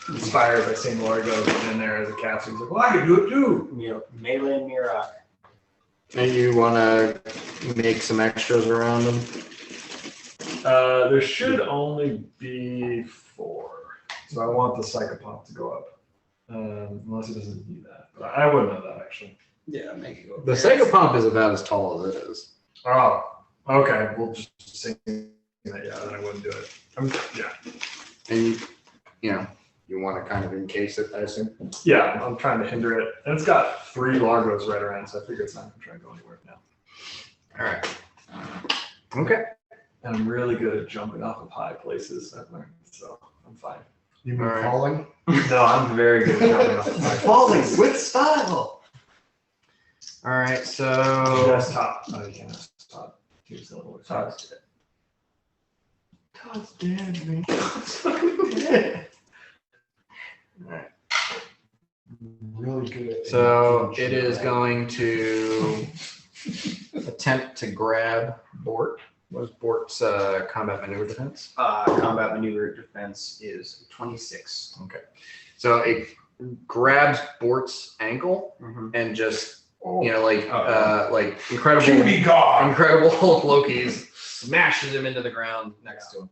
inspired by seeing Largo in there as a caster. He's like, well, I can do it too. Melee Mirok. And you want to make some extras around them? There should only be 4. So I want the Psychopomp to go up. Unless it doesn't need that. But I wouldn't know that actually. Yeah, make it go. The Psychopomp is about as tall as it is. Oh, okay. We'll just sing that. Yeah, then I wouldn't do it. Yeah. And you want to kind of encase it, I assume? Yeah, I'm trying to hinder it. And it's got 3 Largos right around, so I figure it's not going to try to go anywhere now. All right. Okay. And I'm really good at jumping off of high places, I've learned, so I'm fine. You mean All right. falling? No, I'm very good at jumping off of high places. with style. All right. So Just top. No, you can't. Top. Here's the little top. Todd's dead, man. All right. Really good at So it is going to attempt to grab Bort. What is Bort's combat maneuver defense? Combat maneuver defense is 26. Okay. So it grabs Bort's ankle and just like incredible Hulk Loki's smashes him into the ground next to him.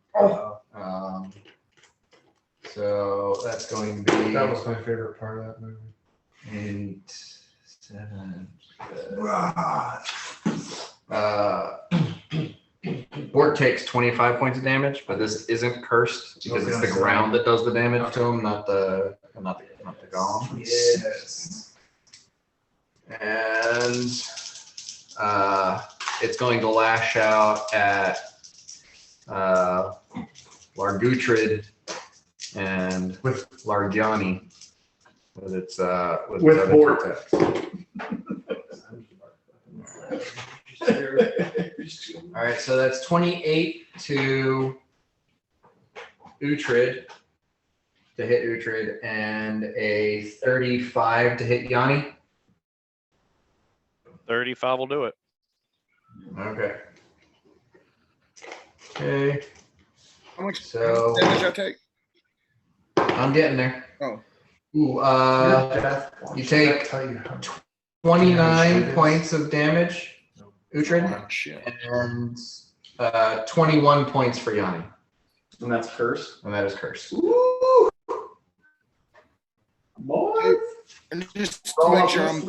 So that's going to be That was my favorite part of that movie. 8, 7. Bort takes 25 points of damage, but this isn't cursed because it's the ground that does the damage to him, not the golem. Yes. And it's going to lash out at Largutrid and with Largiani with its With other Bort. attacks. All right, so that's 28 to Uhtred to hit Uhtred and a 35 to hit Yanni. 35 will do it. Okay. Okay. How much So damage I take? I'm getting there. Oh. Ooh, you take 29 points of damage, Uhtred, Oh, shit. and 21 points for Yanni, And that's cursed. and that is cursed. And just to make sure I'm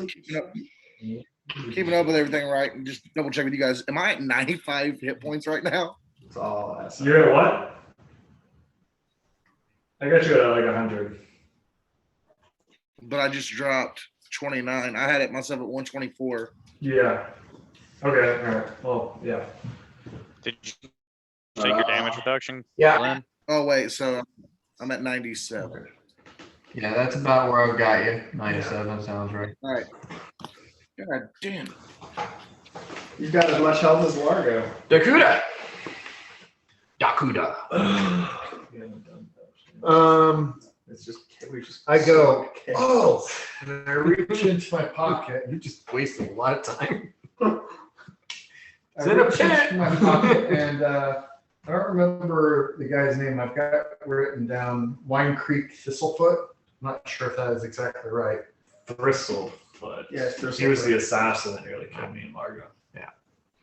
keeping up with everything right, and just double check with you guys. Am I at 95 hit points right now? That's all I ask. You're at what? I got you at like 100. But I just dropped 29. I had it myself at 124. Yeah. Okay. All right. Well, yeah. Did you take your damage reduction? Yeah. Glenn? Oh wait, so I'm at 97. Yeah, that's about where I've got you. 97 sounds right. All right. God damn. You've got as much health as Largo. Dakuda. Dakuda. It's just we just. I go, oh, and I reach into my pocket. You just wasted a lot of time. I It's in a reach pit. into my pocket and I don't remember the guy's name. I've got written down Wine Creek Thistlefoot. I'm not sure if that is exactly right. Bristlefoot. Yeah, it's He was the assassin that nearly killed me and Largo. I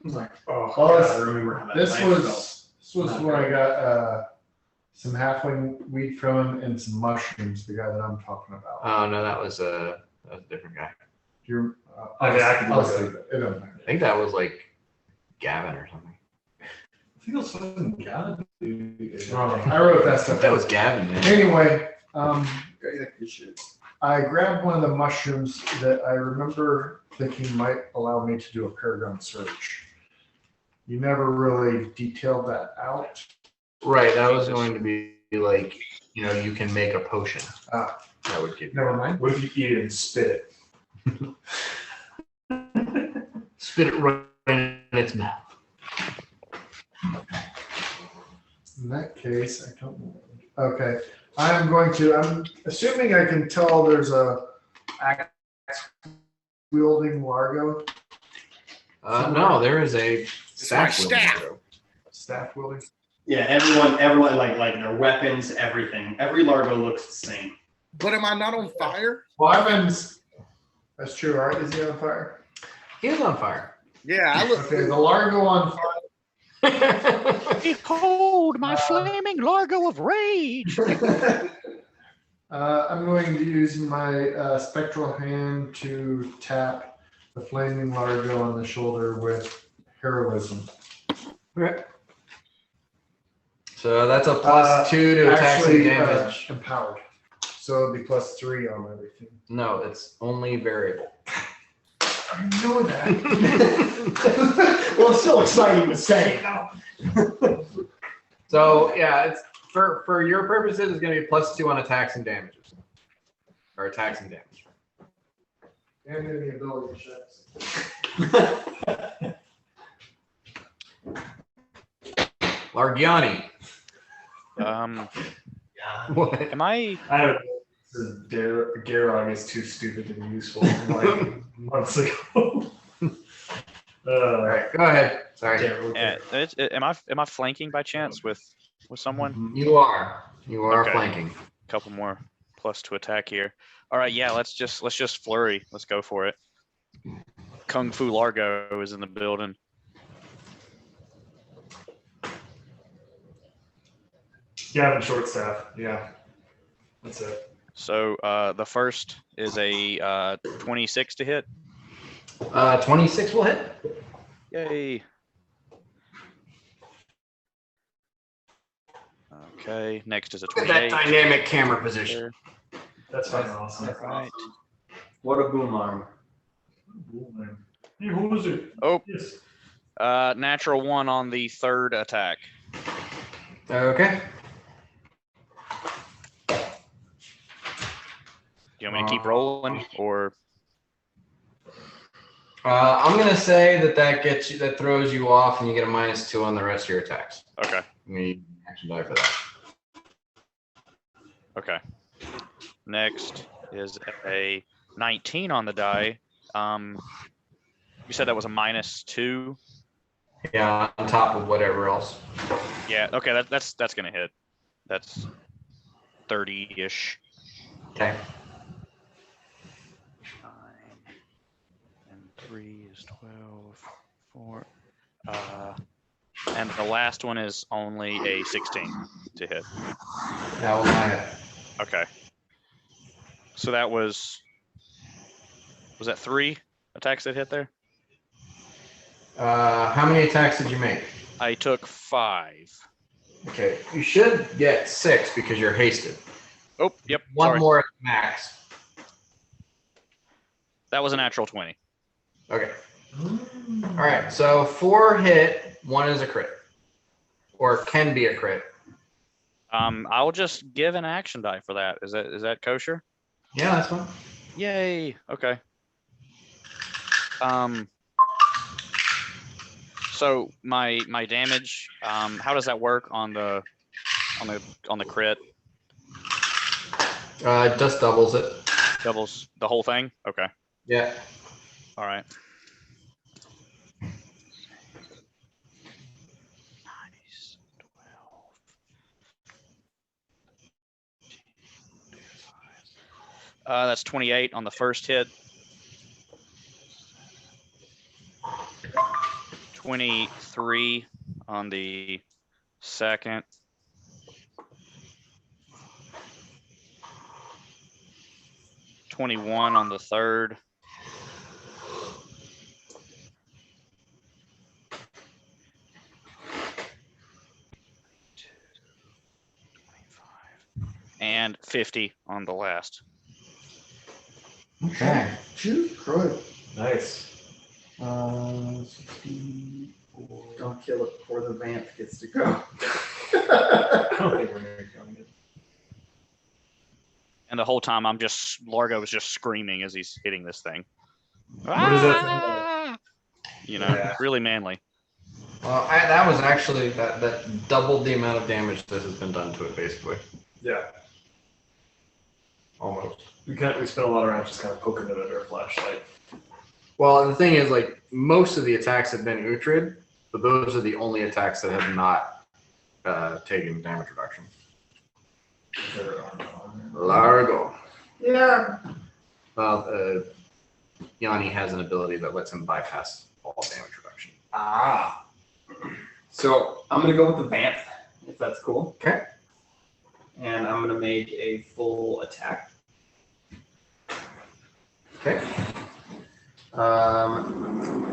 was like, oh, Well, God, I remember how that This knife felt. was Not when I great. got some halfling weed from him and some mushrooms. The guy that I'm talking about. Oh no, that was a different guy. You're, I mean, I can I'll look say at that. It doesn't matter. I think that was like Gavin or something. I think it was fucking God. I wrote that stuff. That was Gavin, man. Anyway, Good shit. I grabbed one of the mushrooms that I remember thinking might allow me to do a paragon search. You never really detailed that out. Right, that was going to be like, you can make a potion. Ah. That would give you. Never mind. What if you eat it and spit it? Spit it right in its mouth. In that case, I don't know. Okay. I'm assuming I can tell there's a axe wielding Largo. No, there is a staff. my staff. wielding. Staff wielding. Yeah, everyone, like their weapons, everything. Every Largo looks the same. But am I not on fire? Well, that's true, right? Is he on fire? He was on fire. Yeah, I look. Okay, the Largo on fire. Behold my flaming Largo of rage. I'm going to use my spectral hand to tap the flaming Largo on the shoulder with heroism. Okay. So that's a plus 2 to attacks and Actually, damage. empowered. So it'll be plus 3 on everything. No, it's only variable. I know that. Well, it's still exciting to say. So yeah, it's for your purposes, it's going to be plus 2 on attacks and damages, or attacks and damage. And any ability checks. Largiani. What? Am I? I don't know. Garog is too stupid to be useful like months ago. All right, go ahead. Sorry. Am I flanking by chance with someone? You are Okay. flanking. A couple more plus to attack here. All right, yeah. Let's just flurry. Let's go for it. Kung Fu Largo is in the building. Gavin Shortstaff. Yeah. That's it. So the first is a 26 to hit. 26 will hit. Yay. Okay, next is a Look at that 28. dynamic camera position. That's fucking awesome. That's Right. What a boom arm. Hey, who was it? Oh, Yes. natural 1 on the third attack. Okay. Do you want me to keep rolling or? I'm gonna say that throws you off, and you get a -2 on the rest of your attacks. Okay. You need action die for that. Okay. Next is a 19 on the die. You said that was a -2. Yeah, on top of whatever else. Yeah. Okay. That's gonna hit. That's 30-ish. Okay. 9 and 3 is 12. 4. And the last one is only a 16 to hit. That will not hit. Okay. So that was that 3 attacks that hit there? How many attacks did you make? I took 5. Okay, you should get 6 because you're hasted. Oh, yep. One Sorry. more at max. That was a natural 20. Okay. All right, so 4 hit, 1 is a crit, or can be a crit. I'll just give an action die for that. Is that kosher? Yeah, that's fine. Yay. Okay. So my damage, how does that work on the crit? It just doubles it. Doubles the whole thing? Okay. Yeah. All right. That's 28 on the first hit. 23 on the second. 21 on the third. And 50 on the last. Okay. Shoot, Croy. Nice. 64. Don't kill it before the vamp gets to go. I don't think we're gonna come in. And the whole time Largo was just screaming as he's hitting this thing. What does that sound like? You know, Yeah. really manly. Well, that was actually that doubled the amount of damage that has been done to it, basically. Yeah. Almost. We spent a lot of rounds just kind of poking it under a flashlight. Well, the thing is, like, most of the attacks have been Uhtred, but those are the only attacks that have not taken damage reduction. Largo. Yeah. Well, Yanni has an ability that lets him bypass all damage reduction. Ah. So I'm gonna go with the vamp, if that's cool. Okay. And I'm gonna make a full attack. Okay.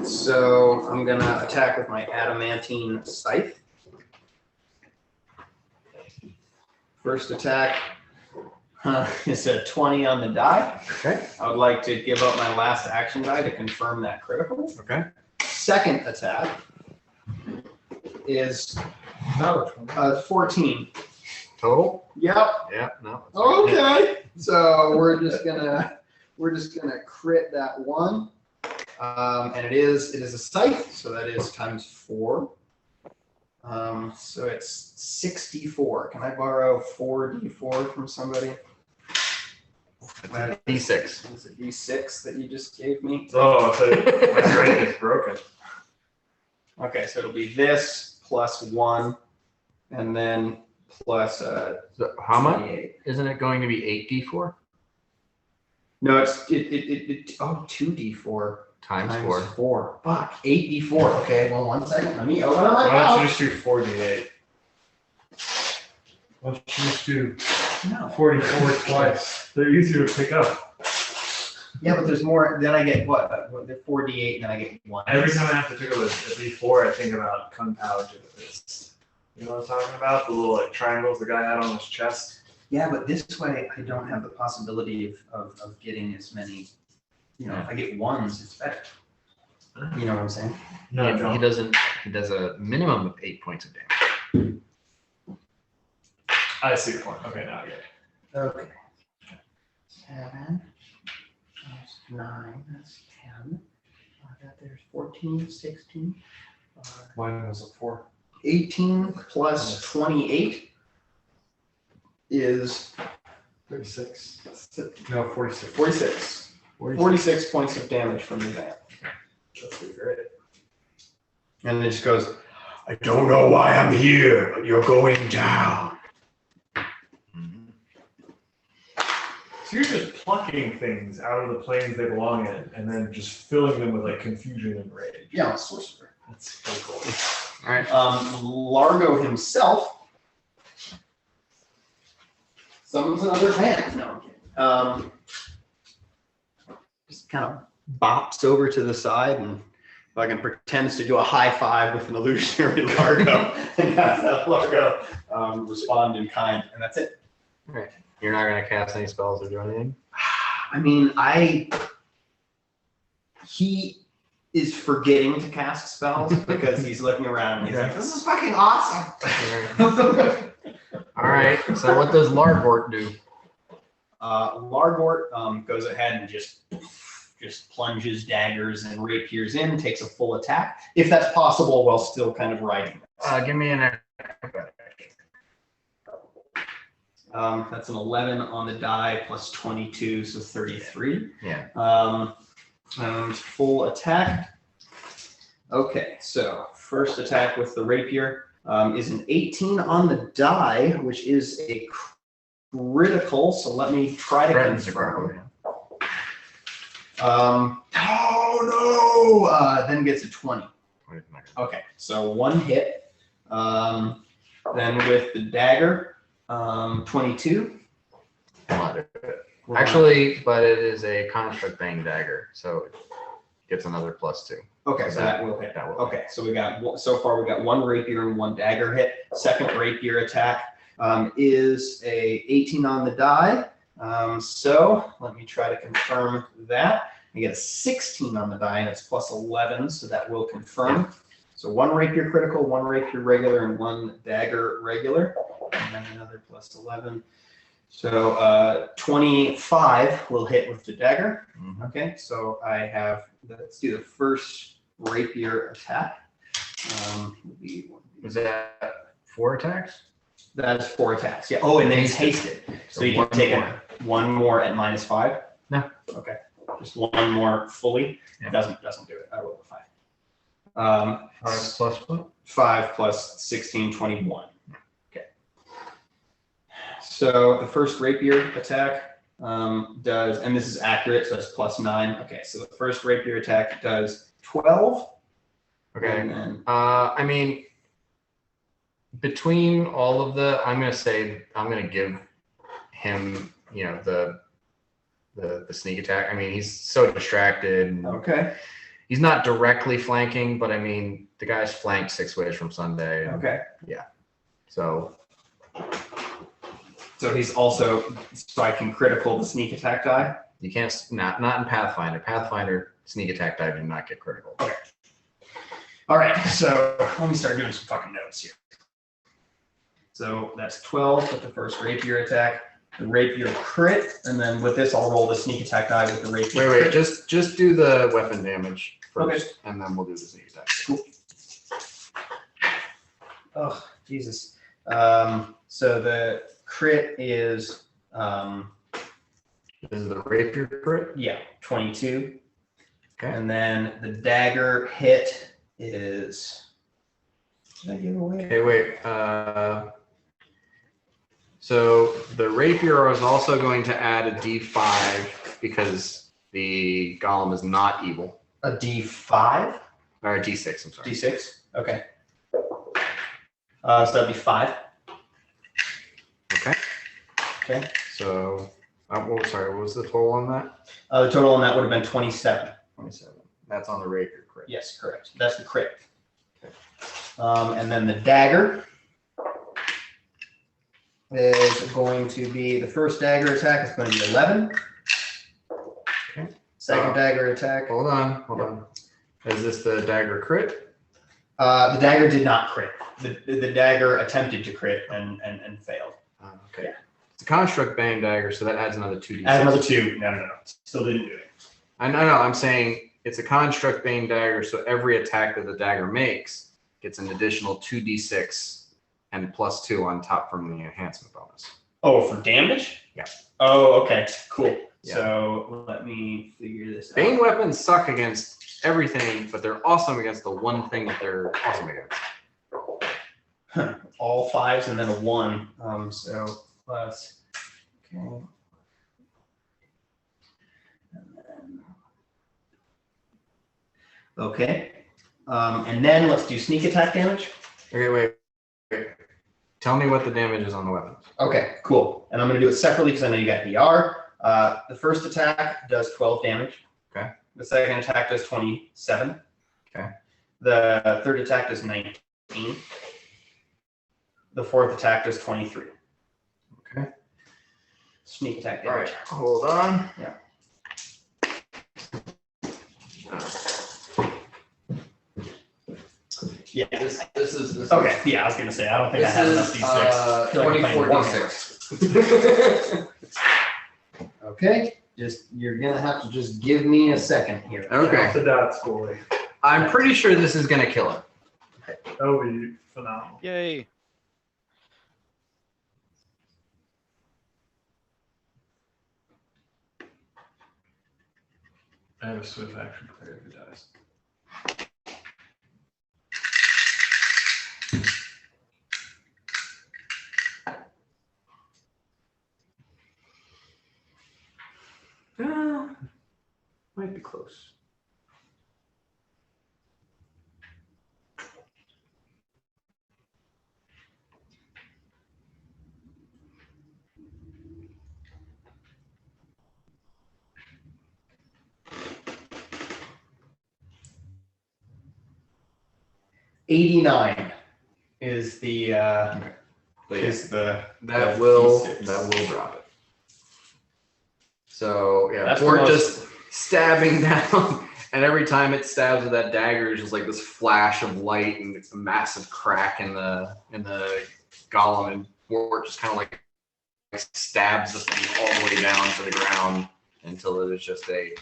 So I'm gonna attack with my adamantine scythe. First attack is a 20 on the die. Okay. I would like to give up my last action die to confirm that critical. Okay. Second attack is Now which one? 14. Total? Yep. Yeah. No. Okay. So we're just gonna crit that one. And it is a scythe, so that is times 4. So it's 64. Can I borrow 4d4 from somebody? D6. It's a d6 that you just gave me. Oh, so my strength is broken. Okay, so it'll be this plus 1, and then plus So how much? 28. Isn't it going to be 8d4 No, it's 2d4 times 4? 4. Fuck, 8d4. Okay, well, 1 second. Let me open up my Why don't you pouch. just do 48? Why don't you just do No. 44 twice? They're easier to pick up. Yeah, but there's more. Then I get what? 4d8, and then I get 1. Every time I have to pick up a D4, I think about Kung Pao to the fist. You know what I'm talking about? The little like triangles the guy had on his chest. Yeah, but this way I don't have the possibility of getting as many. You know, if I get 1s, it's better. You know what I'm saying? No, he don't. doesn't. He does a minimum of 8 points of damage. I see your point. Okay, now I get it. Okay. 7 plus 9, that's 10. That there's 14, 16. Mine was a 4. 18 plus 28 is 36. No, 46. 46. 46 points of damage from the vamp. That's pretty great. And it just goes, I don't know why I'm here, but you're going down. So you're just plucking things out of the planes they belong in, and then just filling them with like confusion and rage. yeah, I'm a sorcerer. That's so cool. All right. Largo himself summons another vamp. No, I'm kidding. Just kind of bops over to the side and fucking pretends to do a high five with an illusionary Largo and has that Largo respond in kind, and that's it. All right. You're not going to cast any spells or do anything? I mean, he is forgetting to cast spells because he's looking around and he's like, this is fucking awesome. All right. So what does Largort do? Largort goes ahead and just plunges daggers and rapiers in, takes a full attack, if that's possible, while still kind of riding. Give me an acrobatic. That's an 11 on the die plus 22, so 33. Yeah. And full attack. Okay, so first attack with the rapier is an 18 on the die, which is a critical. So let me try to confirm. Oh no! Then gets a 20. Okay, so one hit. Then with the dagger, 22. Actually, but it is a construct bang dagger, so it gets another +2. Okay, so that will hit. That will. Okay, so so far we got one rapier and one dagger hit. Second rapier attack is a 18 on the die. So let me try to confirm that. I get a 16 on the die, and it's +11, so that will confirm. So one rapier critical, one rapier regular, and one dagger regular, and then another +11. So 25 will hit with the dagger. Mm-hmm. Okay, so I have, let's do the first rapier attack. Is that 4 attacks? That is 4 attacks. Yeah. Oh, and then he's hasted. So you can take one more at -5. No. Okay. Just one more fully. Yeah. Doesn't do it. I rolled a 5. 5 plus what? 5 plus 16, 21. Okay. So the first rapier attack does, and this is accurate, so it's +9. Okay, so the first rapier attack does 12. Okay. And then, I mean, between all of I'm gonna give him, the sneak attack. I mean, he's so distracted. And okay. He's not directly flanking, but I mean, the guy's flanked 6 ways from Sunday. And, Okay. So he's also, so I can critical the sneak attack die. you can't, not in Pathfinder. Pathfinder sneak attack die do not get critical. Okay. All right, so let me start doing some fucking notes here. So that's 12 with the first rapier attack. The rapier crit, and then with this, I'll roll the sneak attack die with the rapier. Wait, crit. just do the weapon damage first, Okay. and then we'll do the sneak attack. Cool. Oh, Jesus. So the crit is, This is the rapier crit. 22. Okay. And then the dagger hit is, did I give away? Okay, wait. So the rapier is also going to add a D5 because the golem is not evil. A D5? Or a D6, I'm sorry. D6? Okay. So that'd be 5. Okay. Okay. So, what was the total on that? The total on that would have been 27. 27. That's on the rapier crit. Yes, correct. That's the crit. And then the dagger is going to be, the first dagger attack is going to be 11. Okay. Second dagger attack. Hold on. Is this the dagger crit? The dagger did not crit. The dagger attempted to crit and failed. Okay. Yeah. It's a construct bang dagger, so that adds another 2d6. Add another 2. No. Still didn't do it. I know. I'm saying it's a construct bane dagger, so every attack that the dagger makes gets an additional 2d6 and +2 on top from the enhancement bonus. Oh, for damage? Yeah. Oh, okay. Cool. Yeah. So let me figure this out. Bane weapons suck against everything, but they're awesome against the one thing that they're awesome against. All 5s and then a 1. So plus. Okay. Okay. And then let's do sneak attack damage. Okay, wait. Tell me what the damage is on the weapons. Okay, cool. And I'm going to do it separately because I know you got DR. The first attack does 12 damage. Okay. The second attack does 27. Okay. The third attack does 19. The fourth attack does 23. Okay. Sneak attack All damage. right. Hold on. Yeah. Yeah. This is Okay, yeah, I was gonna say, I don't think I have enough D6. I feel like I'm 24 playing D6. Okay, you're gonna have to just give me a second here. Okay. Off the dots, boy. I'm pretty sure this is gonna kill him. That would be phenomenal. Yay. I have a swift action player who dies. Might be close. $89 is the But yeah, is the that the will D6. drop it. So yeah, That's Fort the most- just stabbing down, and every time it stabs with that dagger, it's just like this flash of light, and it's a massive crack in the golem, and Fort just kind of like stabs the thing all the way down to the ground until it is just a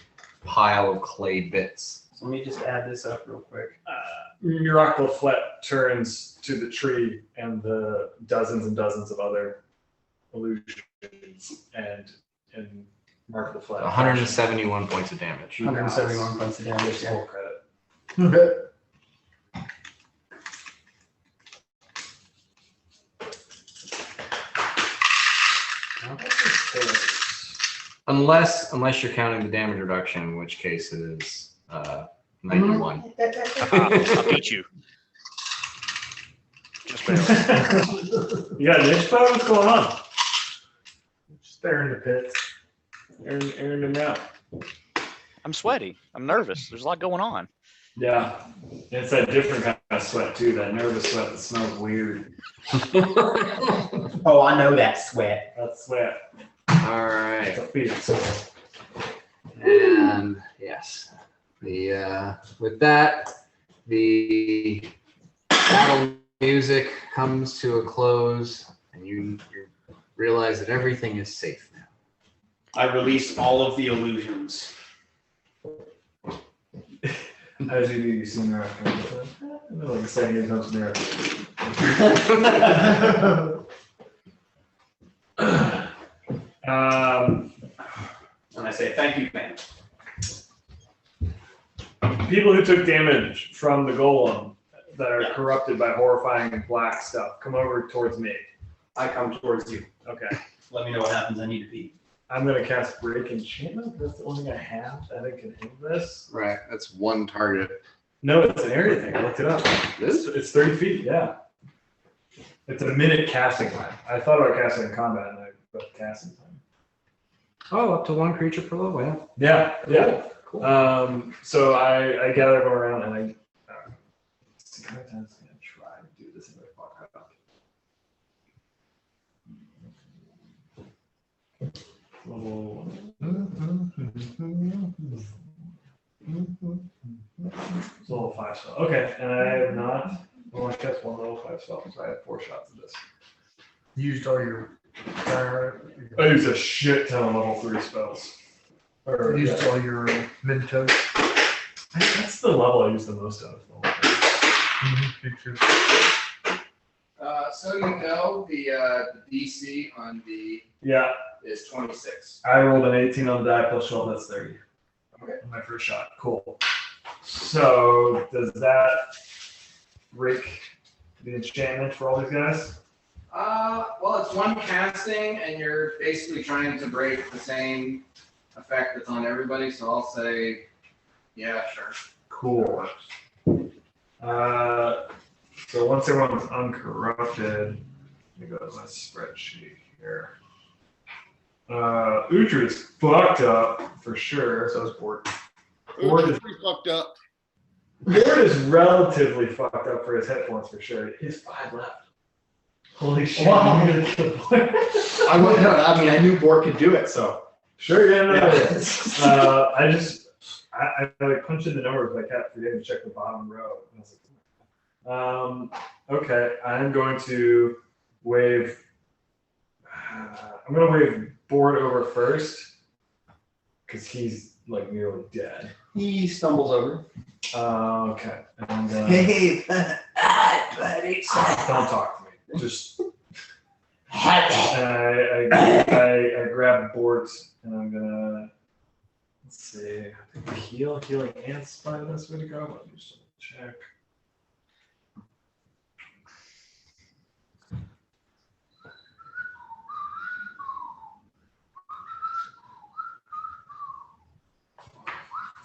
pile of clay bits. So let me just add this up real quick. Miracle Flet turns to the tree and the dozens and dozens of other illusions, and Mark the Flet. 171 points of damage. 171 points of damage. Just Yeah. full credit. Unless you're counting the damage reduction, in which case it is 91. I beat you. Just barely. You got an itch bow? What's going on? Just there in the pits. Airing them out. I'm sweaty. I'm nervous. There's a lot going on. Yeah. It's that different kind of sweat too, that nervous sweat that smells weird. Oh, I know that sweat. That's sweat. All right. It's a fear. And yes, with that, the battle music comes to a close, and you realize that everything is safe now. I release all of the illusions. As you do, you see Miracle. Like a second, here comes Miracle. And I say, thank you, man. People who took damage from the golem that are corrupted by horrifying black stuff, come over towards me. I come towards you. Okay. Let me know what happens. I need to pee. I'm going to cast Break Enchantment. That's the only thing I have that I can end this. Right, that's one target. No, it's an area thing. I looked it up. It's 30 feet, yeah. It's a minute casting time. I thought about casting in combat, and I put casting time. Oh, up to one creature per level, yeah. Yeah. Cool. So I gather everyone around, and I see how many times I'm going to try to do this and I fuck up. Level. It's a level 5 spell. Okay, and I have not. Well, I cast one level 5 spell, so I have 4 shots of this. Used all your I use a shit ton of level 3 spells. Or, used yeah. all your Mentos. That's the level I use the most of. So you know the DC on the Yeah, is 26. I rolled an 18 on the die plus 12, that's 30. Okay. On my first shot. Cool. So does that break the enchantment for all these guys? Well, it's one casting, and you're basically trying to break the same effect that's on everybody. So I'll say, yeah, sure. Cool. So once everyone's uncorrupted, let me go to my spreadsheet here. Uhtred's fucked up for sure. So is Bort. Bort is, Pretty fucked up. Bort is relatively fucked up for his hit points for sure. He has 5 left. Holy shit! Wow. I'm gonna kill Bort. I wouldn't know. I mean, I knew Bork could do it, so. Sure, yeah, no. Yeah. I like punched in the numbers, but I kept forgetting to check the bottom row. And I was Okay, I'm going to wave. I'm going to wave Board over first because he's like nearly dead. He stumbles over. Okay. And, Hey, buddy. don't talk to me. Just. I grab boards and I'm gonna. Let's see. I think healing and spine. That's the way to go. Let me just check.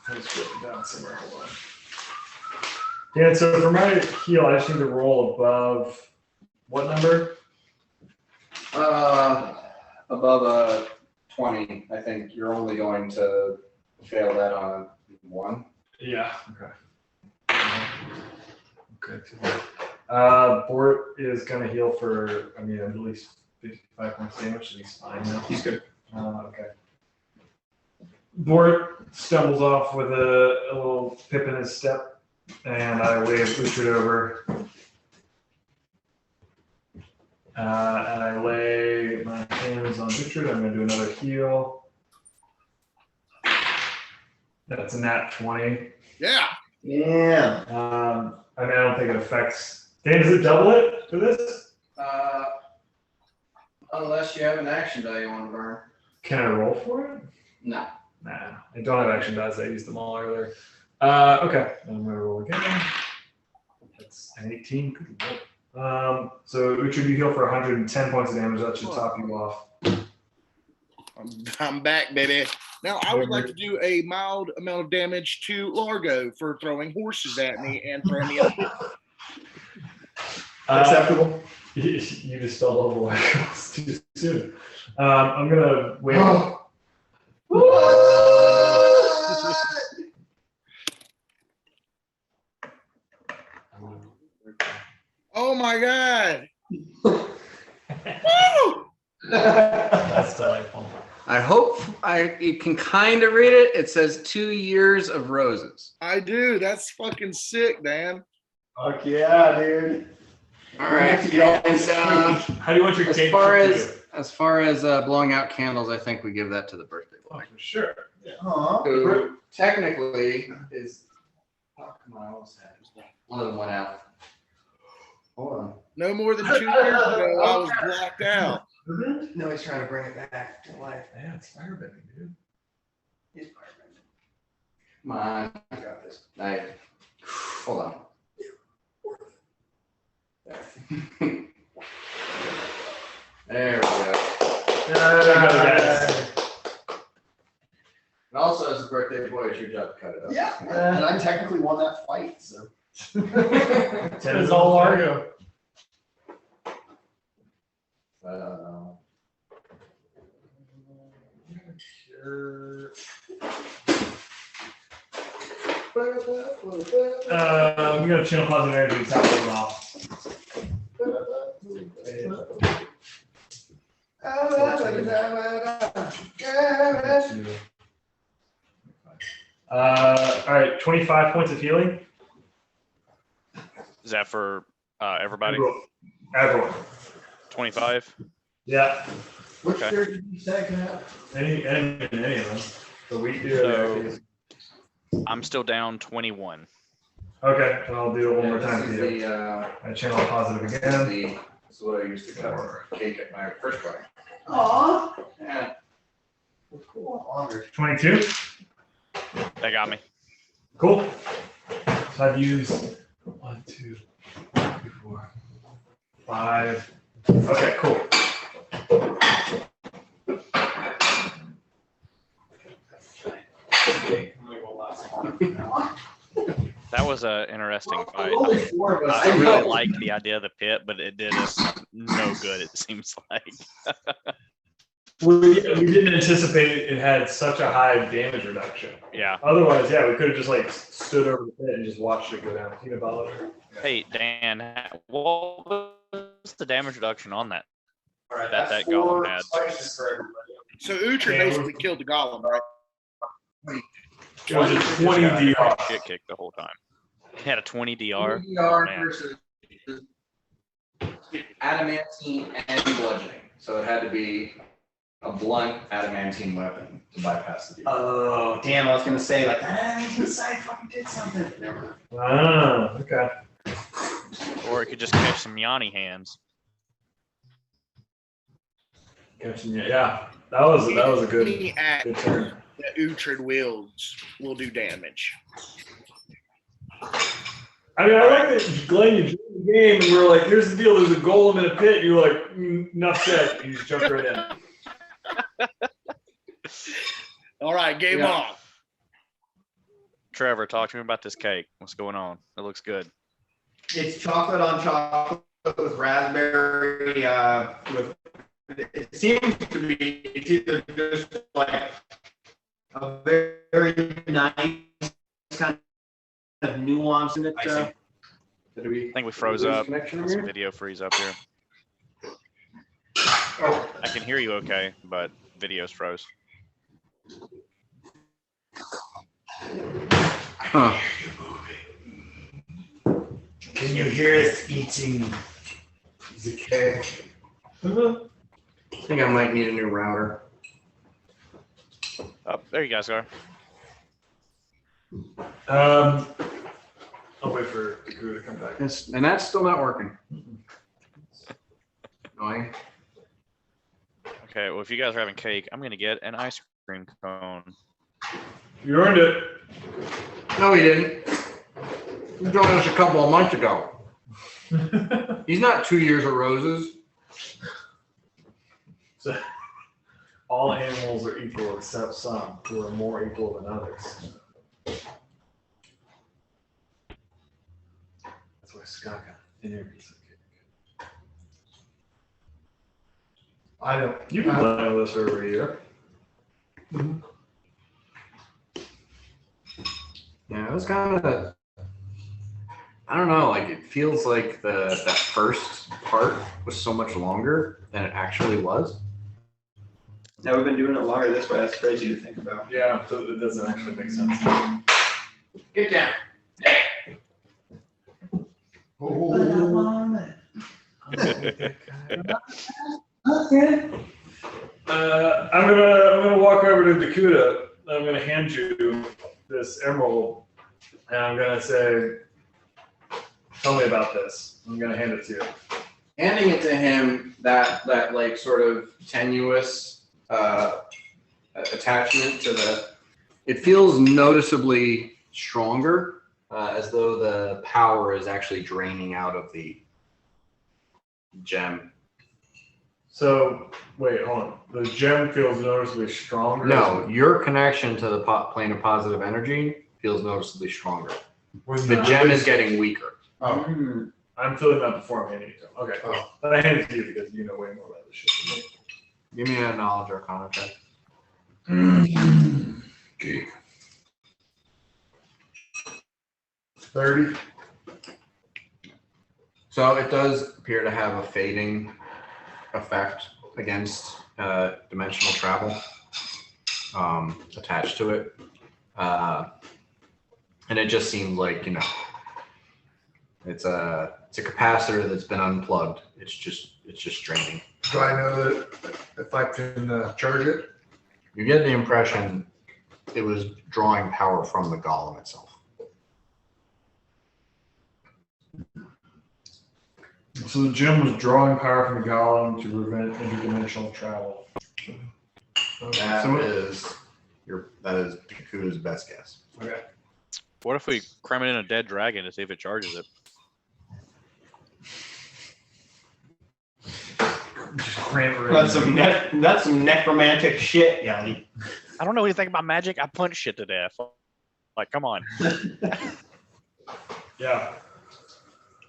Let's written down somewhere. Hold on. Yeah, so for my heal, I just need to roll above what number? Above a 20, I think you're only going to fail that on 1. Yeah. Okay. Okay. Bort is gonna heal for, I mean, at least 55 points damage, so he's fine now. He's good. Okay. Bort stumbles off with a little pip in his step, and I wave Uhtred over. And I lay my hands on Uhtred. I'm going to do another heal. That's a nat 20. Yeah. Yeah. I mean, I don't think it affects. Dan, does it double it for this? Unless you have an action die you want to burn. Can I roll for it? No. Nah, I don't have action dice. I used them all earlier. Okay, I'm going to roll again. That's an 18. Good roll. So Uhtred, you heal for 110 points of damage. That should top you off. I'm back, baby. Now, I would like to do a mild amount of damage to Largo for throwing horses at me and throwing me up. Acceptable. You just fell over too soon. I'm going to wait. Oh my God. That's delightful. I hope you can kind of read it. It says 2 years of roses. I do. That's fucking sick, Dan. Fuck yeah, dude. All right. And, How do you want your as cake far as blowing out candles, I think we give that to the birthday boy. for sure. Aw. Who technically is. Oh, come on, I almost had it. One of them went out. Hold on. No more than 2 years ago, I was blocked out. No, he's trying to bring it back to life. Yeah, it's firebending, dude. He's firebending. Come on. I got this. Hold on. There we go. And also, as a birthday boy, it's your job to cut it up. Yeah, and I technically won that fight, so. 10 is all Largo. I'm gonna channel positive energy and tap them off. All right, 25 points of healing. Is that for everybody? Everyone. 25? Yeah. Which Okay. character did you say can have? Any of them. So we do. So- I'm still down 21. Okay, and I'll do it one more time for This you. is the, I channel positive this again. is what I used to cut cake at my first wedding. Aw. Yeah. Cool. Honored. 22. They got me. Cool. So I've used 1, 2, 3, 4, 5. Okay, cool. That was an interesting fight. Only 4 of us. I really liked the idea of the pit, but it did us no good, it seems like. We didn't anticipate it had such a high damage reduction. Yeah. Otherwise, yeah, we could have just like stood over the pit and just watched it go down. Peanut butter. Hey, Dan, what was the damage reduction on that? All right, that that's golem 4 had. spices for everybody. So Uhtred basically killed the golem, right? It was a 20 DR. Shit kicked the whole time. He had a 20 DR. DR man. versus adamantine and bludgeoning. So it had to be a blunt adamantine weapon to bypass the DR. Oh, damn, I was gonna say, like, inside fucking did something. Never. Ah, okay. Or it could just catch some Yanni hands. Catching you. Yeah, that was a good Any act good turn. that Uhtred wields will do damage. I mean, I like that, Glenn, you joined the game and we're like, here's the deal, there's a golem in a pit. You're like, enough said. You just jumped right in. All right, game Yeah. on. Trevor, talk to me about this cake. What's going on? It looks good. It's chocolate on chocolate with raspberry, it seems to be, it's either just like a very nice kind of nuance in it. Did we, I think we froze up. connection This here? video freeze up here. I can hear you okay, but video's froze. Huh. Can you hear us eating the cake? I think I might need a new router. Oh, there you guys are. I'll wait for the crew to come back. And that's still not working. Annoying. Okay, well, if you guys are having cake, I'm gonna get an ice cream cone. You earned it. No, he didn't. He joined us a couple of months ago. He's not 2 years of roses. So, all animals are equal except some who are more equal than others. That's why Scott got thinner piece of cake. I don't. You can play with this over here. Yeah, it was kind of. I don't know. Like it feels like that first part was so much longer than it actually was. Now we've been doing it longer this way, that's crazy to think about. Yeah, so it doesn't actually make sense. Get down. I'm gonna walk over to Dakuta. I'm gonna hand you this emerald, and I'm gonna say, "Tell me about this." I'm gonna hand it to you. Handing it to him, that like sort of tenuous attachment to the. It feels noticeably stronger, as though the power is actually draining out of the gem. So wait, hold on. The gem feels noticeably stronger. No, your connection to the plane of positive energy feels noticeably stronger. When The gem is getting weaker. Oh, I'm feeling that before I'm handing it to him. Okay, Oh. but I hand it to you because you know way more about this shit than me. Give me a knowledge arcana check. okay. 30. So it does appear to have a fading effect against dimensional travel attached to it. And it just seems like, it's a capacitor that's been unplugged. It's just draining. Do I know that if I can charge it? You get the impression it was drawing power from the golem itself. So the gem was drawing power from the golem to prevent interdimensional travel. That is Kakuta's best guess. Okay. What if we cram it in a dead dragon to see if it charges it? Just cram it That's some necromantic shit, Yanni. I don't know anything about magic. I punch shit to death. Like, come on. Yeah.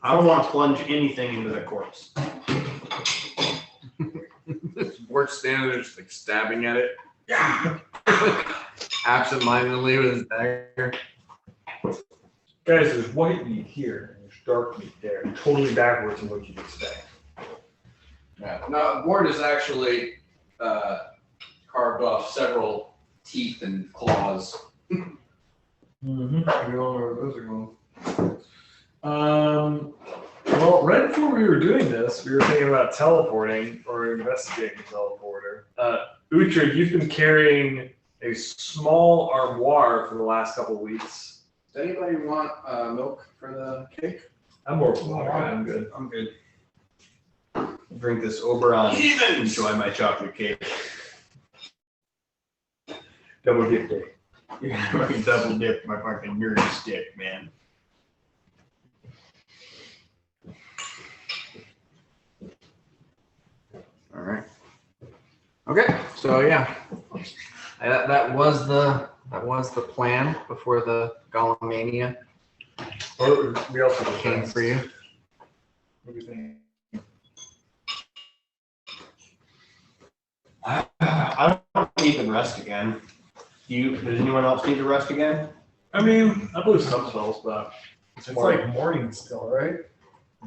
I don't want to plunge anything into the corpse. Bort standing there just like stabbing at it. Yeah. Absent-mindedly with his dagger. Guys, there's white meat here and there's dark meat there. Totally backwards from what you'd expect. Yeah. No, Bort is actually carved off several teeth and claws. Mm-hmm. We all know where those are going. Well, right before we were doing this, we were thinking about teleporting or investigating the teleporter. Uhtred, you've been carrying a small armoire for the last couple of weeks. Does anybody want milk for the cake? I'm more water. I'm good. I'm good. Drink this Oberon. Enjoy my chocolate cake. Double dip day. Yeah, fucking double dip my fucking nerd stick, man. All right. Okay, so yeah, that was the plan before the Golemania Or we also came for you. What do you think? I don't need to rest again. Does anyone else need to rest again? I mean, I believe some spells, but It's like morning still, right?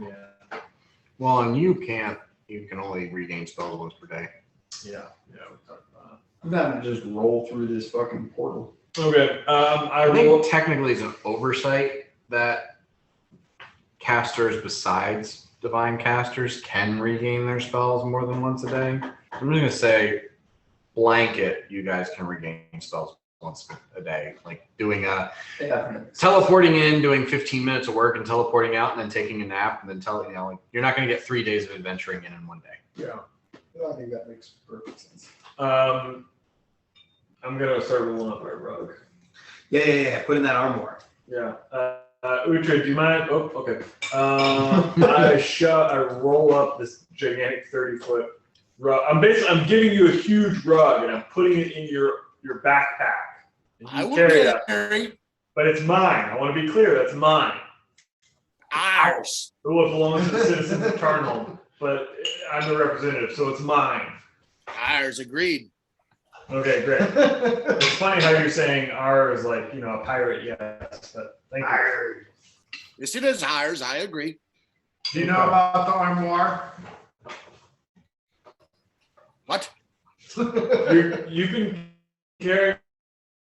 yeah, Well, and you can only regain spells once per day. yeah, we talked about I'm gonna just roll through this fucking portal. it. Okay, I I think roll. technically it's an oversight that casters besides divine casters can regain their spells more than once a day. I'm just gonna say blanket, you guys can regain spells once a day. Like doing teleporting in, doing 15 minutes of work and teleporting out and then taking a nap and then like you're not gonna get 3 days of adventuring in one day. Yeah. I think that makes perfect sense. I'm gonna start rolling up my rug. Yeah. Put in that armoire. Yeah. Uhtred, do you mind? Oh, okay. I roll up this gigantic 30-foot rug. I'm giving you a huge rug and I'm putting it in your backpack. And I you will carry it. carry But it's mine. I want to be clear. That's mine. ours. It belongs to the citizens of Tarnholm, but I'm the representative, so it's mine. Ours, agreed. Okay, great. It's funny how you're saying ours, like, a pirate, yes, but thank you. Yes, it is ours. I agree. Do you know about the armoire? What? You've been carrying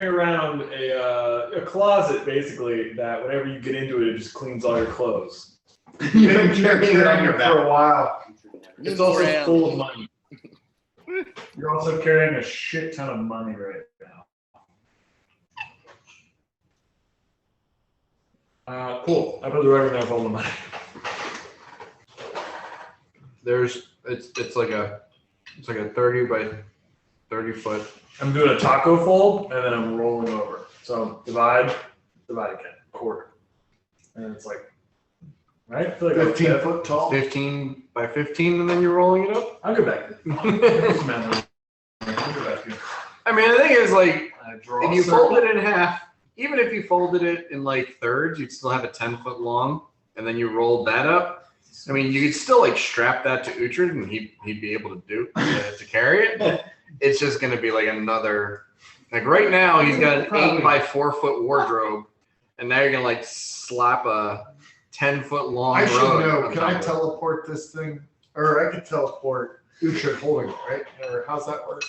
around a closet, basically, that whenever you get into it just cleans all your clothes. You've been carrying it on your for back. a while. It's also full of money. You're also carrying a shit ton of money right now. Cool. I put the rug in there with all the money. It's like a 30 by 30 foot. I'm doing a taco fold and then I'm rolling over. So divide again, quarter. And it's like, right? I feel like 15 foot tall. 15 by 15, and then you're rolling it up. I'll go back. I'll go back. I mean, the thing is, like, I draw if a you circle. fold it in half, even if you folded it in like thirds, you'd still have a 10-foot long, and then you rolled that up. I mean, you could still like strap that to Uhtred, and he'd be able to carry it. It's just going to be like another. Like right now, he's got an 8 by 4 foot wardrobe, and now you're gonna like slap a 10-foot long. I should rug know. on Can top I of it. teleport this thing? Or I could teleport Uhtred holding it, right? Or how's that work?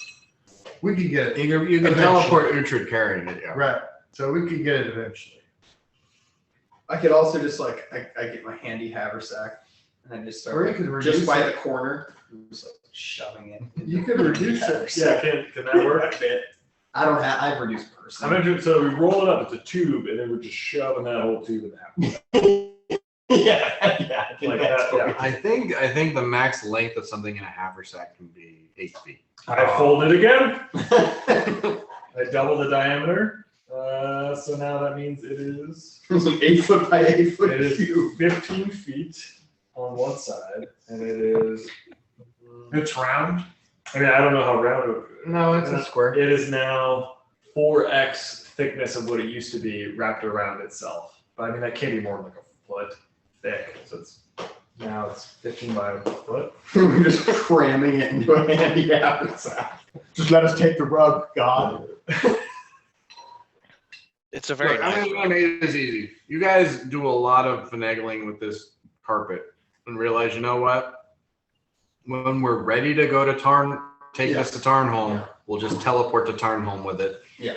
We could get it. You can Eventually. teleport Uhtred carrying it. Yeah. Right. So we could get it eventually. I could also just like I get my handy haversack and I just Or you start could reduce just by it. the corner, just like shoving it. You could reduce it. Yeah, can that work? I don't have. I've reduced I'm person. gonna do so. We roll it up. It's a tube, and then we're just shoving that whole tube in there. yeah. I think Like that's that, what yeah. I think the max length of something in a haversack can be 8 feet. I fold it again. we- I double the diameter. So now that means it is It's an 8 foot by 8 foot it is cube. 15 feet on one side, and it is. It's round. I mean, I don't know how round it would be. No, it's a square. It is now 4x thickness of what it used to be wrapped around itself. But I mean, that can't be more than like a foot thick. So it's 15 by a foot. We're just cramming it into a handy haversack. Just let us take the rug, God. It's a very Look, nice. I mean, it is easy. You guys do a lot of finagling with this carpet and realize, you know what? When we're ready to go to take this to Tarnholm, we'll just teleport to Tarnholm with it. Yeah.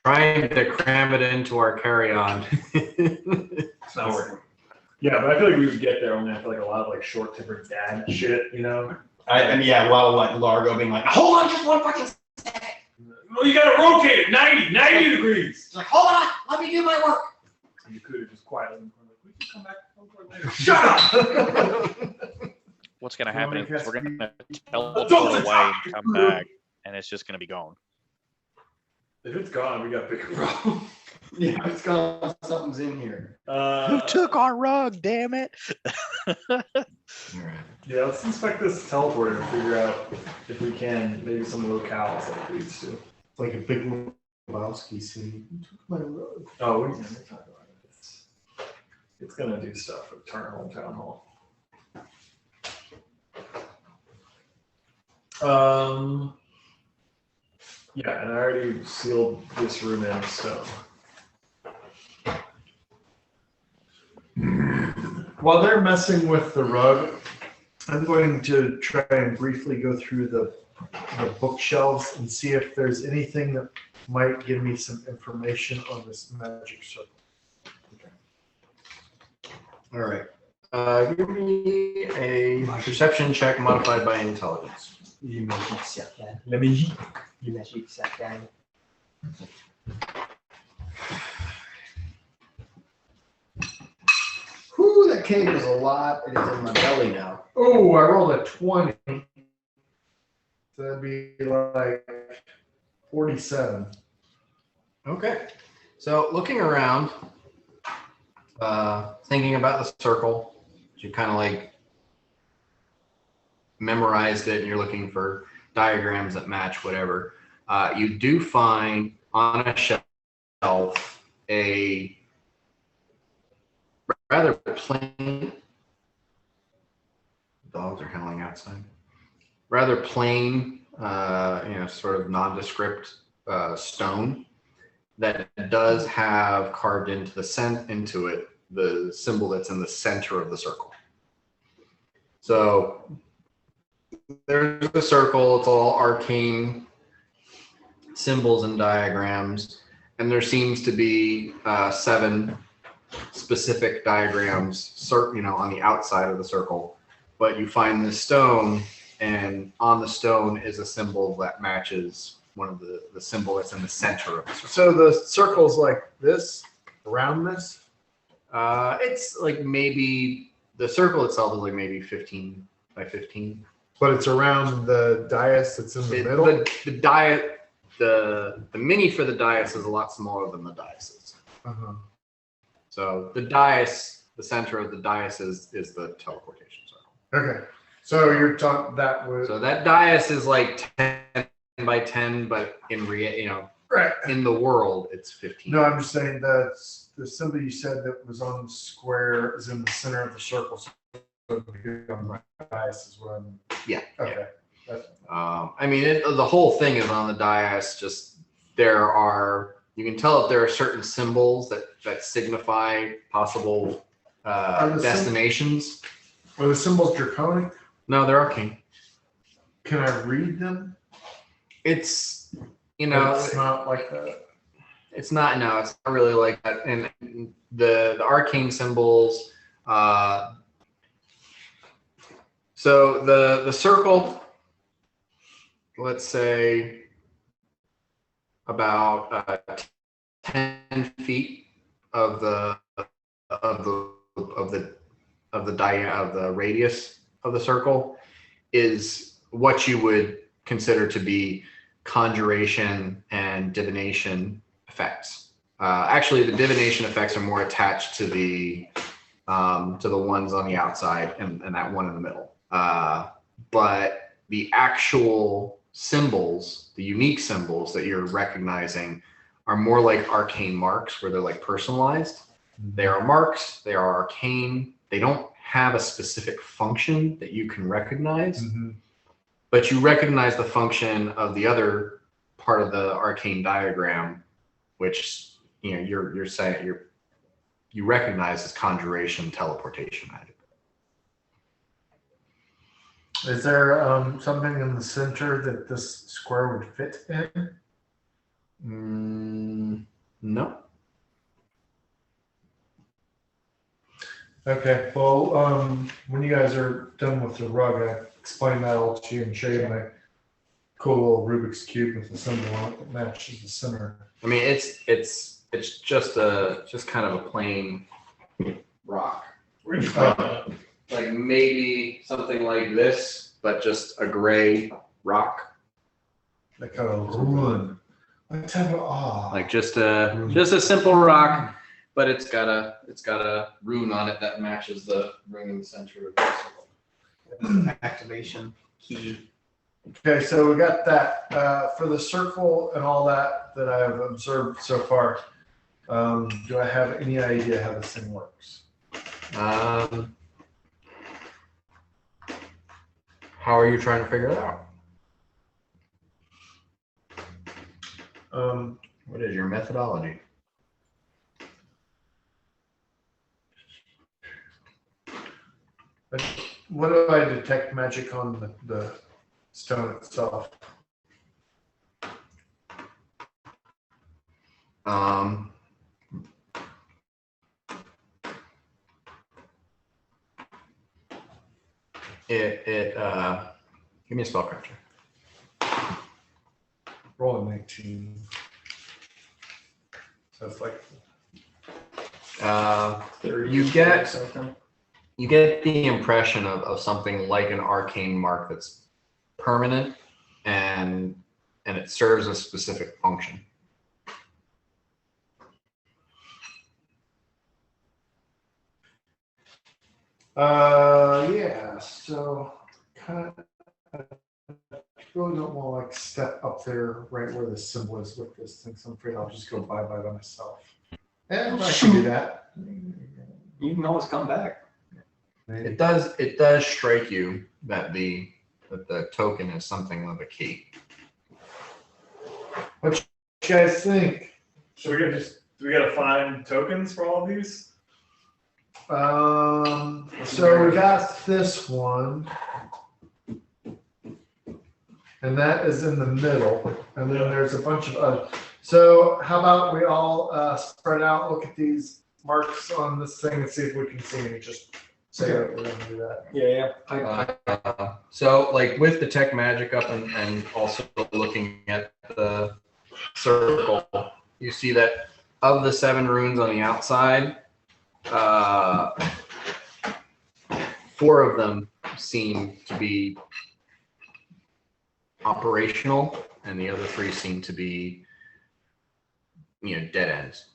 trying to cram it into our carry-on. It's not working. Yeah, but I feel like we would get there only after like a lot of like short-tempered dad shit, you know? And yeah, while like Largo being like, hold on just one fucking second. Well, you gotta rotate it 90 degrees. It's like, hold on, let me do my work. And you could have just quietly been like, we can come back later. Shut up! What's going to You want happen me is to we're going to cast- teleport away and come back, and it's just going to be gone. If it's gone, we got bigger problems. Yeah, it's gone. Something's in here. Who took our rug, damn it? All right. Yeah, let's inspect this teleporter and figure out if we can, maybe some locales that it leads to. It's like a big Lebowski scene. You took my rug. Oh, we can talk about it. It's gonna do stuff with Turner Home Town Hall. Yeah, and I already sealed this room in, so. While they're messing with the rug, I'm going to try and briefly go through the bookshelves and see if there's anything that might give me some information on this magic circle. All right. Give me a perception check modified by intelligence. You magic certain. La magie. You magic certain. Whew, that cake was a lot. It is in my belly now. Oh, I rolled a 20. So that'd be like 47. Okay. So looking around, thinking about the circle, you kind of like memorized it and you're looking for diagrams that match whatever. You do find on a shelf a rather plain, dogs are howling outside, rather plain, sort of nondescript stone that does have carved into it the symbol that's in the center of the circle. So there's the circle, it's all arcane symbols and diagrams, and there seems to be 7 specific diagrams, on the outside of the circle. But you find the stone, and on the stone is a symbol that matches one of the symbol that's in the center of the circle. So the circle's like this, around this? It's like maybe the circle itself is like maybe 15 by 15. But it's around the dais that's in the middle? The mini for the dais is a lot smaller than the dais is. Uh-huh. So the dais, the center of the dais is the teleportation circle. Okay. So you're talking that was So that dais is like 10 by 10, but in right. in the world it's 15. No, I'm just saying that the symbol you said that was on the square is in the center of the circle. So on the dais is what I'm. Yeah. Okay. I mean, the whole thing is on the dais. Just you can tell that there are certain symbols that signify possible destinations. Are the symbols draconic? No, they're arcane. Can I read them? It's It's not like that. it's not really like that. And the arcane symbols. So the circle, let's say about 10 feet of the radius of the circle is what you would consider to be conjuration and divination effects. Actually, the divination effects are more attached to the ones on the outside and that one in the middle. But the actual symbols, the unique symbols that you're recognizing, are more like arcane marks, where they're like personalized. They are marks, they are arcane, they don't have a specific function that you can recognize, but you recognize the function of the other part of the arcane diagram, which you're saying you recognize as conjuration, teleportation magic. Is there something in the center that this square would fit in? No. Okay, well, when you guys are done with the rug, I explain that all to you and show you my cool little Rubik's Cube with the symbol on it that matches the center. I mean, it's just kind of a plain rock. Where'd you find that? Like maybe something like this, but just a gray rock. That kind of run. Let's have an Like just a simple rock, but it's got a rune on it that matches the rune in the center of the circle. Activation key. Okay, so we got that for the circle and all that I have observed so far. Do I have any idea how this thing works? How are you trying to figure it out? What is your methodology? What do I detect magic on the stone itself? Give me a spellcraft check. Roll a 19. So it's like You get the impression of something like an arcane mark that's permanent and it serves a specific function. Yeah, so kind of really don't want to like step up there right where the symbol is with this thing, so I'm afraid I'll just go bye by myself. And I can do that. You can always come back. It does strike you that the token is something of a key. What you guys think? So do we gotta find tokens for all of these? So we got this one, and that is in the middle, and then there's a bunch of other. So how about we all spread out, look at these marks on this thing, and see if we can see any. Just say that we're gonna do that. Yeah. So like with the tech magic up and also looking at the circle, you see that of the 7 runes on the outside, 4 of them seem to be operational, and the other 3 seem to be, dead ends.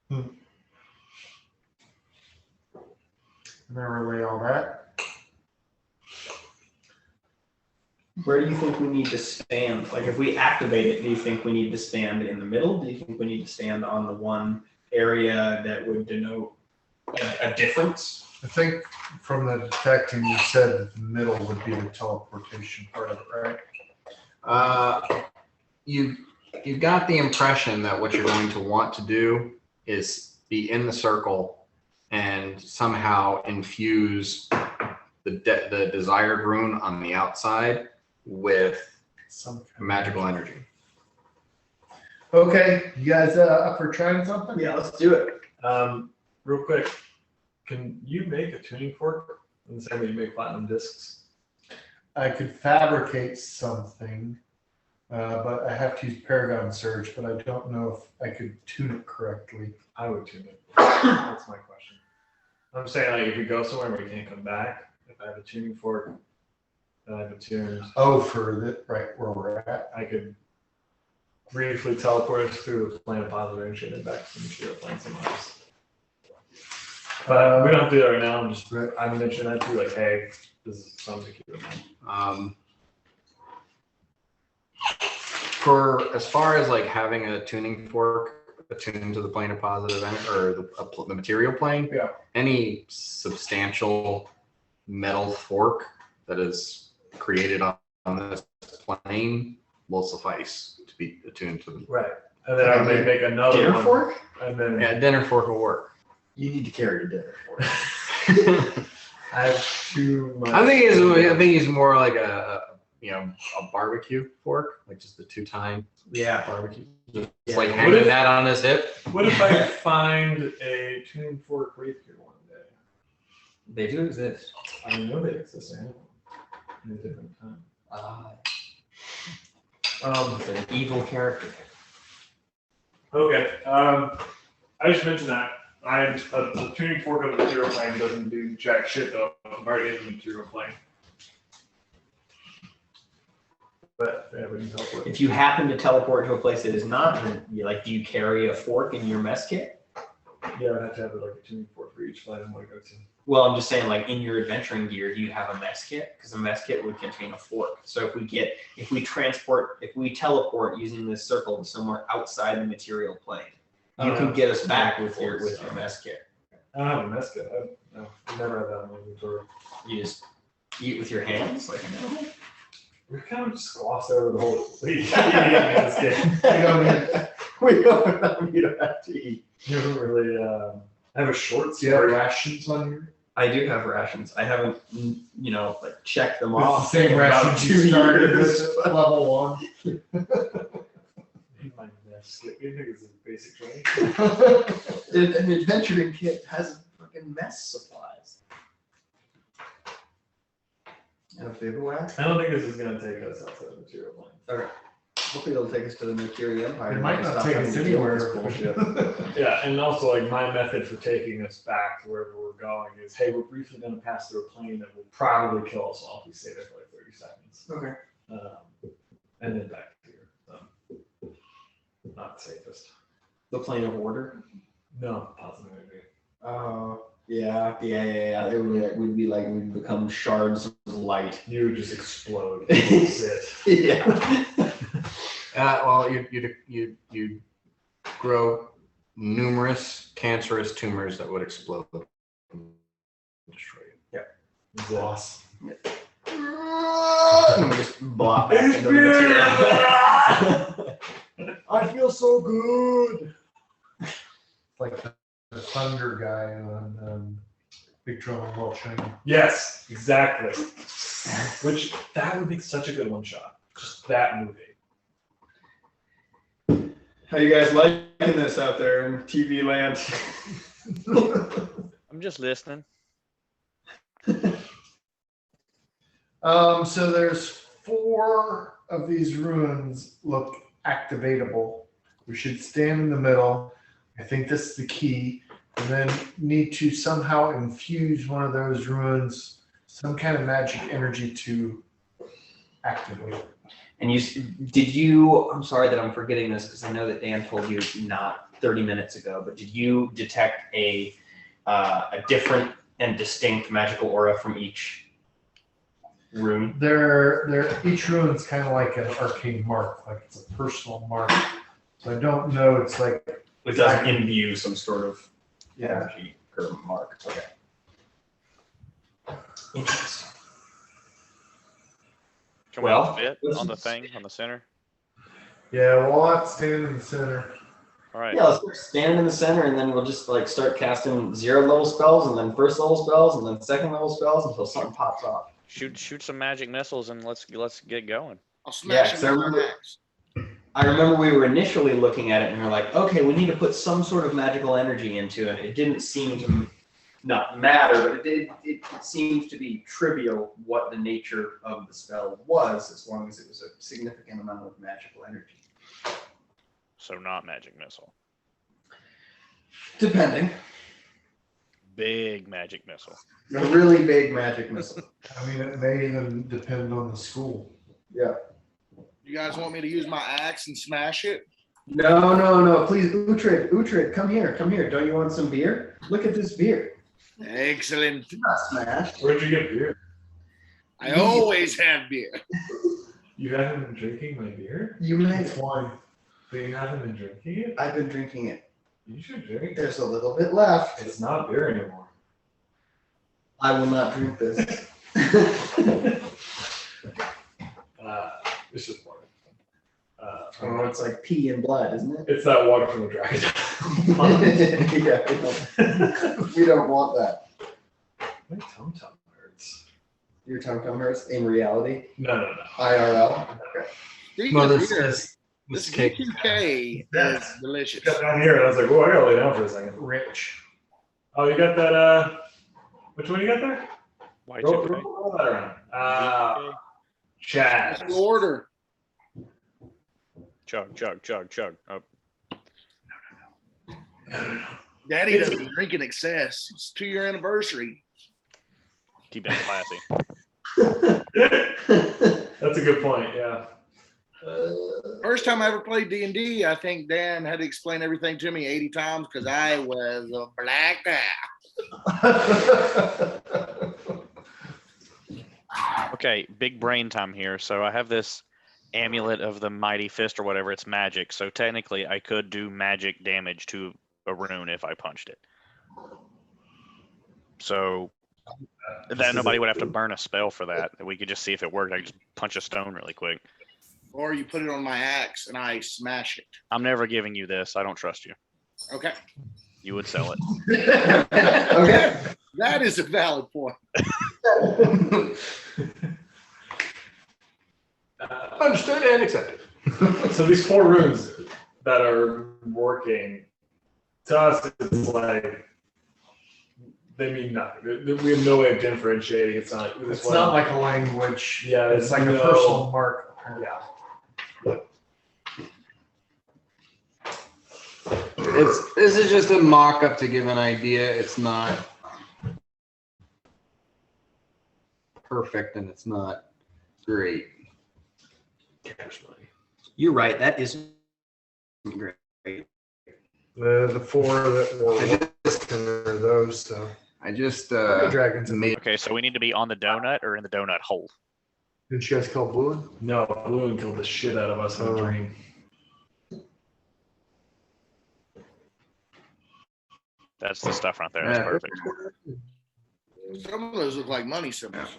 And then relay all that. Where do you think we need to stand? Like if we activate it, do you think we need to stand in the middle? Do you think we need to stand on the one area that would denote a difference? I think from the detecting, you said that the middle would be the teleportation part of it, right? You've got the impression that what you're going to want to do is be in the circle and somehow infuse the desired rune on the outside with Some kind of magical energy. Okay, you guys up for trying something? Yeah, let's do it. Real quick, can you make a tuning fork in the same way you make platinum discs? I could fabricate something, but I have to use Paragon Surge, but I don't know if I could tune it correctly. I would tune it. That's my question. I'm saying like if we go somewhere where we can't come back, if I have a tuning fork, then I have a tuned. Oh, for the right where we're at. I could briefly teleport us through the plane of positive energy and then back to the material plane somewhere else. But we don't have to do that right now. I'm mentioning that to you, like, hey, this is something to keep in mind. For as far as like having a tuning fork attuned to the plane of positive or the material plane, Yeah. any substantial metal fork that is created on this plane will suffice to be attuned to the. Right. And then I would make another Dinner one. fork? And then Yeah, dinner fork will work. You need to carry your dinner fork. I have too much. I think he's more like a barbecue fork, like just the 2-tine Yeah. barbecue. Just Yeah. like What hanging if- that on his hip. What if I find a tuning fork rapier one day? They do exist. I know they exist in a different time. It's an evil character. Okay. I just mentioned that. A tuning fork on the material plane doesn't do jack shit though. I'm already in the material plane. But yeah, we can help with. If you happen to teleport to a place that is not, then do you carry a fork in your mess kit? Yeah, I'd have to have like a tuning fork for each plane I want to go to. Well, I'm just saying, in your adventuring gear, do you have a mess kit? Because a mess kit would contain a fork. So if we teleport using this circle to somewhere outside the material plane, you can get us back with your mess kit. I don't have a mess kit. I've never had that in my inventory. You just eat with your hands, We kind of just glossed over the whole thing. Mess kit. We don't have to eat. You don't really have a short Do you have story. rations on here? I do have rations. I haven't, checked them It's the off. same in about rations you 2 started years. with level 1. My mess kit. You think it's a basic training? An adventuring kit has fucking mess supplies. And a bivouac. I don't think this is going to take us outside the material plane. Okay. Hopefully it'll take us to the Mercury Empire. It and might we can not stop take having us to deal with anywhere. this bullshit. Yeah, and also my method for taking us back to wherever we're going is, hey, we're briefly going to pass through a plane that will probably kill us all if we stay there for 30 seconds. Okay. And then back here. Not the safest. The plane of order. No, positive energy. Yeah. It would be we'd become shards of light. You would just explode. Sit. Yeah. Well, you grow numerous cancerous tumors that would explode and destroy you. Boss. And we just blop back into the material. I feel so good. Like the thunder guy on Big Trouble in Little China. Yes, exactly. Which that would be such a good one shot. Just that movie. How you guys liking this out there in TV land? I'm just listening. So there's 4 of these runes look activatable. We should stand in the middle. I think this is the key. And then need to somehow infuse one of those runes, some kind of magic energy to activate it. And I'm sorry that I'm forgetting this because I know that Dan told you not 30 minutes ago, but did you detect a different and distinct magical aura from each rune? Each rune's kind of like an arcane mark, like it's a personal mark. So I don't know, it's like, It doesn't imbue some sort of yeah. energy or mark. Okay. Interesting. Can Well, we fit this on the is- thing on the center? Yeah, we'll have to stand in the center. All right. Yeah, let's stand in the center and then we'll just start casting 0-level spells and then 1st-level spells and then 2nd-level spells until something pops off. Shoot some magic missiles and let's get going. I'll smash Yeah, him with my axe. I remember we were initially looking at it and we were like, okay, we need to put some sort of magical energy into it. It didn't seem to not matter, but it seemed to be trivial what the nature of the spell was, as long as it was a significant amount of magical energy. So not magic missile. Depending. Big magic missile. A really big magic missile. I mean, it may even depend on the school. You guys want me to use my axe and smash it? No. Please, Uhtred, come here. Don't you want some beer? Look at this beer. Excellent. It's not smashed. Where'd you get beer? I always have beer. You haven't been drinking my beer? You may. It's wine. But you haven't been drinking it? I've been drinking it. You should drink it. There's a little bit left. It's not beer anymore. I will not drink this. It's just water. Oh, it's like pee and blood, isn't it? It's that water from the dragon. Yeah, we don't want that. My tum-tum hurts. Your time counters in reality? No. IRL? Speaking Well, of this weird, is this cake. B2K is delicious. Got down here, and I was like, "Whoa, I gotta lay down for a second." Rich. Oh, you got that? Which one you got there? Roll Y2K. that around. Chad. Special order. Chug. Oh, Daddy doesn't drink in excess. It's 2-year anniversary. keep it classy. That's a good point. Yeah. First time I ever played D&D, I think Dan had to explain everything to me 80 times because I was a blacked out. Okay, big brain time here. So I have this amulet of the mighty fist or whatever. It's magic. So technically, I could do magic damage to a rune if I punched it. So then nobody would have to burn a spell for that. We could just see if it worked. I could just punch a stone really quick. Or you put it on my axe and I smash it. I'm never giving you this. I don't trust you. Okay. You would sell it. Okay. That is a valid point. Understood and accepted. So these 4 runes that are working, to us, it's like they mean nothing. We have no way of differentiating. It's not. It's not like a language. Yeah, It's like a no- personal mark. Yeah. This is just a mock-up to give an idea. It's not perfect and it's not great. Cash money. You're right. That isn't great. The 4 that were I just, are those. So I just dragons. made Okay, so we need to be on the donut or in the donut hole. Didn't you guys call blue one? No, Balloon killed the shit out of us in a dream. That's the stuff right there. That's perfect. Some of those look like money symbols.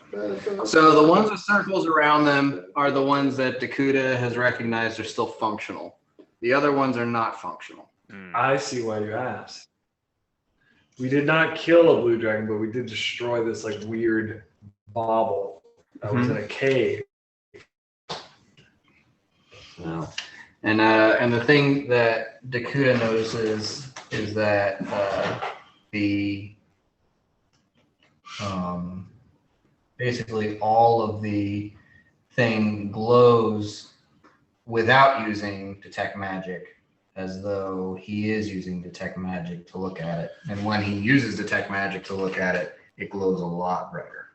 So the ones with circles around them are the ones that Dakuta has recognized are still functional. The other ones are not functional. I see why you asked. We did not kill a blue dragon, but we did destroy this like weird bauble that was in a cave. No. And the thing that Dakuta notices is that basically all of the thing glows without using detect magic, as though he is using detect magic to look at it. And when he uses detect magic to look at it, it glows a lot brighter.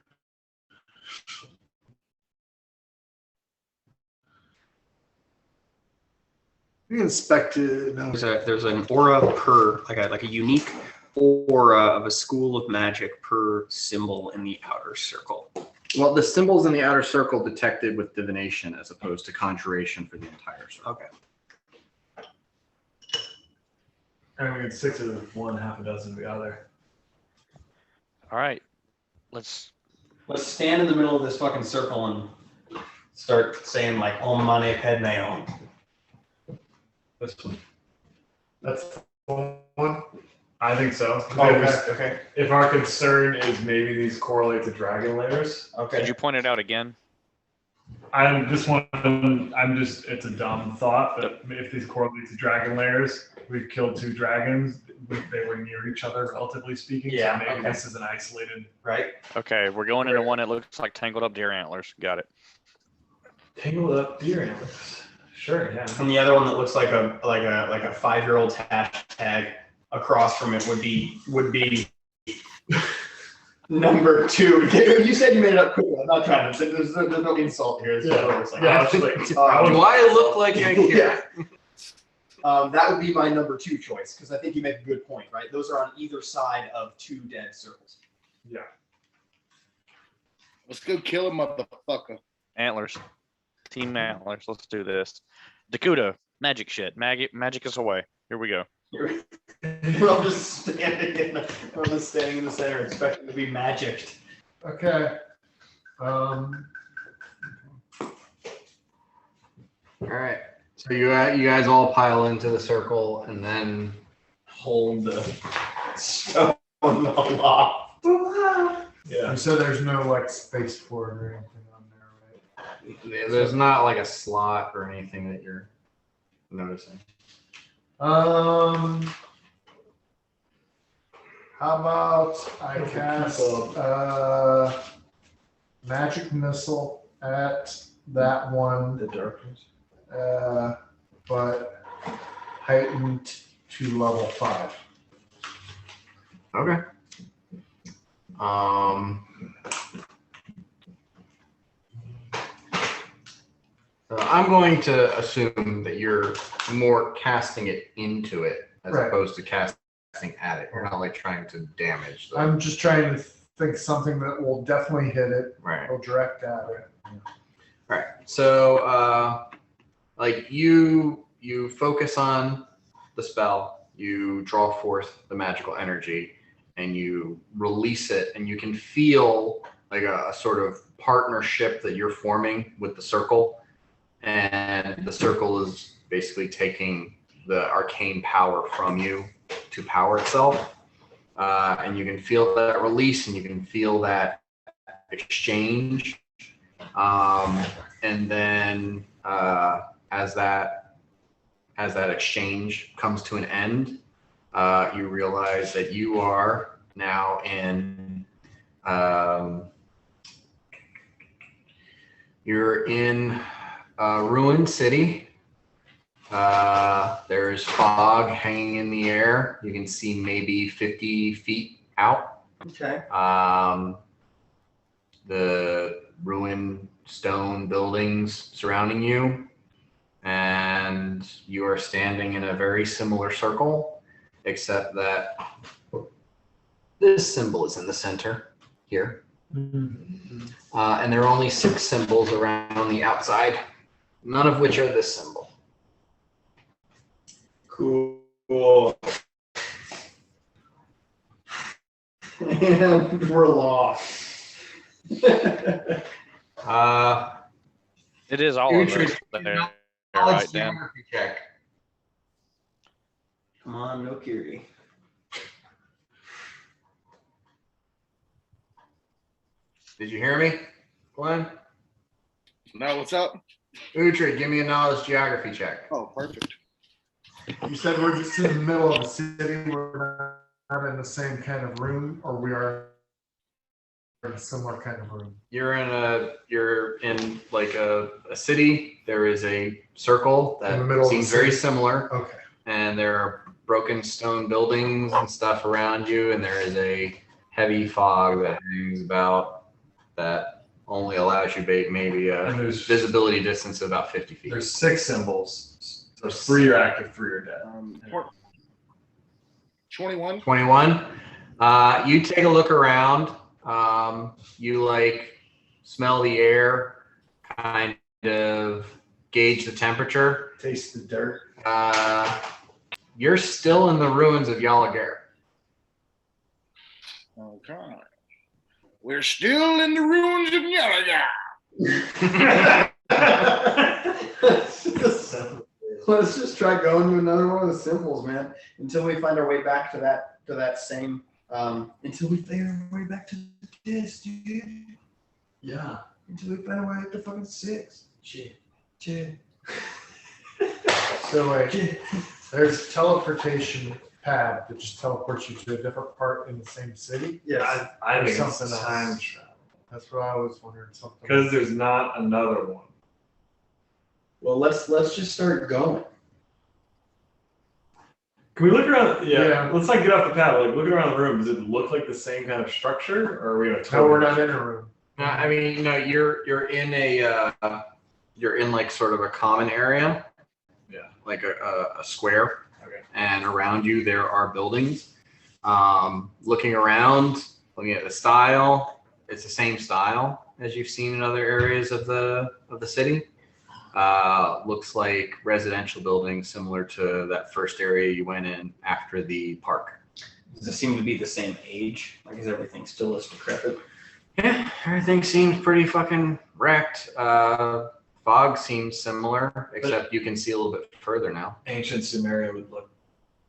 We inspected. No. There's an aura per like a unique aura of a school of magic per symbol in the outer circle. Well, the symbols in the outer circle detected with divination as opposed to conjuration for the entire circle. Okay. And we had 6 of one, half a dozen of the other. All right. Let's stand in the middle of this fucking circle and start saying like Om Mani Padme Om. This one. That's the one. I think so. Okay. If our concern is maybe these correlate to dragon layers, Okay. Could you point it out again? it's a dumb thought, but if these correlate to dragon layers, we've killed 2 dragons. They were near each other, relatively speaking. Yeah, So maybe okay. this is an isolated. Right. Okay, we're going into one that looks like tangled up deer antlers. Got it. Tangled up deer antlers. Sure, yeah. And the other one that looks like a 5-year-old's hashtag across from it would be number 2. You said you made it up quickly. I'm not trying to say there's no insult here. It's just what it looks like. Yeah, I was like, Do I look like I care? Yeah. That would be my number 2 choice because I think you make a good point, right? Those are on either side of 2 dead circles. yeah. Let's go kill a motherfucker. Antlers. Team antlers. Let's do this. Dakuta. Magic shit. Magic us away. Here we go. We're all just standing in the center, expecting to be magicked. Okay. All right. So you guys all pile into the circle and then Hold the stone aloft. Yeah. You said there's no like space for it or anything on there, right? There's not like a slot or anything that you're noticing. How about I cast magic missile at that one, The darkness. but heightened to level 5. Okay. I'm going to assume that you're more casting it into it as Right. opposed to casting at it. You're not like trying to damage the I'm just trying to think something that will definitely hit it. right. Or direct at it. All right. So, like you focus on the spell, you draw forth the magical energy, and you release it, and you can feel like a sort of partnership that you're forming with the circle, and the circle is basically taking the arcane power from you to power itself, and you can feel that release, and you can feel that exchange. And then as that exchange comes to an end, you realize that you are now in you're in a ruined city. There's fog hanging in the air. You can see maybe 50 feet out. Okay. The ruined stone buildings surrounding you, and you are standing in a very similar circle, except that this symbol is in the center here. And there are only 6 symbols around the outside, none of which are this symbol. Cool. And we're lost. It is all of us. There, right, Dan? Geography check. Come on, no Kiri. Did you hear me, Glenn? No, what's up? Uhtred, give me a knowledge geography check. Oh, perfect. You said we're just in the middle of the city. We're not in the same kind of room, or we are in a similar kind of room. You're in like a city. There is a circle In the that middle of the seems very city. similar, Okay. and there are broken stone buildings and stuff around you, and there is a heavy fog that hangs about that only allows you maybe a And there's visibility distance of about 50 feet. There's 6 symbols. So 3 are active, 3 are dead. 21. 21. You take a look around. You like smell the air, kind of gauge the temperature. Taste the dirt. You're still in the ruins of Yalagar. Okay. We're still in the ruins of Yalaga. Let's just try going to another one of the symbols, man, until we find our way back to that same. Until we find our way back to this, dude. Yeah. Until we find our way up to fucking 6. Shit. So wait, there's teleportation pad that just teleports you to a different part in the same city. Yes. I think Something it's else. time travel. That's what I was wondering. Something. Because there's not another one. Well, let's just start going. Can we look around? Yeah. Yeah. Let's not get off the path. Like looking around the room. Does it look like the same kind of structure, or are we gonna? No, we're not in a room. No, I mean, you're in a you're in like sort of a common area. Yeah. Like a square. Okay. And around you there are buildings. Looking around, looking at the style, it's the same style as you've seen in other areas of the city. Looks like residential buildings similar to that first area you went in after the park. Does it seem to be the same age? Like, is everything still as decrepit? Yeah, everything seems pretty fucking wrecked. Fog seems similar, except you can see a little bit further now. Ancient Sumeria would look.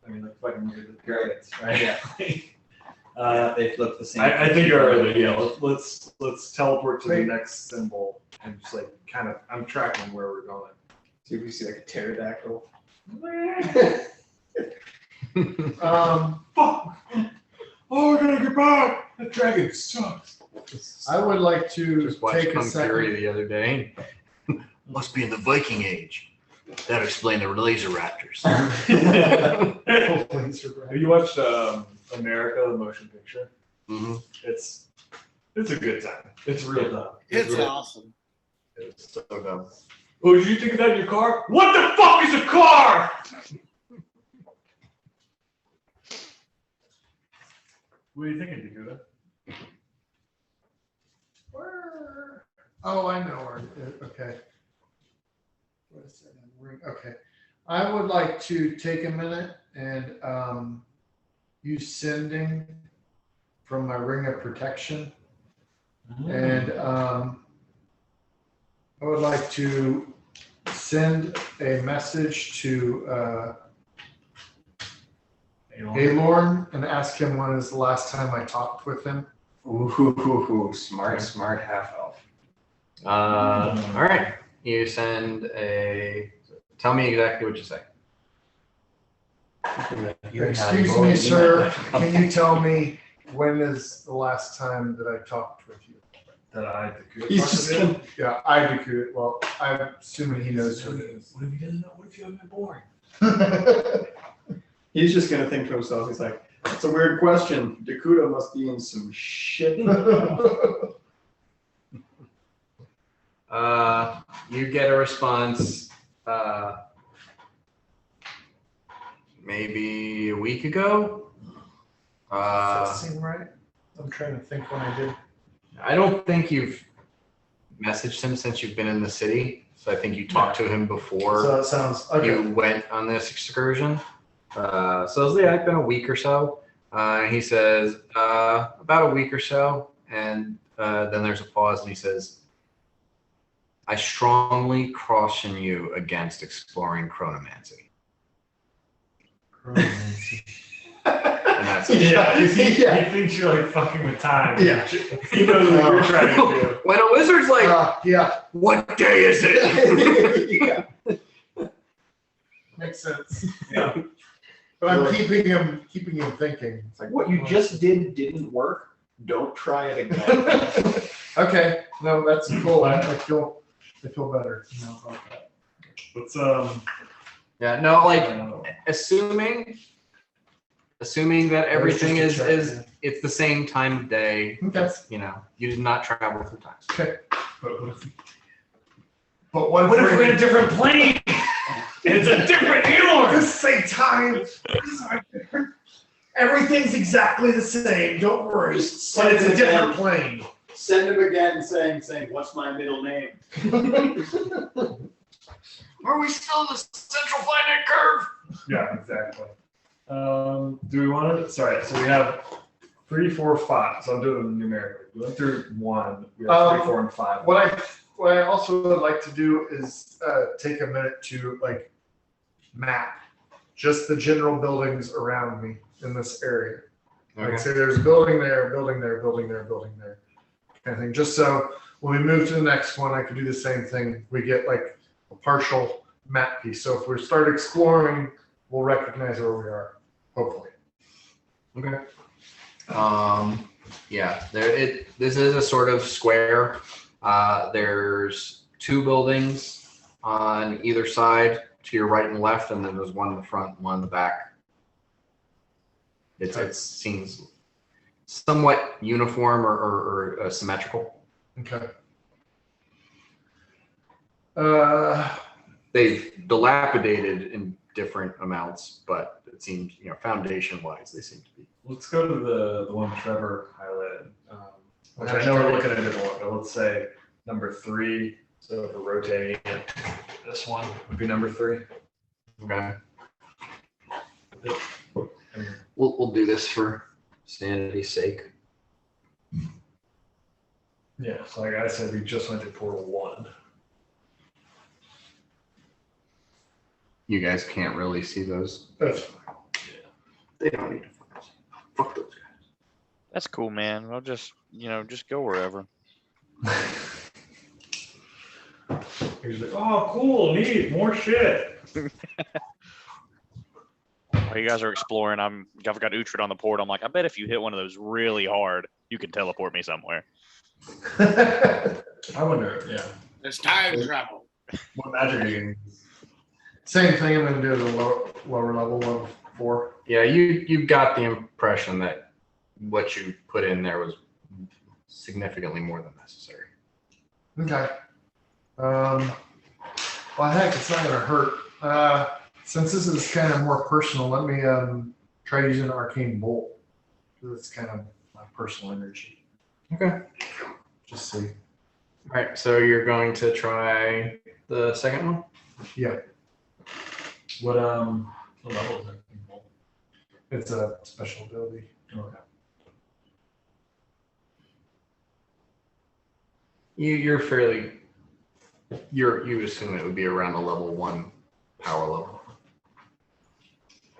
I mean, like fucking the pyramids, right? Yeah. They flip the same. I think you're right. Yeah, let's teleport to the next symbol and just like kind of. I'm tracking where we're going. See if we see like a pterodactyl. Fuck! Oh, I gotta get back. That dragon sucks. I would like to Just watched take a Kung Fury second. the other day. Must be in the Viking Age. That explained the laser raptors. Have you watched America, the motion picture? Mm-hmm. It's a good time. It's real dumb. It's real, awesome. It's so dumb. Oh, did you think of that in your car? What the fuck is a car? What are you thinking, Dakota? Where? Oh, I know where. Okay. What is that? Ring. Okay. I would like to take a minute and use sending from my ring of protection, and I would like to send a message to Alorn and ask him when is the last time I talked with him. Ooh, smart half elf. All right. You send a. Tell me exactly what you say. Excuse me, sir. Can you tell me when is the last time that I talked with you? That I He's just gonna. Yeah, I do. Well, I'm assuming he knows who it is. What if he doesn't know? What if you haven't been boring? He's just gonna think to himself. He's like, "That's a weird question. Dakota must be in some shit." You get a response. Maybe a week ago. Does that seem right? I'm trying to think when I did. I don't think you've messaged him since you've been in the city. So I think you talked to him before So it sounds okay. you went on this excursion. So it's been a week or so. He says, about a week or so. And then there's a pause and he says, I strongly caution you against exploring chronomancy. And that's it. Yeah, he thinks you're like fucking with time. Yeah. He knows what you're trying to do. When a wizard's like, Yeah, what day is it? makes sense. Yeah. But I'm keeping him thinking. It's like what you just did didn't work. Don't try it again. Okay, no, that's cool. I feel better now about that. Let's Yeah, no, I like don't know. assuming that everything just a is check, it's the same time of day. Okay. You know, you did not travel through time. Okay. But what if we're in a different plane? It's a different Elor. Just say time. Everything's exactly the same. Don't worry. But it's a different plane. Send him again, saying, "What's my middle name?" Are we still in the central finite curve? Yeah, exactly. Do we want to? Sorry, so we have 3, 4, 5. So I'm doing them numerically. We went through 1. We have 3, 4, and 5. What I also would like to do is take a minute to like map just the general buildings around me in this area. Like say there's a building there, building there, building there, building there, kind of thing. Just so when we move to the next one, I could do the same thing. We get like a partial map piece. So if we start exploring, we'll recognize where we are, hopefully. Okay. Yeah, this is a sort of square. There's 2 buildings on either side to your right and left, and then there's one in the front, one in the back. It seems somewhat uniform or symmetrical. Okay. They've dilapidated in different amounts, but it seems, foundation-wise, they seem to be. Let's go to the one Trevor highlighted. Which I know we're looking at a different one, but let's say number 3. So if we're rotating it, this one would be number 3. Okay. We'll do this for sanity's sake. Yeah, so like I said, we just went to portal 1. You guys can't really see those. That's fine. They don't need to fuck those guys. That's cool, man. I'll just just go wherever. He's like, oh, cool, neat, more shit. While you guys are exploring, I've got Uhtred on the port. I'm like, I bet if you hit one of those really hard, you can teleport me somewhere. I wonder, yeah. It's time travel. What magic are you going to use? Same thing. I'm going to do it at a lower level of 4. Yeah, you got the impression that what you put in there was significantly more than necessary. Okay. Well, heck, it's not going to hurt. Since this is kind of more personal, let me try using an arcane bolt. It's kind of my personal energy. Okay. Just see. All right, so you're going to try the second one? Yeah, What level is it? it's a special ability. Okay. You're fairly. You assume it would be around a level 1 power level.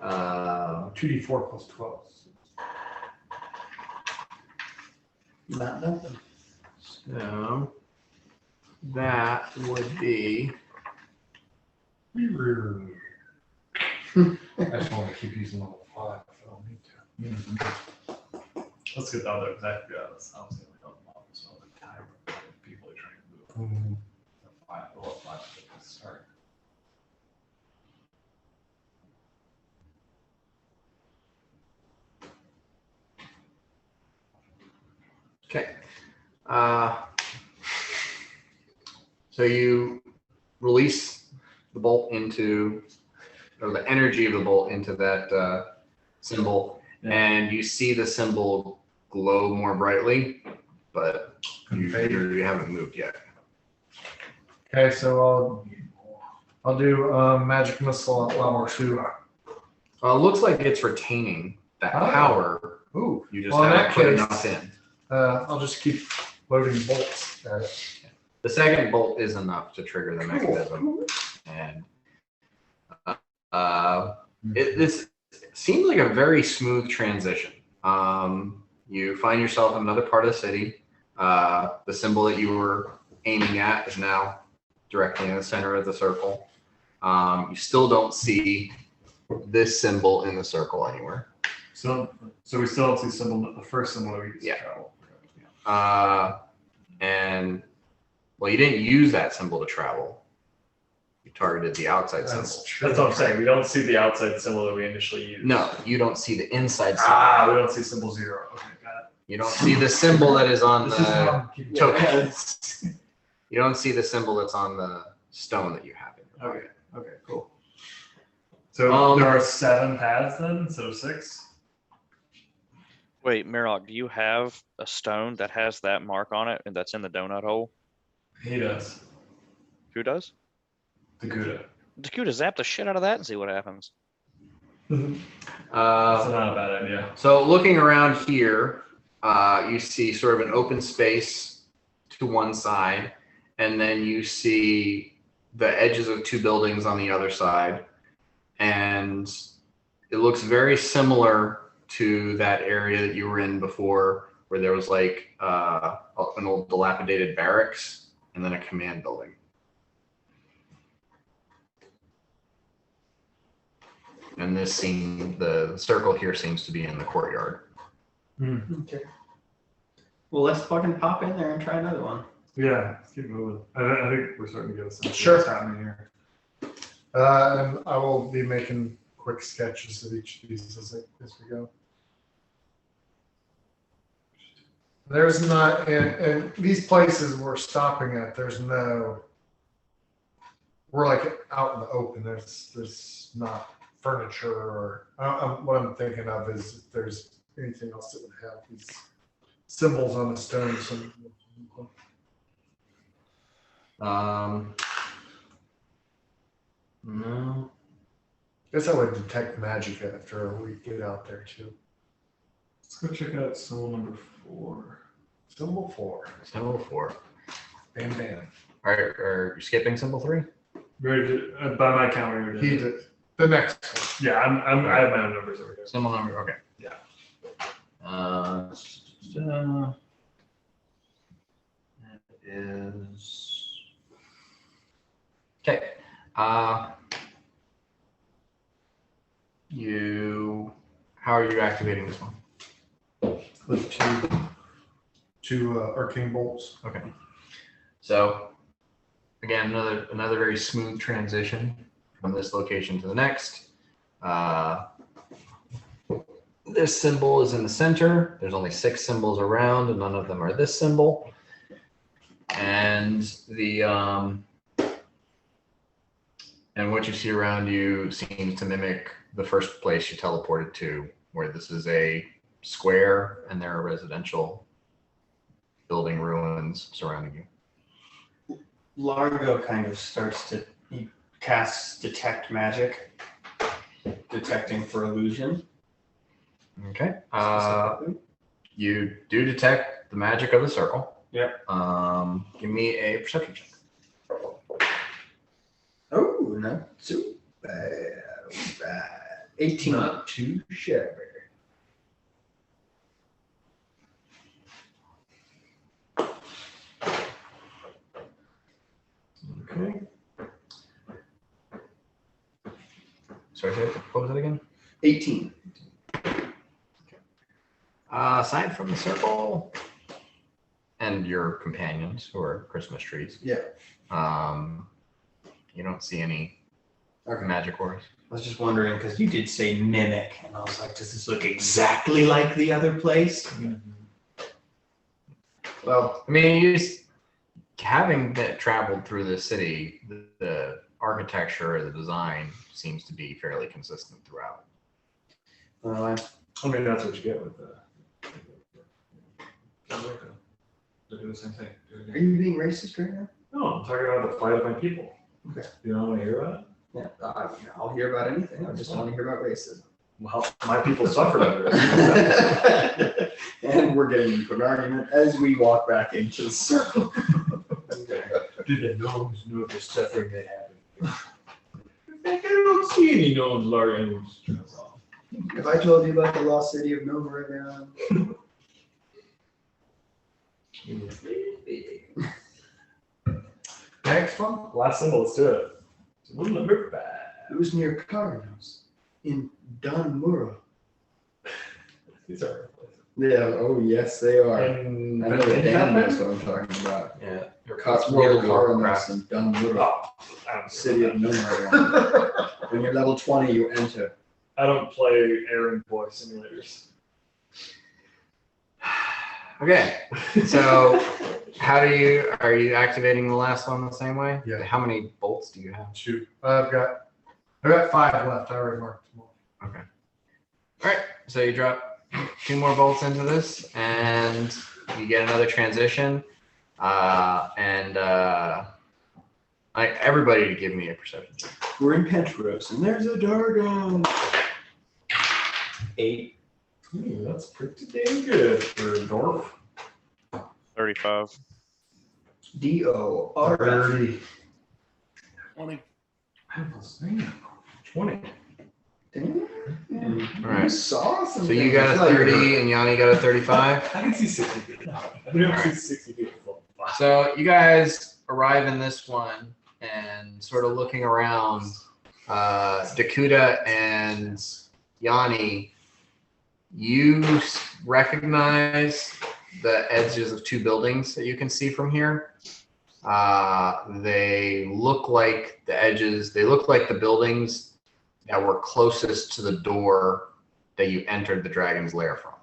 2d4 plus 12. Not nothing. So that would be. I just want to keep using level 5 if I don't need to. Let's get down there because I forgot. I was going to help them out. So the time people are trying to move. Five, start. Okay. So you release the bolt into, or the energy of the bolt into that symbol, and you see the symbol glow more brightly, but you haven't moved yet. Okay, so I'll do magic missile at level 2. It looks like it's retaining that power. Ooh. You just Well, in haven't that put case, enough in. I'll just keep loading bolts at it. The second bolt is enough to trigger the mechanism, and this seems like a very smooth transition. You find yourself in another part of the city. The symbol that you were aiming at is now directly in the center of the circle. You still don't see this symbol in the circle anywhere. So we still don't see the first symbol that we used to travel. And well, you didn't use that symbol to travel. You targeted the outside symbol. That's what I'm saying. We don't see the outside symbol that we initially used. No, you don't see the inside symbol. We don't see symbol 0. Okay, got it. You don't see the symbol that is on This is the how I'm keeping token. You don't see the symbol that's on the stone that you have. Okay, cool. So there are 7 paths then instead of 6? Wait, Mirlock, do you have a stone that has that mark on it and that's in the donut hole? He does. Who does? The Gouda. Dakuta, zap the shit out of that and see what happens. That's not a bad idea. So looking around here, you see sort of an open space to one side, and then you see the edges of 2 buildings on the other side, and it looks very similar to that area that you were in before, where there was like an old dilapidated barracks and then a command building. And the circle here seems to be in the courtyard. Okay. Well, let's fucking pop in there and try another one. Yeah, let's keep moving. I think we're starting to get a sense of Sure. what's happening here. And I will be making quick sketches of each of these as we go. There's not, in these places we're stopping at, we're like out in the open. There's not furniture or, what I'm thinking of is if there's anything else that would have these symbols on the stones. No. Guess I would detect magic after we get out there too. Let's go check out symbol number 4. Symbol 4. Symbol 4. Bam bam. Are you skipping symbol 3? By my count, we already He did. did. The next one. Yeah, I have my own numbers over here. Symbol number. Okay. Yeah. That is okay. How are you activating this one? With two arcane bolts. Okay. So again, another very smooth transition from this location to the next. This symbol is in the center. There's only 6 symbols around, and none of them are this symbol. And and what you see around you seems to mimic the first place you teleported to, where this is a square and there are residential building ruins surrounding you. Largo kind of starts to, he casts detect magic, detecting for illusion. Okay. You do detect the magic of the circle. Yep. Give me a perception check. Oh, not too bad. 18. Not too shabby. Okay. Sorry, what was it again? 18. Aside from the circle and your companions who are Christmas trees. Yeah. You don't see any Okay. magic auras. I was just wondering because you did say mimic, and I was like, does this look exactly like the other place? Well, I mean, having traveled through the city, the architecture or the design seems to be fairly consistent throughout. I mean, that's what you get with the. They do the same thing. are you being racist right now? No, I'm talking about the plight of my people. Okay. You don't want to hear about it? Yeah, I'll hear about anything. I just want to hear about racism. Well, my people suffered under it. And we're getting into an argument as we walk back into the circle. Did the gnomes know the suffering that happened? I don't see any gnomes, Larry. If I told you about the lost city of Nova right now. Next one, last symbol. Let's do it. Number 5. It was near Cardinals in Dunmurra. These are. Yeah, oh yes, they are. And I know that Dan knows what I'm talking about. Yeah. Near Cardinals in Dunmurra, city of Nova. When you're level 20, you enter. I don't play errand boy simulators. Okay. So are you activating the last one the same way? Yeah. How many bolts do you have? 2. I've got 5 left. I already marked them all. Okay. All right. So you drop 2 more bolts into this, and you get another transition. Everybody to give me a perception check. We're in Pentros, and there's a Dargon. 8. That's pretty damn good for a dwarf. 35. DOR. 30. 20. I was thinking 20. Damn. All right. Saw some So you got a 30 and Yanni got a 35. I can see 60 feet. I don't see 60 feet. So you guys arrive in this one and sort of looking around, Dakuta and Yanni, you recognize the edges of 2 buildings that you can see from here. They look like the buildings that were closest to the door that you entered the dragon's lair from.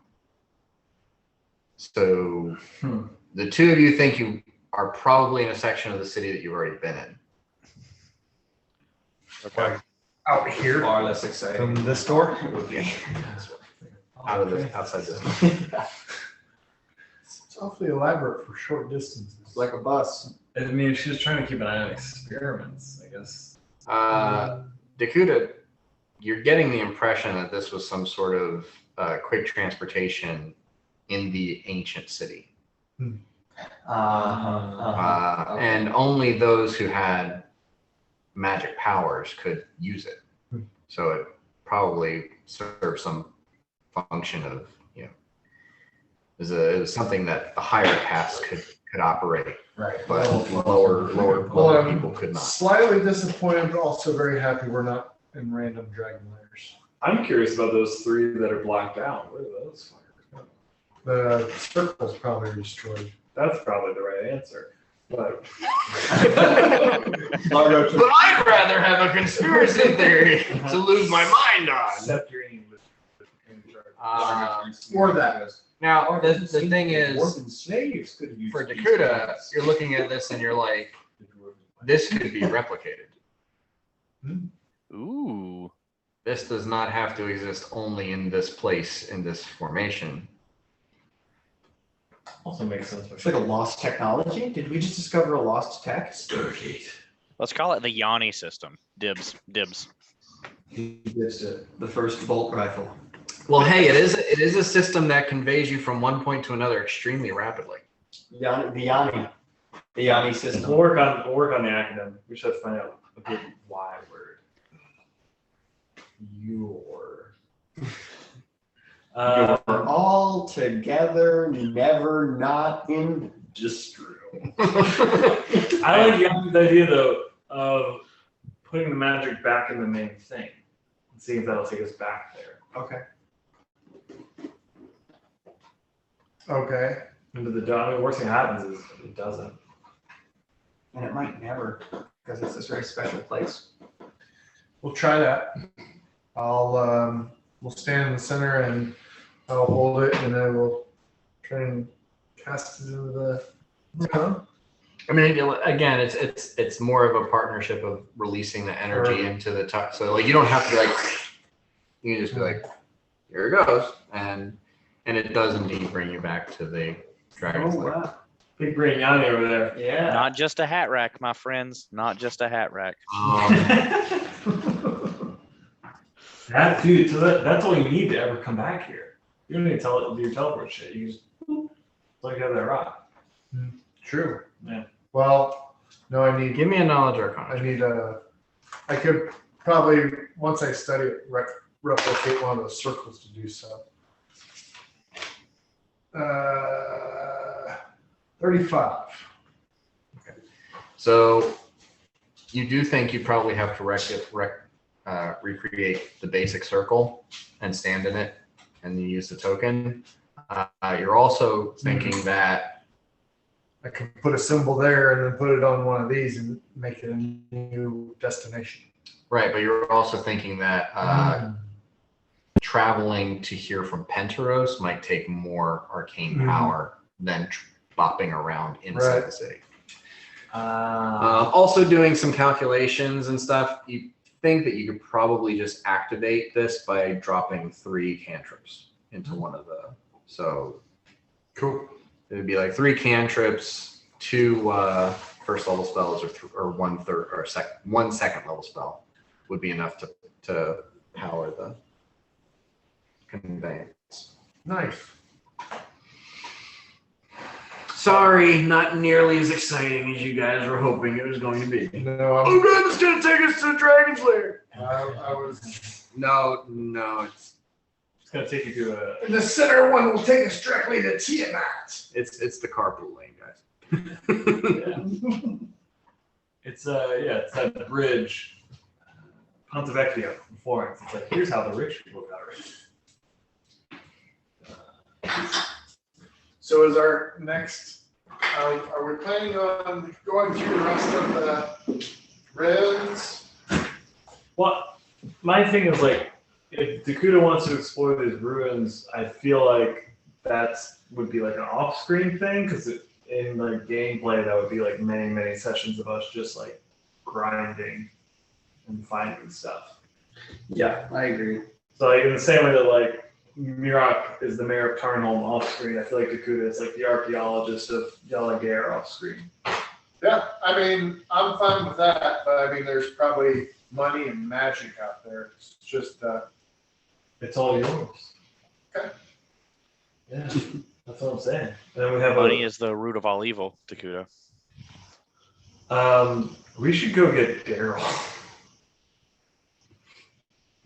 So the 2 of you think you are probably in a section of the city that you've already been in. Okay. Out here. Far less exciting. From this door? Outside this. It's awfully elaborate for short distances. Like a bus. I mean, she was trying to keep an eye on experiments, I guess. Dakuta, you're getting the impression that this was some sort of quick transportation in the ancient city. And only those who had magic powers could use it. So it probably served some function of, it was something that the higher caste could operate, Right. but lower level people could not. Slightly disappointed, but also very happy we're not in random dragon lairs. I'm curious about those 3 that are blacked out. Where are those fires? The circle's probably destroyed. That's probably the right answer. But But I'd rather have a conspiracy theory to lose my mind on. Septuagint was in charge. Or that. Now, the thing is, slaves could use for Dakuta, you're looking at this and you're like, this could be replicated. Ooh. This does not have to exist only in this place, in this formation. Also makes sense. It's like a lost technology. Did we just discover a lost tech? Let's call it the Yanni system. Dibs. He gives it the first bolt rifle. Well, hey, it is a system that conveys you from one point to another extremely rapidly. The Yanni system. We'll work on the acronym. We should find out a good Y word. Your. You're all together, never not industrial. I like Young's idea though of putting the magic back in the main thing and seeing if that'll take us back there. Okay. Okay. Into the I mean, the worst thing that happens is it doesn't. And it might never, because it's this very special place. We'll try that. We'll stand in the center and I'll hold it and then we'll try and cast it into the. I mean, again, it's more of a partnership of releasing the energy into the top. So like, you don't have to be like, you can just be like, here it goes, and it does indeed bring you back to the dragon's lair. Wow. Big brain Yanni over there. Yeah. Not just a hat rack, my friends. Not just a hat rack. That dude, so that's all you need to ever come back here. You don't need to do your teleport shit. You just look at that rock. True. Yeah. Well, no, Give me a knowledge arcana. I could probably, once I study it, replicate one of those circles to do so. 35. So you do think you probably have to recreate the basic circle and stand in it, and you use the token. You're also thinking that I could put a symbol there and then put it on one of these and make it a new destination. right, but you're also thinking that traveling to here from Penteros might take more arcane power than bopping around inside the city. Also doing some calculations and stuff, you think that you could probably just activate this by dropping 3 cantrips into one of the, so Cool. it would be like 3 cantrips, 2 first level spells, or 1 second level spell would be enough to power the conveyance. Nice. Sorry, not nearly as exciting as you guys were hoping it was going to be. No, Oh god, it's gonna take us to the Dragon's Lair. I was. No, It's gonna take you to a. The center one will take us directly to Tiamat. it's the carpool lane, guys. It's it's that bridge, Ponte Vecchio from Florence. It's like, here's how the rich people got rich. So is our next, are we planning on going through the rest of the ruins? Well, my thing is like, if Dakuta wants to explore these ruins, I feel like that would be like an off-screen thing, because in like gameplay, that would be like many sessions of us just like grinding and finding stuff. Yeah, I agree. So like in the same way that like Mirak is the mayor of Tarnholm off screen, I feel like Dakuta is like the archaeologist of Yalagair off screen. Yeah, I mean, I'm fine with that, but I mean, there's probably money and magic out there. It's just, It's all yours. Okay. Yeah, that's what I'm saying. And then we have Money is the root of all evil, Dakuta. we should go get Daryl.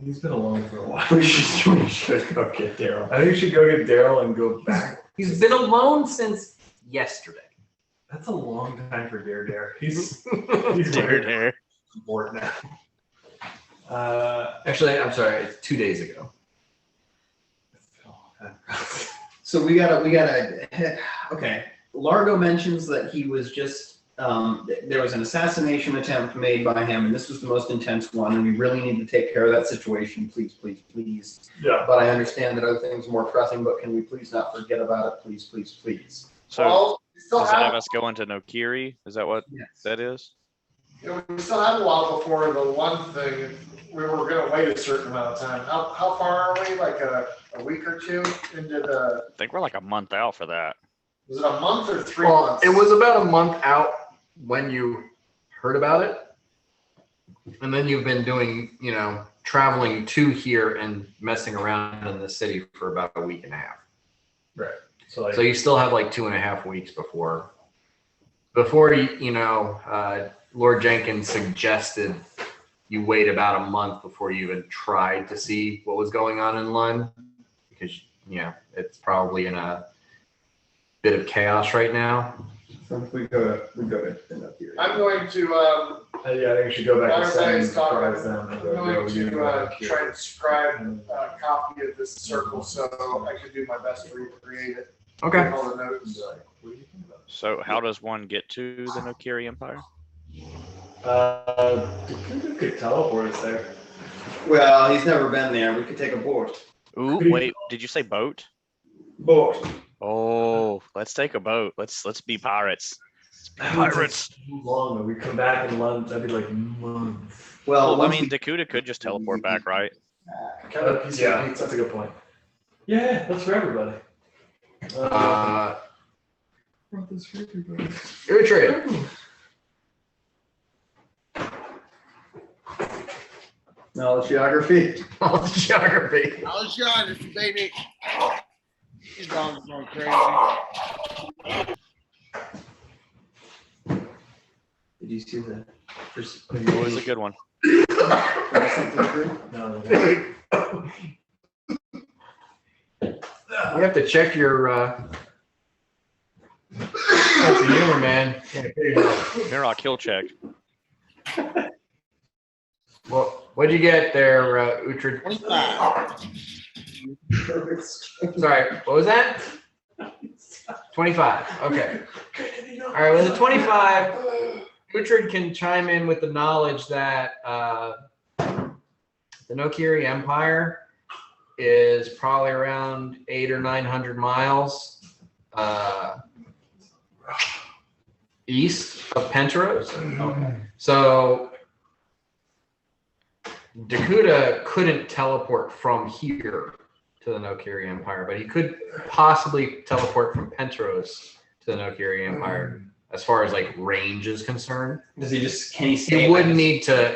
He's been alone for a while. We should go get Daryl. I think we should go get Daryl and go back He's been alone since yesterday. That's a long time for Dare. He's Dare. bored now. Actually, I'm sorry, it's 2 days ago. So we gotta. Okay, Largo mentions that he was just. There was an assassination attempt made by him, and this was the most intense one. And we really need to take care of that situation, please. Yeah. But I understand that other things are more pressing. But can we please not forget about it, please? So Well, we still does that have have, us going to Nokiri? Is that what Yes. that is? we still have a while before the one thing. We were going to wait a certain amount of time. How far are we? Like a week or two into the? I think we're like a month out for that. Was it a month or 3 Well, months? it was about a month out when you heard about it. And then you've been doing, traveling to here and messing around in the city for about a week and a half. Right. So like So you still have like 2.5 weeks before Lord Jenkins suggested you wait about a month before you even tried to see what was going on in Lund, because it's probably in a bit of chaos right now. So if we go to Nokiri. I'm going to yeah, I think we should go back to Sam and Everybody's talking. surprise them. And I'm go going you to and transcribe a copy of this circle so I can do my best to recreate it. Okay. All the notes. What do you think about So how does one get to the Nokiri Empire? it? Could teleport us there. Well, he's never been there. We could take a boat. Ooh, wait, did you say boat? Boat. Oh, let's take a boat. Let's be pirates. Pirates. Too long. Though. We come back in London. That'd be like months. Well, I mean, Dakuta could just teleport back, right? Yeah, that's a good point. Yeah, that's for everybody. Uhtred. knowledge geography. All the geography. I was geography, baby. These dogs are going crazy. Did you see that? It was a good one. No. We have to check your sense of humor, man. Here, I'll kill check. Well, what'd you get there, Uhtred? 25. Sorry, what was that? 25. Okay. All right, with a 25, Uhtred can chime in with the knowledge that the Nokiri Empire is probably around 800 or 900 miles east of Penteros. Okay. So Dakuta couldn't teleport from here to the Nokiri Empire, but he could possibly teleport from Penteros to the Nokiri Empire as far as like range is concerned. Does he just, can he stay? He would need to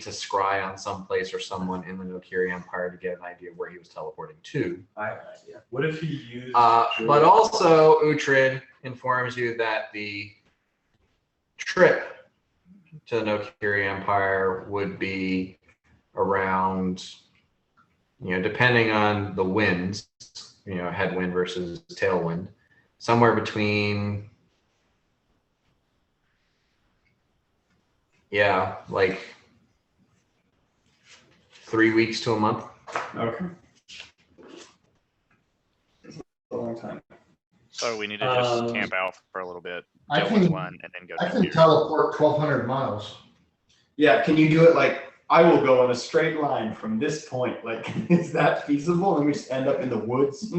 scry on some place or someone in the Nokiri Empire to get an idea where he was teleporting to. I have an idea. What if he used? But also Uhtred informs you that the trip to the Nokiri Empire would be around, depending on the winds, headwind versus tailwind, somewhere between, like 3 weeks to a month. Okay. A long time. So we need to just camp out for a little bit, I kill can- one, and then go I to can Nokiri. teleport 1,200 miles. Yeah, can you do it like, I will go in a straight line from this point? Like, is that feasible? And we just end up in the woods?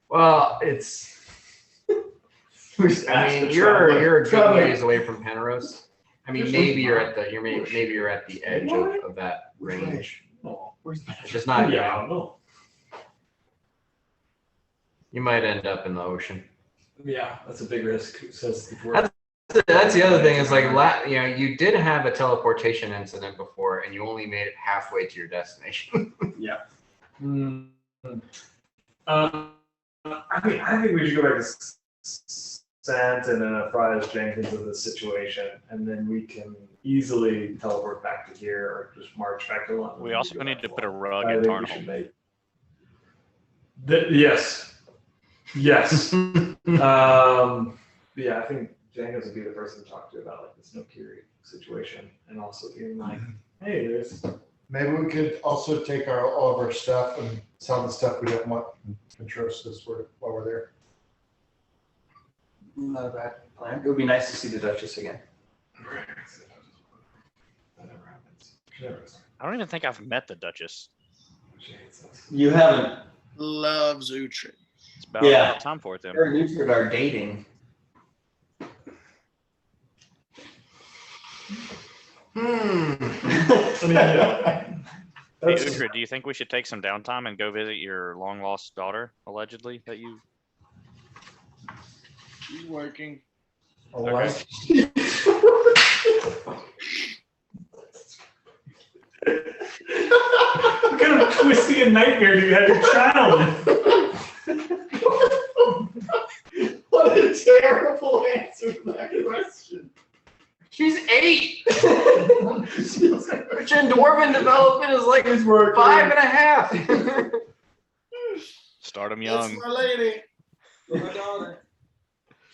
Well, it's. You're a good ways away from Penteros. I mean, maybe you're at the edge of that range. Where's that? It's just not. Yeah, I don't know. You might end up in the ocean. Yeah, that's a big risk. Says before. That's the other thing is like, you did have a teleportation incident before, and you only made it halfway to your destination. I think we should go back to Sant and apprise Jenkins of the situation, and then we can easily teleport back to here or just march back to London. We also need to put a rug I in think we should Tarnholm. make. Yes. Yes. Yeah, I think Daniels would be the person to talk to about like this Nokiri situation, and also being like, hey, there's. Maybe we could also take all of our stuff and some of the stuff we don't want and trust us while we're there. Not a bad plan. It would be nice to see the Duchess again. That never happens. She never is. I don't even think I've met the Duchess. She hates us. You haven't. Loves Uhtred. It's about Yeah. time for it then. Her and Uhtred are dating. I mean, yeah. Hey, That's Uhtred, do you think we should take some downtime and go visit your long lost daughter, allegedly, that you? She's working. All right. what kind of twisty and nightmare do you have your child in? What a terrible answer to that question. She's 8. Christian Dwarven development is like 5.5. Start them That's young. my lady. My daughter.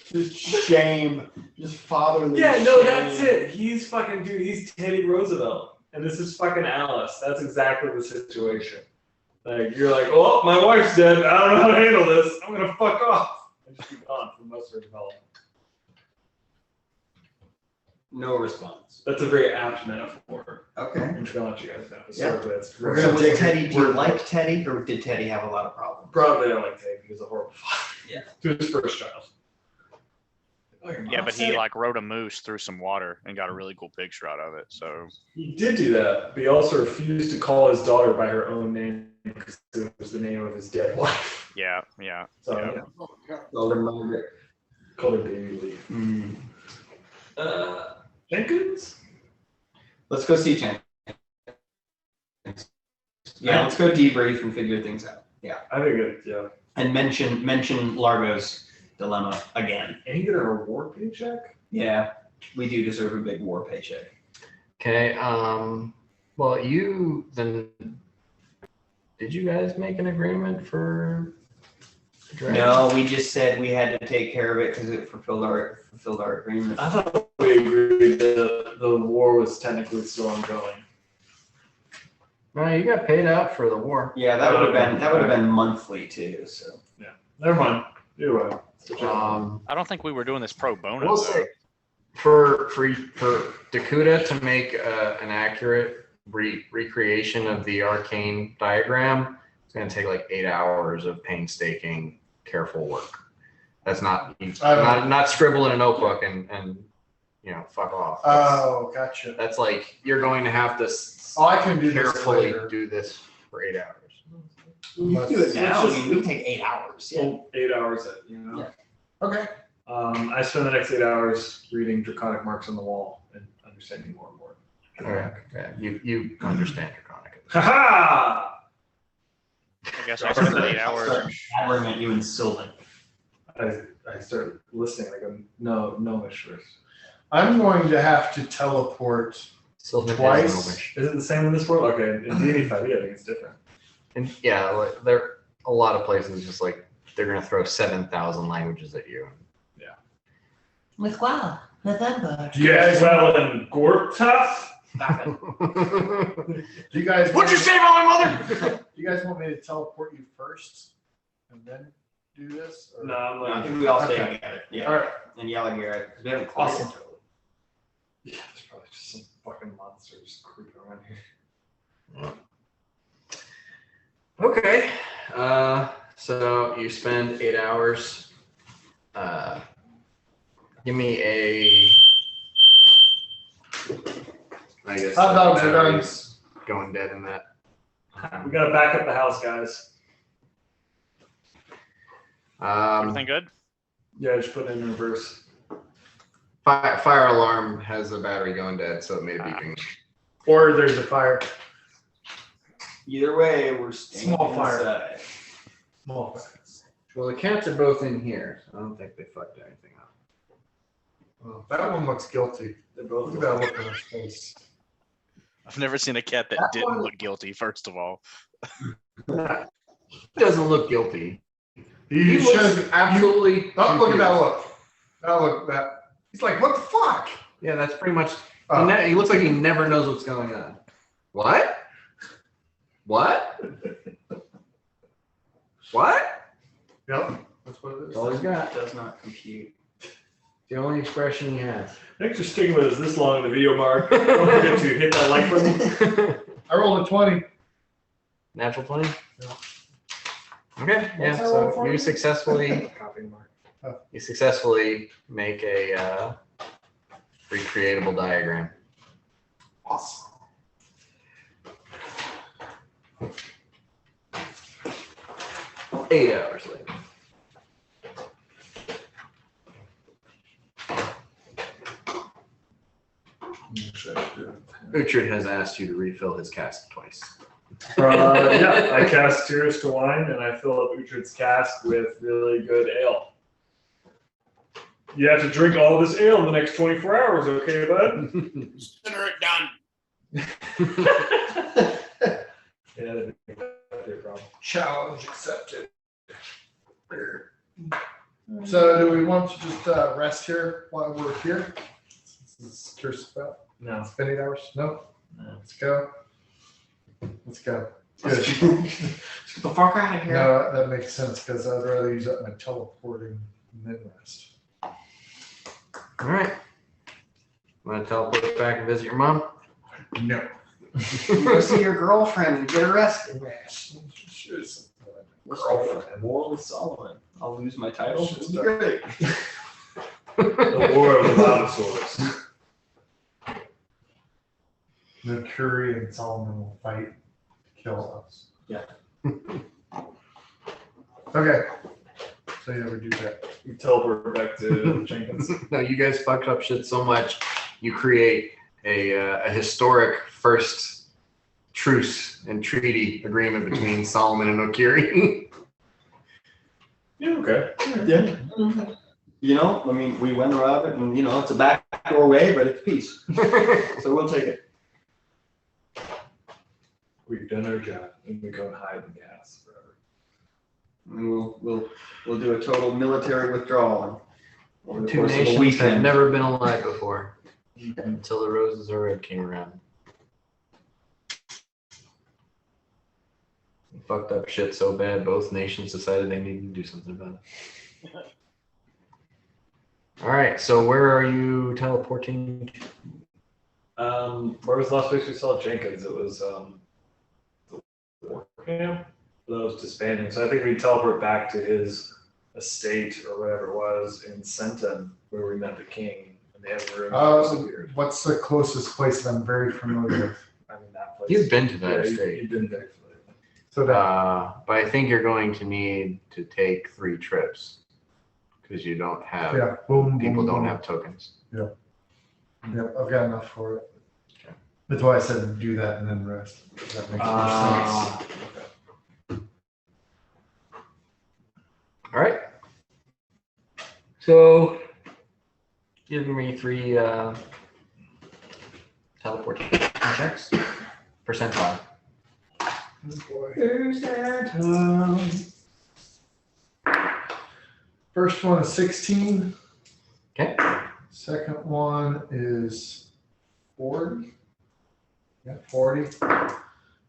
Just shame. Just fatherly Yeah, no, shame. that's it. He's fucking dude. He's Teddy Roosevelt, and this is fucking Alice. That's exactly the situation. Like you're like, oh, my wife's dead. I don't know how to handle this. I'm gonna fuck off and just be gone for most of her development. No response. That's a very apt metaphor. Okay. I'm just gonna let you guys know. Yeah. Historically, that's We're So gonna was take Teddy, it- do you like Teddy, or did Teddy have a lot of problems? Probably I like Teddy. He was a horrible father. Yeah. To his first child. Oh, your Yeah, mom but said he it. like rode a moose through some water and got a really cool picture out of it. So He did do that, but he also refused to call his daughter by her own name because it was the name of his dead wife. yeah. So Yeah. yeah, Oh, God. Older Margaret. called her baby Lee. Jenkins? Let's go see Jenkins. Yeah, let's go debrief and figure things out. Yeah. I think it, yeah. And mention Largo's dilemma again. And he get a reward paycheck? Yeah, we do deserve a big war paycheck. Okay. Well, did you guys make an agreement for? the dragon? No, we just said we had to take care of it because it fulfilled our agreement. I thought we agreed that the war was technically still ongoing. No, you got paid out for the war. Yeah, that would have been monthly too. So Never mind. Either way. I don't think we were doing this pro bono. We'll though. say for Dakuta to make an accurate recreation of the arcane diagram, it's going to take like 8 hours of painstaking, careful work. That's not scribble in a notebook and fuck off. Oh, gotcha. That's like you're going to have to Oh, I can do this carefully later. do this for 8 hours. we can do it now. I mean, we take 8 hours. Yeah. Well, 8 hours, Yeah. Okay. I spend the next 8 hours reading draconic marks on the wall and understanding more and more. Okay. You understand Draconic. Ha I guess I spent 8 hours. Hammering at you in Sylvan. I start listening. I go, no, mistress. I'm going to have to teleport. Sylvan Twice? Is it the same in this world? Okay, in D&D 5e, I think it's different. And yeah, like, there a lot of places just like they're gonna throw 7,000 languages at you. With wow, November. Do you guys well in Gortuf? Do you guys? What'd you say about my mother? Do you guys want me to teleport you first and then do this? Or? No, I'm I like, think we all stay Okay. together. Yeah. all right. And yelling here because we haven't closed Awesome. it. Yeah, there's probably just some fucking monsters creeping around here. Okay. So you spend 8 hours. Give me a. I guess. Hot dogs are done. batteries going dead in that. We gotta back up the house, guys. Everything good? Yeah, just put it in reverse. Fire alarm has a battery going dead, so it may be beeping. Or there's a fire. Either way, we're staying Small fire. inside. Small fire. Well, the cats are both in here, so I don't think they fucked anything up. Oh, that one looks guilty. They're both. Look at that look on his face. I've never seen a cat that That didn't one- look guilty, first of all. Doesn't look guilty. He He shows looks absolutely. Oh, look at that confused. look. That look. That he's like, what the fuck? Yeah, that's pretty much. Oh. He looks like he never knows what's going on. What? What? What? Yep. That's what it That's is. all he's got. Does not compute. The only expression he has. Thanks for sticking with us this long in the video, Mark. Don't forget to hit that like button. I rolled a 20. Natural 20? Yeah. Okay, yeah, What's our roll so for? you successfully make a recreatable diagram. Awesome. Eight hours later. Richard has asked you to refill his cask twice. Yeah, I cast Tears to Wine and I fill up Uhtred's cask with really good ale. You have to drink all of this ale in the next 24 hours, okay, bud? Consider it done. Yeah, that'd be a problem. Challenge accepted. So do we want to just rest here while we're here? This is curious about No. spending hours? No? No. Let's go. Let's go. Good. Get the fuck out of here. No, that makes sense because I'd rather use up my teleporting and then rest. All right. Want to teleport back and visit your mom? No. Go see your girlfriend and get arrested. Girlfriend. War with Solomon. I'll lose my title. Shit's It'll be great. The War of the Dinosaurs. Mercury and Solomon will fight to kill us. Yeah. Okay. So yeah, we do that. You teleport back to Jenkins. No, you guys fucked up shit so much. You create a historic first truce and treaty agreement between Solomon and Okiri. Yeah, okay. Yeah. You know, I mean, we went around it and, you know, it's a backdoor way, but it's peace. So we'll take it. We've done our job and we go and hide in gas forever. And we'll do a total military withdrawal over the Two course of a nations have weekend. never been allied before until the Roses are Red came around. They fucked up shit so bad, both nations decided they needed to do something about it. All right, so where are you teleporting? Where was the last place we saw Jenkins? It was the war camp. That was disbanding. So I think we teleport back to his estate or whatever it was in Senton, where we met the king. And they have a room that was weird. What's the closest place that I'm very familiar with? I mean, that place. You've been to that Yeah, estate. you've been there. So that But I think you're going to need to take 3 trips because you don't have yeah, boom. people boom, don't boom. have tokens. Yep, I've got enough for it. Okay. That's why I said do that and then rest. That makes more sense. All right. So give me 3 teleportation checks. Percentile. First one is 16. Okay. Second one is 40. Yeah, 40.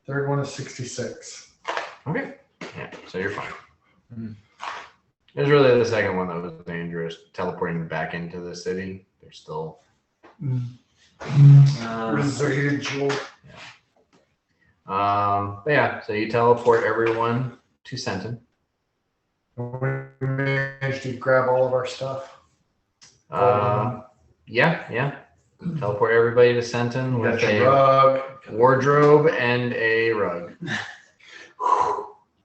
Third one is 66. Okay. Yeah, so you're fine. It was really the second one that was dangerous. Teleporting back into the city. They're still. Residual. But yeah, so you teleport everyone to Senton. We managed to grab all of our stuff. Yeah. Teleport everybody to Senton You with got your a rug. wardrobe and a rug.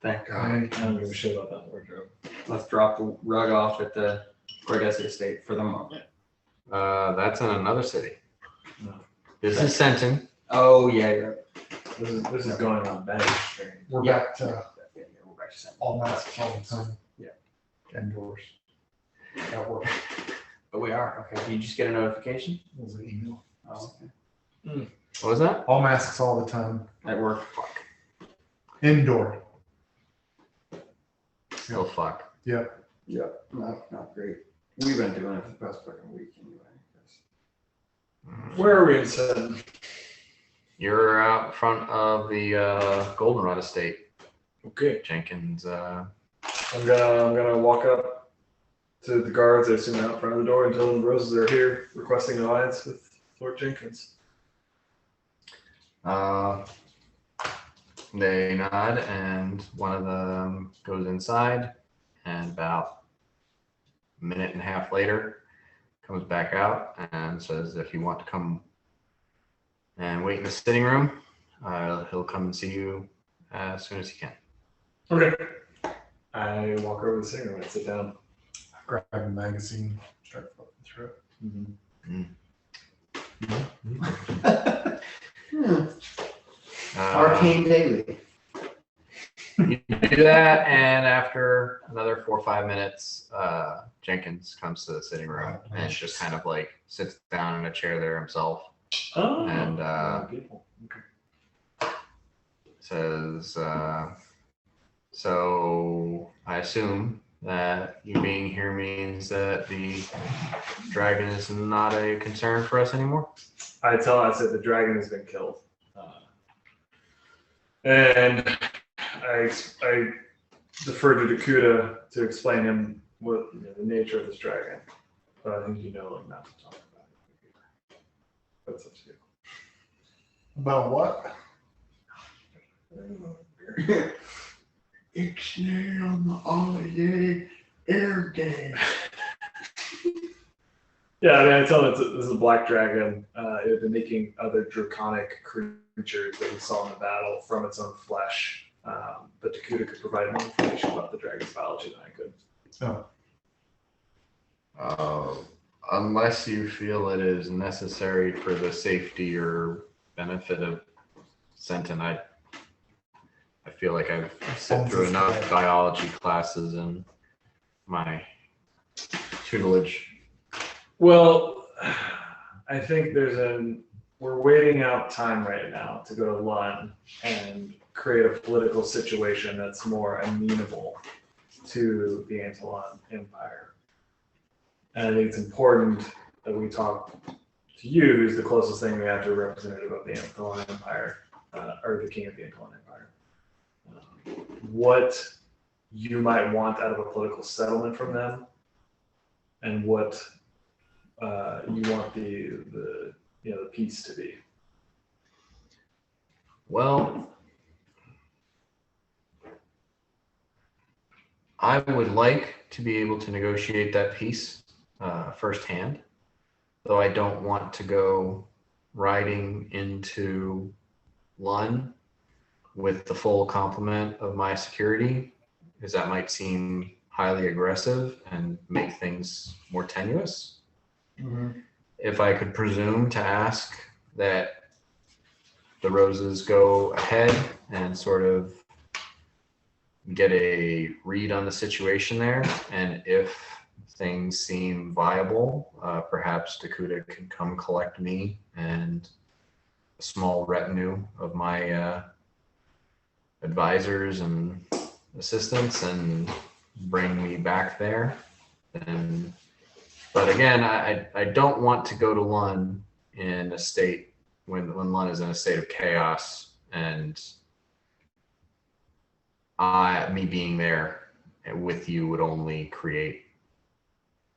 Thank God. I don't give a shit about that wardrobe. Let's drop the rug off at the Cordesi estate for the moment. That's in another city. No. This is Senton. Oh, yeah, you're right. This is going on bench stream. We're Yeah. back to Yeah, we're back to Sentinel. all masks all the time. Yeah. Indoors. That worked. But we are, okay. Did you just get a notification? It was an email. Oh, okay. What was that? All masks all the time. At work. Indoor. still fuck. Yeah, not great. We've been doing it for the past fucking week anyway. Where are we in Sen? You're out front of the Goldenrod estate. Okay. Jenkins. I'm gonna walk up to the guards. I assume out front of the door and tell them the roses are here requesting an alliance with Lord Jenkins. They nod, and one of them goes inside, and about a minute and a half later, comes back out and says, if you want to come and wait in the sitting room, he'll come and see you as soon as he can. Okay. I walk over to the sitting room and sit down. Grab a magazine, start flipping through it. Arcane Daily. You do that, and after another 4 or 5 minutes, Jenkins comes to the sitting room and just kind of like sits down in a chair there himself. Oh. And people. Okay. says, so I assume that you being here means that the dragon is not a concern for us anymore? I said the dragon has been killed. And I defer to Dakuda to explain him what the nature of this dragon. But I think like not to talk about it. That's up to you. About what? It's there on the holiday air day. Yeah, I mean, I tell them this is a black dragon. It had been making other draconic creatures that we saw in the battle from its own flesh. But Dakuda could provide more information about the dragon's biology than I could. Unless you feel it is necessary for the safety or benefit of Sentin, I feel like I've sit through enough biology classes in my tutelage. Well, I think we're waiting out time right now to go to Lund and create a political situation that's more amenable to the Antolon Empire. And I think it's important that we talk to you, who's the closest thing we have to a representative of the Antolon Empire, or the king of the Antolon Empire. What you might want out of a political settlement from them, and what you want the peace to be. Well, I would like to be able to negotiate that peace firsthand, though I don't want to go riding into Lund with the full complement of my security, because that might seem highly aggressive and make things more tenuous. Mm-hmm. If I could presume to ask that the roses go ahead and sort of get a read on the situation there, and if things seem viable, perhaps Dakuda could come collect me and a small retinue of my advisors and assistants and bring me back there. But again, I don't want to go to Lund in a state when Lund is in a state of chaos, and me being there with you would only create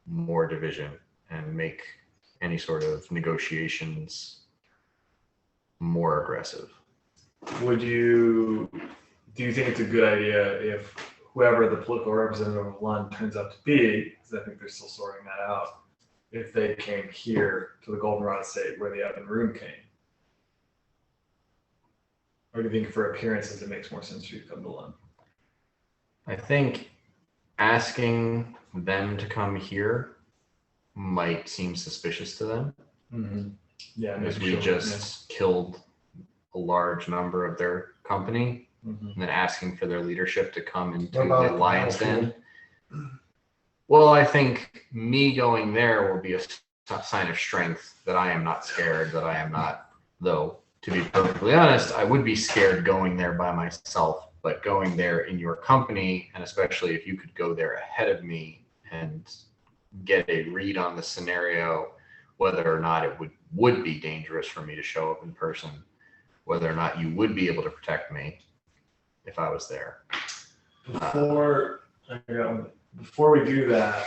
more division and make any sort of negotiations more aggressive. Do you think it's a good idea if whoever the political representative of Lund turns out to be, because I think they're still sorting that out, if they came here to the Goldenrod estate where the Evan Room came? Or do you think for appearances it makes more sense for you to come to Lund? I think asking them to come here might seem suspicious to them. Mm-hmm. Yeah, because we just killed a large number of their company, mm-hmm. and then asking for their leadership to come into What about the Lion's Den. battlefield? Well, I think me going there will be a sign of strength, that I am not scared, that I am not, though, to be perfectly honest, I would be scared going there by myself but going there in your company, and especially if you could go there ahead of me and get a read on the scenario, whether or not it would be dangerous for me to show up in person, whether or not you would be able to protect me if I was there. Before we do that,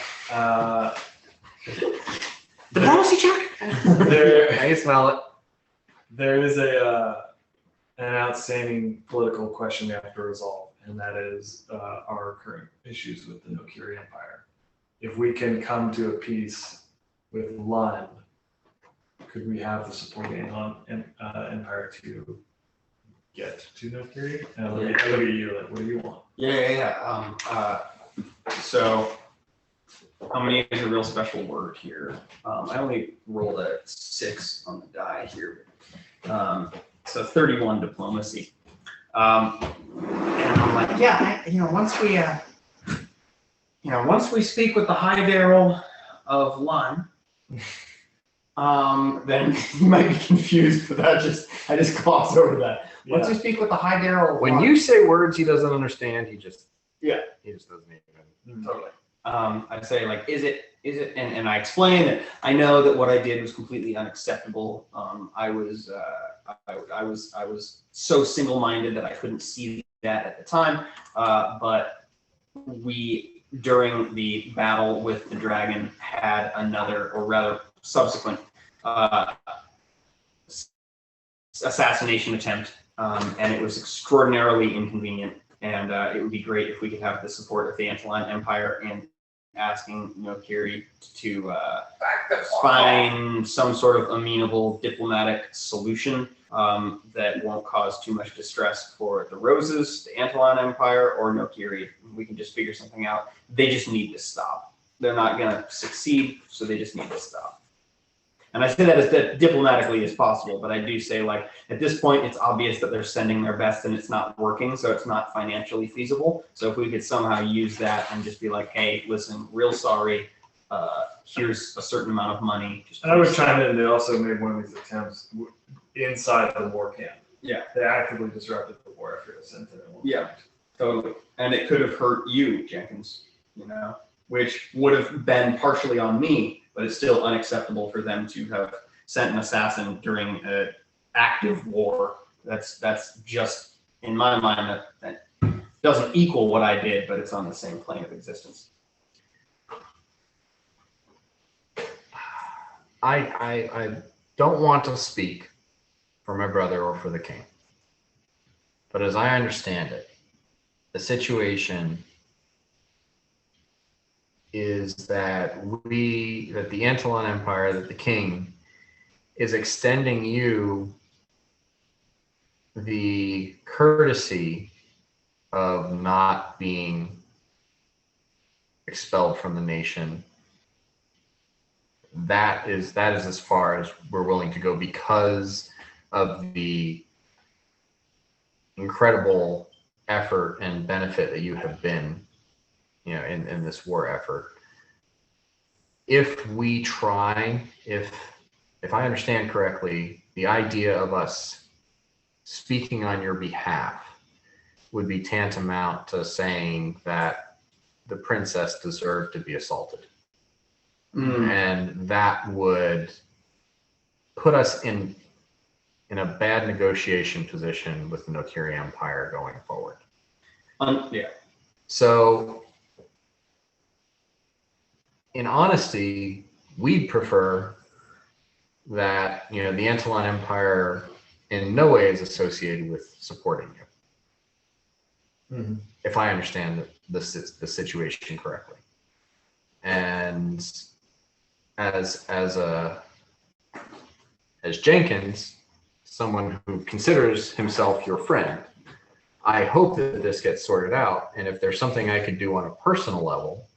Diplomacy check. there I can smell it. there is an outstanding political question we have to resolve, and that is our current issues with the Nokiri Empire. If we can come to a peace with Lund, could we have the support of the Empire to get to Nokiri? And I look at you, like, what do you want? So how many is a real special word here? I only rolled a 6 on the die here. So 31 diplomacy. And I'm like, once we speak with the High Daryl of Lund, then you might be confused, but I just glossed over that. Once we speak with the High Daryl of When Lund, you say words he doesn't understand, he just doesn't even. totally. I say, like, is it, and I explain that I know that what I did was completely unacceptable. I was so single-minded that I couldn't see that at the time. But we, during the battle with the dragon, had another, or rather subsequent, assassination attempt, and it was extraordinarily inconvenient. And it would be great if we could have the support of the Antlion Empire in asking Nokiri to find some sort of amenable diplomatic solution that won't cause too much distress for the Roses, the Antlion Empire, or Nokiri. We can just figure something out. They just need to stop. They're not going to succeed, so they just need to stop. And I say that as diplomatically as possible, but I do say, like, at this point, it's obvious that they're sending their best and it's not working, so it's not financially feasible. So if we could somehow use that and just be like, hey, listen, real sorry, here's a certain amount of money. And I would chime in, they also made one of these attempts inside the war camp. Yeah. They actively disrupted the war effort sent it. Yeah, totally. And it could have hurt you, Jenkins, which would have been partially on me, but it's still unacceptable for them to have sent an assassin during an active war. That's just, in my mind, that doesn't equal what I did, but it's on the same plane of existence. I don't want to speak for my brother or for the king, but as I understand it, the situation is that the Antlion Empire, that the king is extending you the courtesy of not being expelled from the nation. That is as far as we're willing to go because of the incredible effort and benefit that you have been, in this war effort. If we try, if I understand correctly, the idea of us speaking on your behalf would be tantamount to saying that the princess deserved to be assaulted. And that would put us in a bad negotiation position with the Nokiri Empire going forward. Yeah. So, in honesty, we'd prefer that, the Antlion Empire in no way is associated with supporting you. If I understand the situation correctly. And as Jenkins, someone who considers himself your friend, I hope that this gets sorted out. And if there's something I could do on a personal level,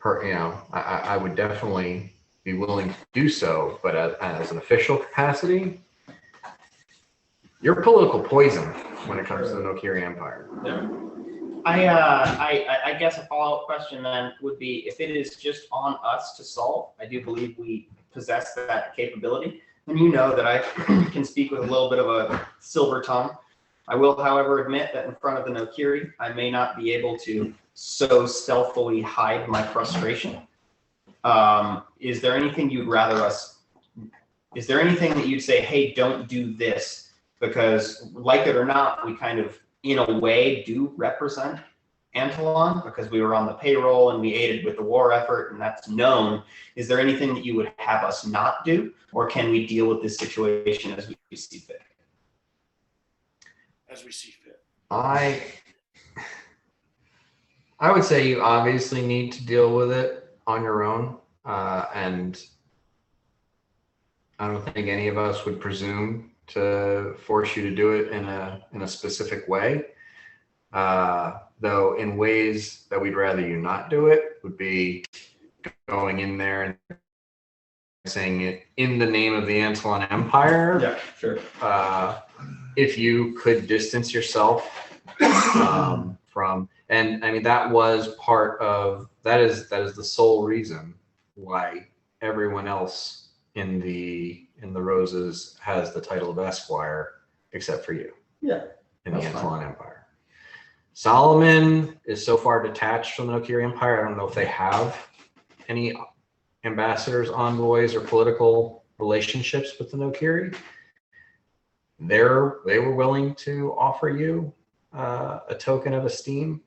I would definitely be willing to do so. But as an official capacity, you're political poison when it comes to the Nokiri Empire. Yeah. I guess a follow-up question then would be, if it is just on us to solve, I do believe we possess that capability. And that I can speak with a little bit of a silver tongue. I will, however, admit that in front of the Nokiri, I may not be able to so stealthily hide my frustration. Is there anything you'd rather us? Is there anything that you'd say, hey, don't do this? Because, like it or not, we kind of, in a way, do represent Antolon because we were on the payroll and we aided with the war effort, and that's known. Is there anything that you would have us not do, or can we deal with this situation as we see fit? As we see fit. I would say you obviously need to deal with it on your own, and I don't think any of us would presume to force you to do it in a specific way. Though in ways that we'd rather you not do it would be going in there and saying it in the name of the Antolon Empire. Yeah, sure. If you could distance yourself from, and I mean, that was part of, that is the sole reason why everyone else in the Roses has the title of Esquire, except for you. Yeah. In the That's Antolon Empire. Solomon is so far detached from the Nokiri Empire. I don't know if they have any ambassadors, envoys, or political relationships with the Nokiri. They were willing to offer you a token of esteem,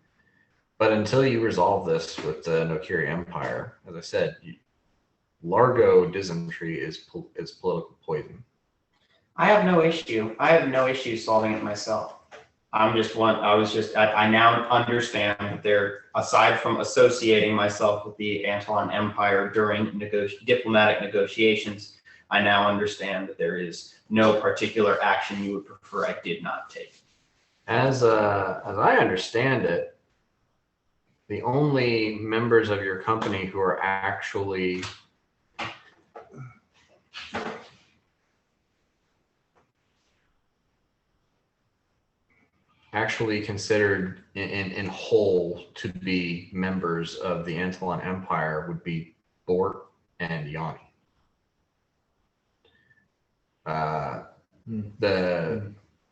but until you resolve this with the Nokiri Empire, as I said, Largo dysentery is political poison. I have no issue. I have no issue solving it myself. I now understand that there, aside from associating myself with the Antolon Empire during diplomatic negotiations, I now understand that there is no particular action you would prefer I did not take. As I understand it, the only members of your company who are actually considered in whole to be members of the Antolon Empire would be Bort and Yanni.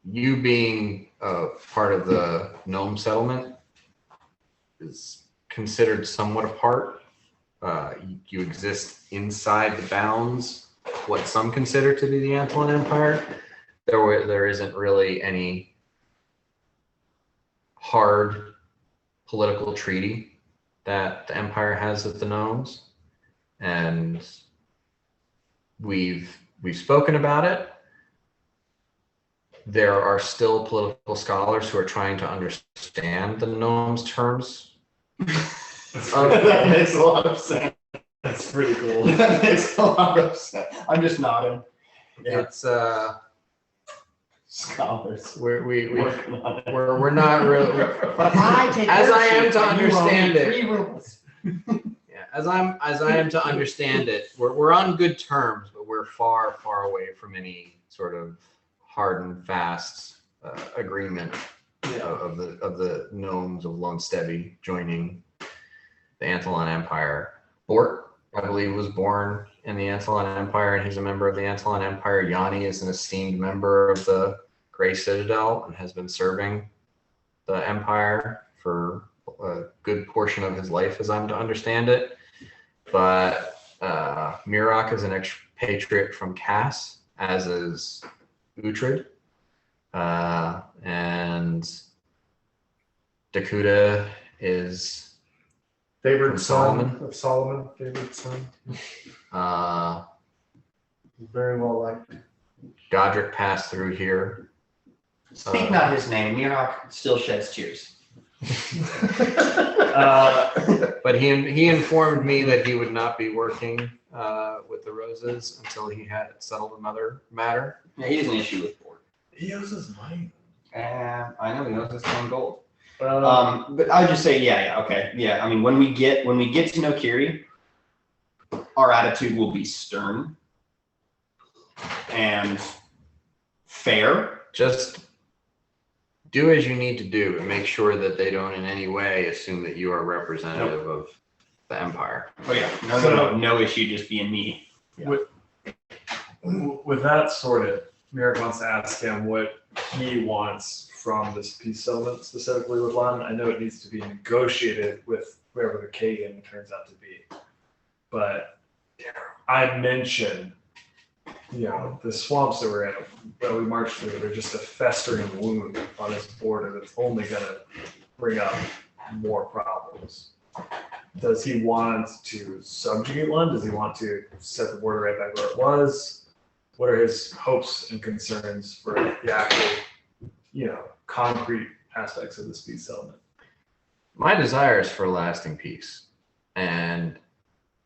You being part of the gnome settlement is considered somewhat apart. You exist inside the bounds, what some consider to be the Antolon Empire. There isn't really any hard political treaty that the Empire has with the gnomes, and we've spoken about it. There are still political scholars who are trying to understand the gnomes' terms. That makes a lot of sense. That's pretty cool. That makes a lot of sense. I'm just nodding. Yeah. It's Scholars. we're not really. But I take As their I am sheet, to and you owe me understand it. 3 rubles. Yeah, as I am to understand it, we're on good terms, but we're far away from any sort of hard and fast agreement of the gnomes of Lone Stevie joining the Antolon Empire. Bort, I believe, was born in the Antolon Empire, and he's a member of the Antolon Empire. Yanni is an esteemed member of the Grey Citadel and has been serving the Empire for a good portion of his life, as I'm to understand it. But Mirok is an expatriate from Cass, as is Uhtred. And Dakuta is Favorite From son Solomon. of Solomon, favorite son. Very well liked. Godric passed through here. Speak not his name. Mirok still sheds tears. But he informed me that he would not be working with the Roses until he had settled another matter. Yeah, he has an issue with Bort. He owes his money. I know he knows it's on gold. Well, But I would just say, okay. Yeah, I mean, when we get to Nokiri, our attitude will be stern and fair. Just do as you need to do and make sure that they don't in any way assume that you are representative of the Empire. Oh yeah, no issue just being me. with that sorted, Merrick wants to ask him what he wants from this peace settlement specifically with Lon. I know it needs to be negotiated with whoever the Kagan turns out to be. But I mentioned, the swamps that we're in, that we marched through, they're just a festering wound on this border that's only going to bring up more problems. Does he want to subjugate Lund? Does he want to set the border right back where it was? What are his hopes and concerns for the actual, concrete aspects of this peace settlement? My desire is for lasting peace. And,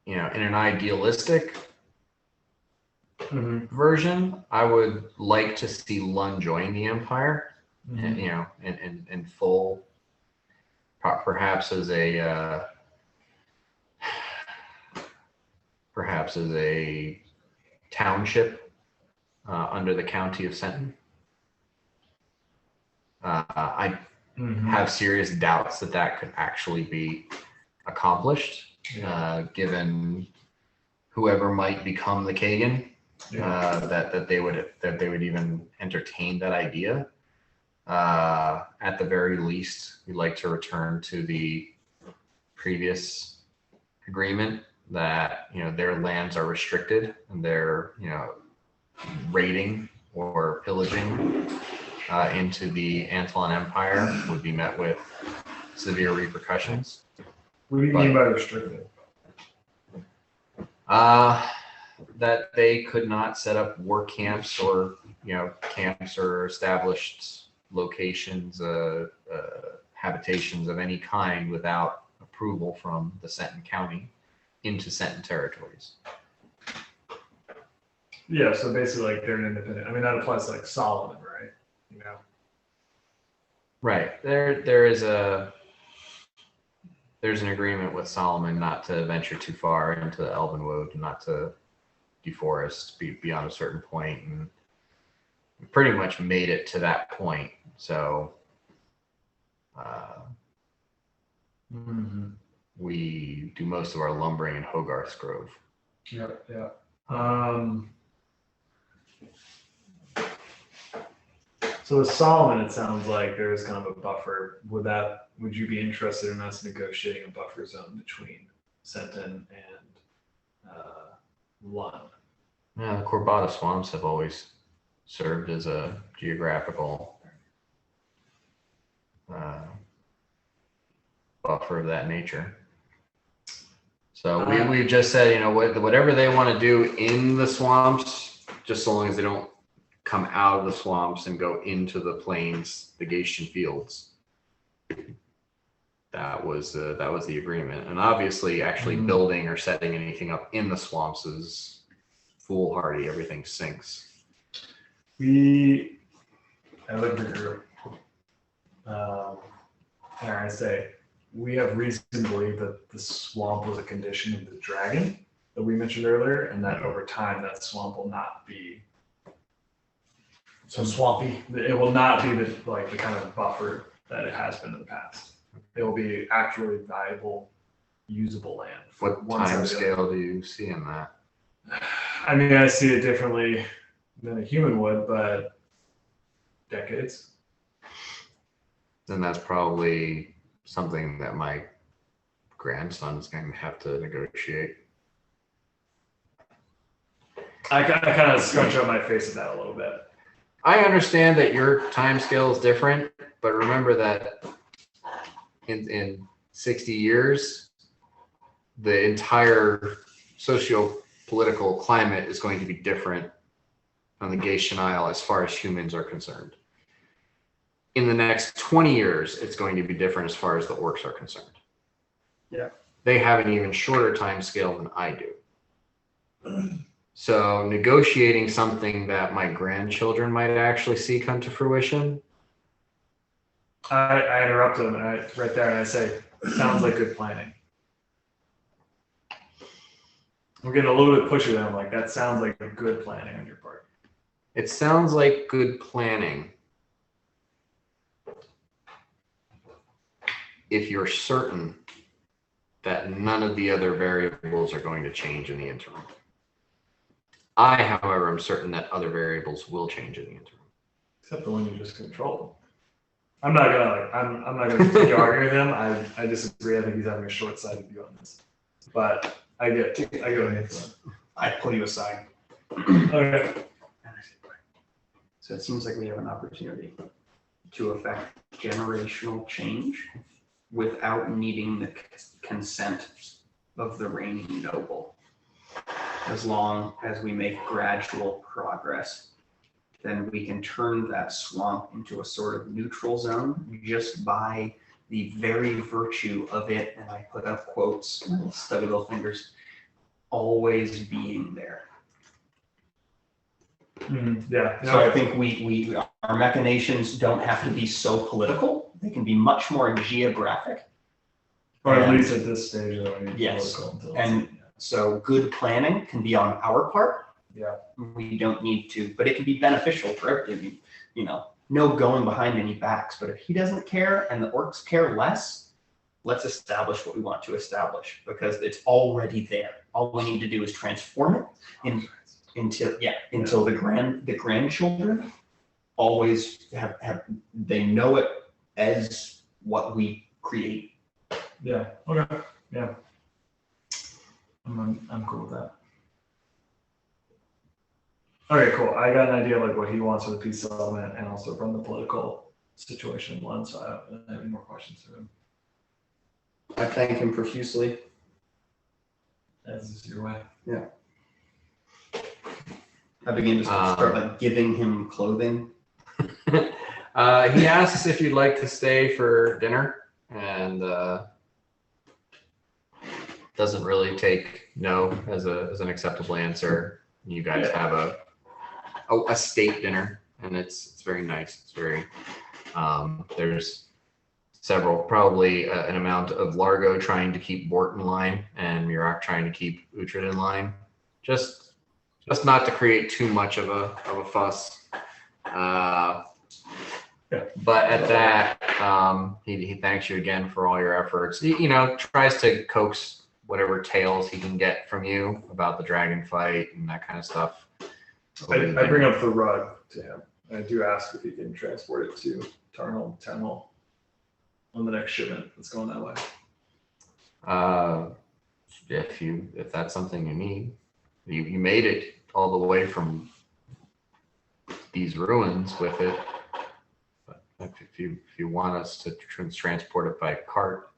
in an idealistic version, I would like to see Lund join the Empire, and, in full, perhaps as a township under the county of Senton. I have serious doubts that could actually be accomplished, given whoever might become the Kagan, that they would even entertain that idea. At the very least, we'd like to return to the previous agreement that their lands are restricted and their raiding or pillaging into the Antlion Empire would be met with severe repercussions. What do you mean by restricted? That they could not set up work camps or camps or established locations, habitations of any kind without approval from the Senton County into Senton territories. Yeah, so basically, they're an independent. I mean, that applies to Solomon, right? Right. There's an agreement with Solomon not to venture too far into the Elvenwood, not to deforest beyond a certain point, and we pretty much made it to that point. So we do most of our lumbering in Hogarth's Grove. Yeah. So with Solomon, it sounds like there is kind of a buffer. Would you be interested in us negotiating a buffer zone between Senton and Lund? Yeah, the Corbata swamps have always served as a geographical buffer of that nature. So we've just said, whatever they want to do in the swamps, just so long as they don't come out of the swamps and go into the plains, the Gatian fields. That was the agreement. And obviously, actually building or setting anything up in the swamps is foolhardy. Everything sinks. I looked at the group. And I say, we have reason to believe that the swamp was a condition of the dragon that we mentioned earlier, and that over time that swamp will not be So swampy. It will not be the kind of buffer that it has been in the past. It will be actually valuable, usable land. What time scale do you see in that? I mean, I see it differently than a human would, but decades. Then that's probably something that my grandson's going to have to negotiate. I kind of scrunch up my face at that a little bit. I understand that your time scale is different, but remember that in 60 years, the entire socio-political climate is going to be different on the Gatian Isle as far as humans are concerned. In the next 20 years, it's going to be different as far as the orcs are concerned. Yeah. They have an even shorter time scale than I do. So negotiating something that my grandchildren might actually see come to fruition. I interrupted him right there and I say, sounds like good planning. We're getting a little bit pushy there. I'm like, that sounds like good planning on your part. It sounds like good planning if you're certain that none of the other variables are going to change in the interim. I, however, am certain that other variables will change in the interim. Except the one you just controlled. I'm not gonna continue arguing with him. I disagree. I think he's having a short-sighted view on this. But I go with I pull you aside. Okay. So it seems like we have an opportunity to affect generational change without needing the consent of the reigning noble. As long as we make gradual progress, then we can turn that swamp into a sort of neutral zone just by the very virtue of it, and I put up quotes, stubby little fingers, always being there. Yeah. So I think our machinations don't have to be so political. They can be much more geographic. Or at And- least at this stage, though. Yes. Until And so good planning can be on our part. Yeah. We don't need to, but it can be beneficial for everybody. You know, no going behind any backs. But if he doesn't care and the orcs care less, let's establish what we want to establish because it's already there. All we need to do is transform it until the grandchildren always have they know it as what we create. Yeah. Okay. Yeah. I'm cool with that. Okay, cool. I got an idea of like what he wants for the peace settlement and also from the political situation in Lund, so I don't have any more questions for him. I thank him profusely. As is your way. I begin to start like giving him clothing. He asks if you'd like to stay for dinner, and doesn't really take no as an acceptable answer. You guys have a state dinner, and it's very nice. It's very there's several, probably an amount of Largo trying to keep Bort in line, and Murak trying to keep Uhtred in line. Just not to create too much of a fuss. But at that, he thanks you again for all your efforts. He, tries to coax whatever tales he can get from you about the dragon fight and that kind of stuff. I bring up the rug to him. I do ask if he can transport it to Tarnholm Town Hall on the next shipment that's going that way. If that's something you need, you made it all the way from these ruins with it. But if you want us to transport it by cart,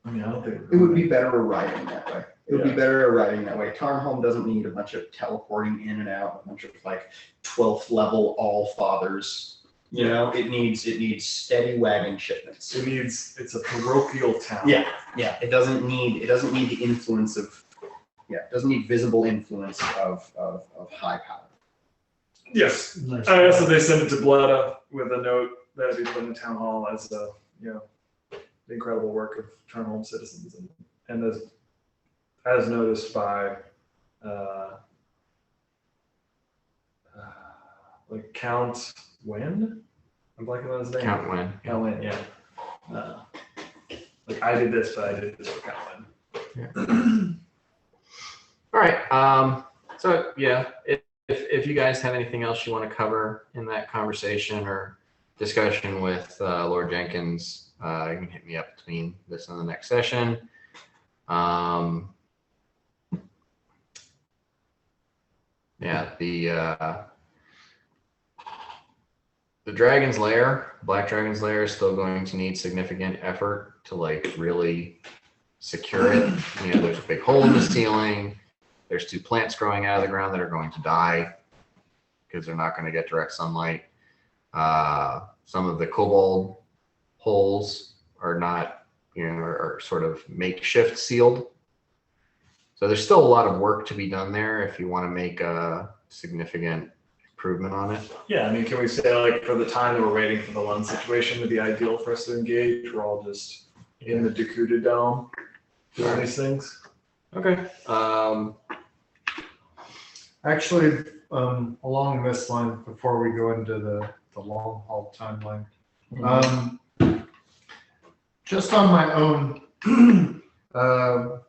I mean, I don't think It would be better riding that way. It would be better riding that way. Tarnholm doesn't need a bunch of teleporting in and out, a bunch of like 12th level all fathers. It needs steady wagon shipments. it's a parochial town. Yeah. It doesn't need the influence of it doesn't need visible influence of high power. Yes. I asked if they send it to Bleda with a note that he put in the town hall as the incredible work of Tarnholm citizens and as noticed by like Count Wynn. I'm blanking on his name. Count Wynn. Count Wynn, yeah. Like I did this, but I did this for Count Wynn. Yeah. All right. So yeah, if you guys have anything else you want to cover in that conversation or discussion with Lord Jenkins, you can hit me up between this and the next session. The Dragon's Lair, Black Dragon's Lair, is still going to need significant effort to like really secure it. There's a big hole in the ceiling. There's 2 plants growing out of the ground that are going to die because they're not going to get direct sunlight. Some of the kobold holes are not, are sort of makeshift sealed. So there's still a lot of work to be done there if you want to make a significant improvement on it. Yeah, I mean, can we say like for the time that we're waiting for the Lund situation would be ideal for us to engage? We're all just in the Dakuta Dome doing these things. Okay. Actually, along this line, before we go into the long haul timeline, just on my own,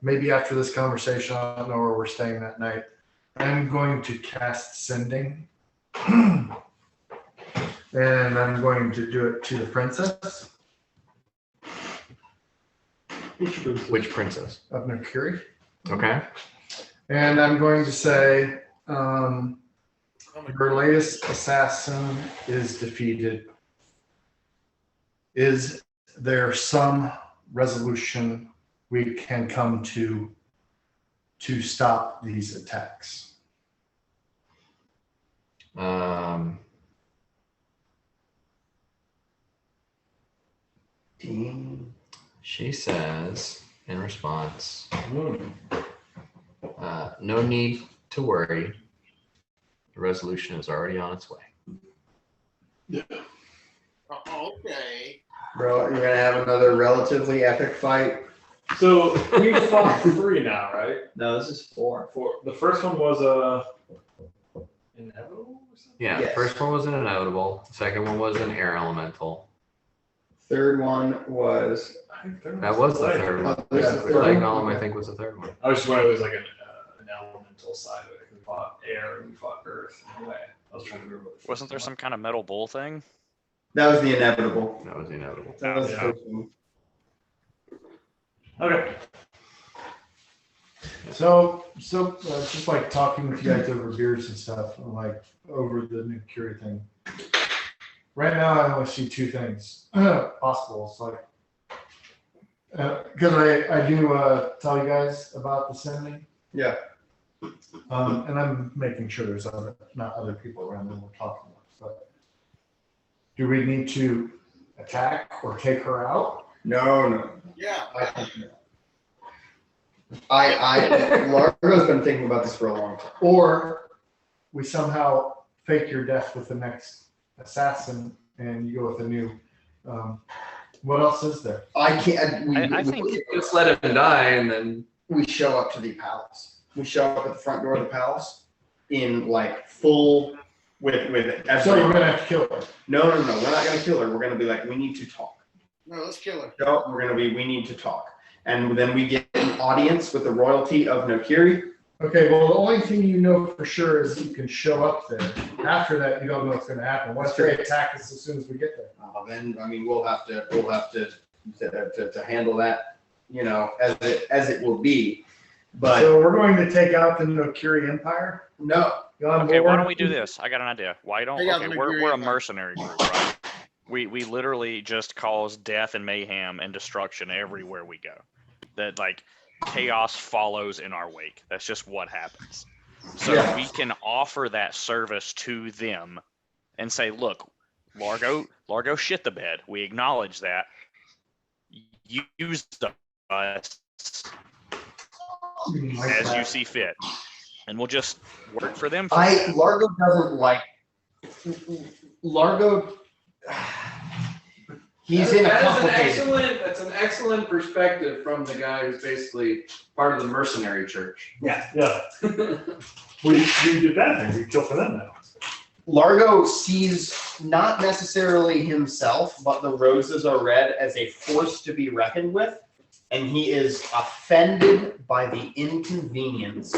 maybe after this conversation, I don't know where we're staying that night. I'm going to cast Sending, And I'm going to do it to the princess Which princess? of Mercury. Okay. And I'm going to say, your latest assassin is defeated. Is there some resolution we can come to stop these attacks? She says in response, no need to worry. The resolution is already on its way. Okay. Bro, you're gonna have another relatively epic fight. So we fought 3 now, right? No, this is 4. The first one was inevitable or something? Yeah, the Yes. first one was an inevitable. The second one was an air elemental. Third one was That was the third one. Oh, there's the third Light one? Golem, I think, was the third one. I was just wondering if there was like an elemental side of it. We fought air and we fought earth. Anyway, I was trying to remember. What the Wasn't there first some kind of metal bull thing? that was the inevitable. That was the inevitable. That was the Yeah. first one. one. Okay. So just like talking with you guys over beers and stuff, like over the new Curie thing. Right now, I only see 2 things possible. It's like, because I do tell you guys about the sending. Yeah. And I'm making sure there's not other people around that we're talking with. But do we need to attack or take her out? No. Yeah. I think no. Largo's been thinking about this for a long time. Or we somehow fake your death with the next assassin and you go with a new, what else is there? I can't. I think Just let him die and then. We show up to the palace. We show up at the front door of the palace in like full with So we're gonna have to kill her. No. We're not gonna kill her. We're gonna be like, we need to talk. No, let's kill her. No, we need to talk. And then we get an audience with the royalty of Nokiri. Okay, well, the only thing you know for sure is you can show up there. After that, you don't know what's gonna happen. Once they attack us as soon as we get there. Then I mean we'll have to handle that, as it will be. But So we're going to take out the Nokiri Empire? no, You on Okay, why board? don't we do this? I got an idea. Why don't Hey, guys, okay, let me we're hear a you. mercenary group, right? We literally just cause death and mayhem and destruction everywhere we go. That like chaos follows in our wake. That's just what happens. So Yeah. we can offer that service to them and say, look, Largo shit the bed. We acknowledge that. Use us as you see fit. And we'll just work for them. Largo doesn't like Largo. He's in a complicated. That's an excellent perspective from the guy who's basically part of the mercenary church. Yeah. we do bad things. We kill for them now. Largo sees not necessarily himself, but the roses are red as a force to be reckoned with, and he is offended by the inconvenience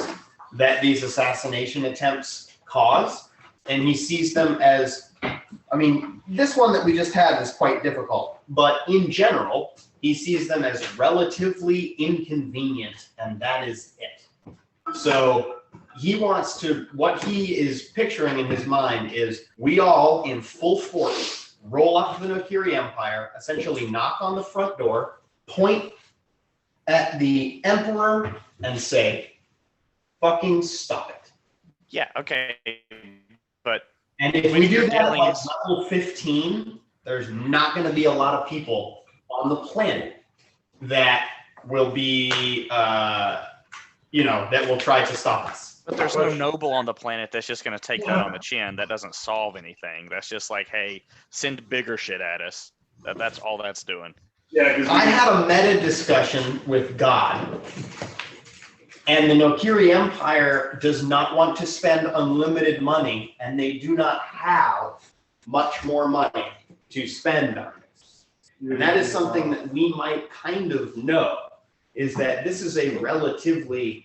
that these assassination attempts cause, and he sees them as, I mean, this one that we just had is quite difficult, but in general, he sees them as relatively inconvenient, and that is it. So he wants to, what he is picturing in his mind is we all in full force roll up to the Nokiri Empire, essentially knock on the front door, point at the Emperor and say, fucking stop it. Yeah, okay. But And if when we do you're that at dealing- like level 15, there's not going to be a lot of people on the planet that will be, that will try to stop us. But there's no noble on the planet that's just going to take that on the chin. That doesn't solve anything. That's just like, hey, send bigger shit at us. That's all that's doing. Yeah, I had a meta discussion with God, and the Nokiri Empire does not want to spend unlimited money, and they do not have much more money to spend on this. And that is something that we might kind of know, is that this is a relatively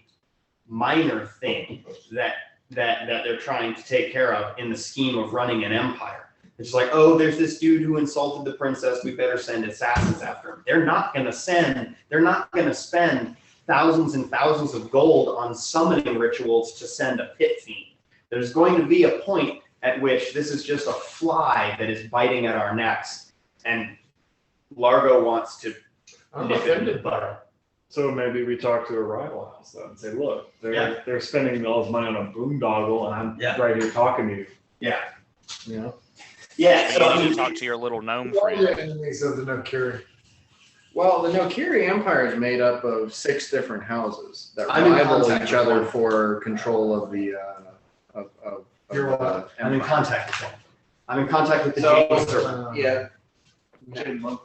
minor thing that they're trying to take care of in the scheme of running an empire. It's like, oh, there's this dude who insulted the princess. We better send assassins after him. They're not going to spend thousands and thousands of gold on summoning rituals to send a pit fiend. There's going to be a point at which this is just a fly that is biting at our necks, and Largo wants to nip it in the bud. So maybe we talk to a rival house then and say, look, they're spending all this money on a boondoggle, and I'm right here talking to you. Yeah. You know? Yeah. So you need to talk to your little gnome What are friend. the enemies of the Nokiri? Well, the Nokiri Empire is made up of 6 different houses that I'm in rival contact each with other one. for control of the You're the I'm in empire. contact with them. I'm in contact with the So, Jade Serpent. Yeah. Jade Monk.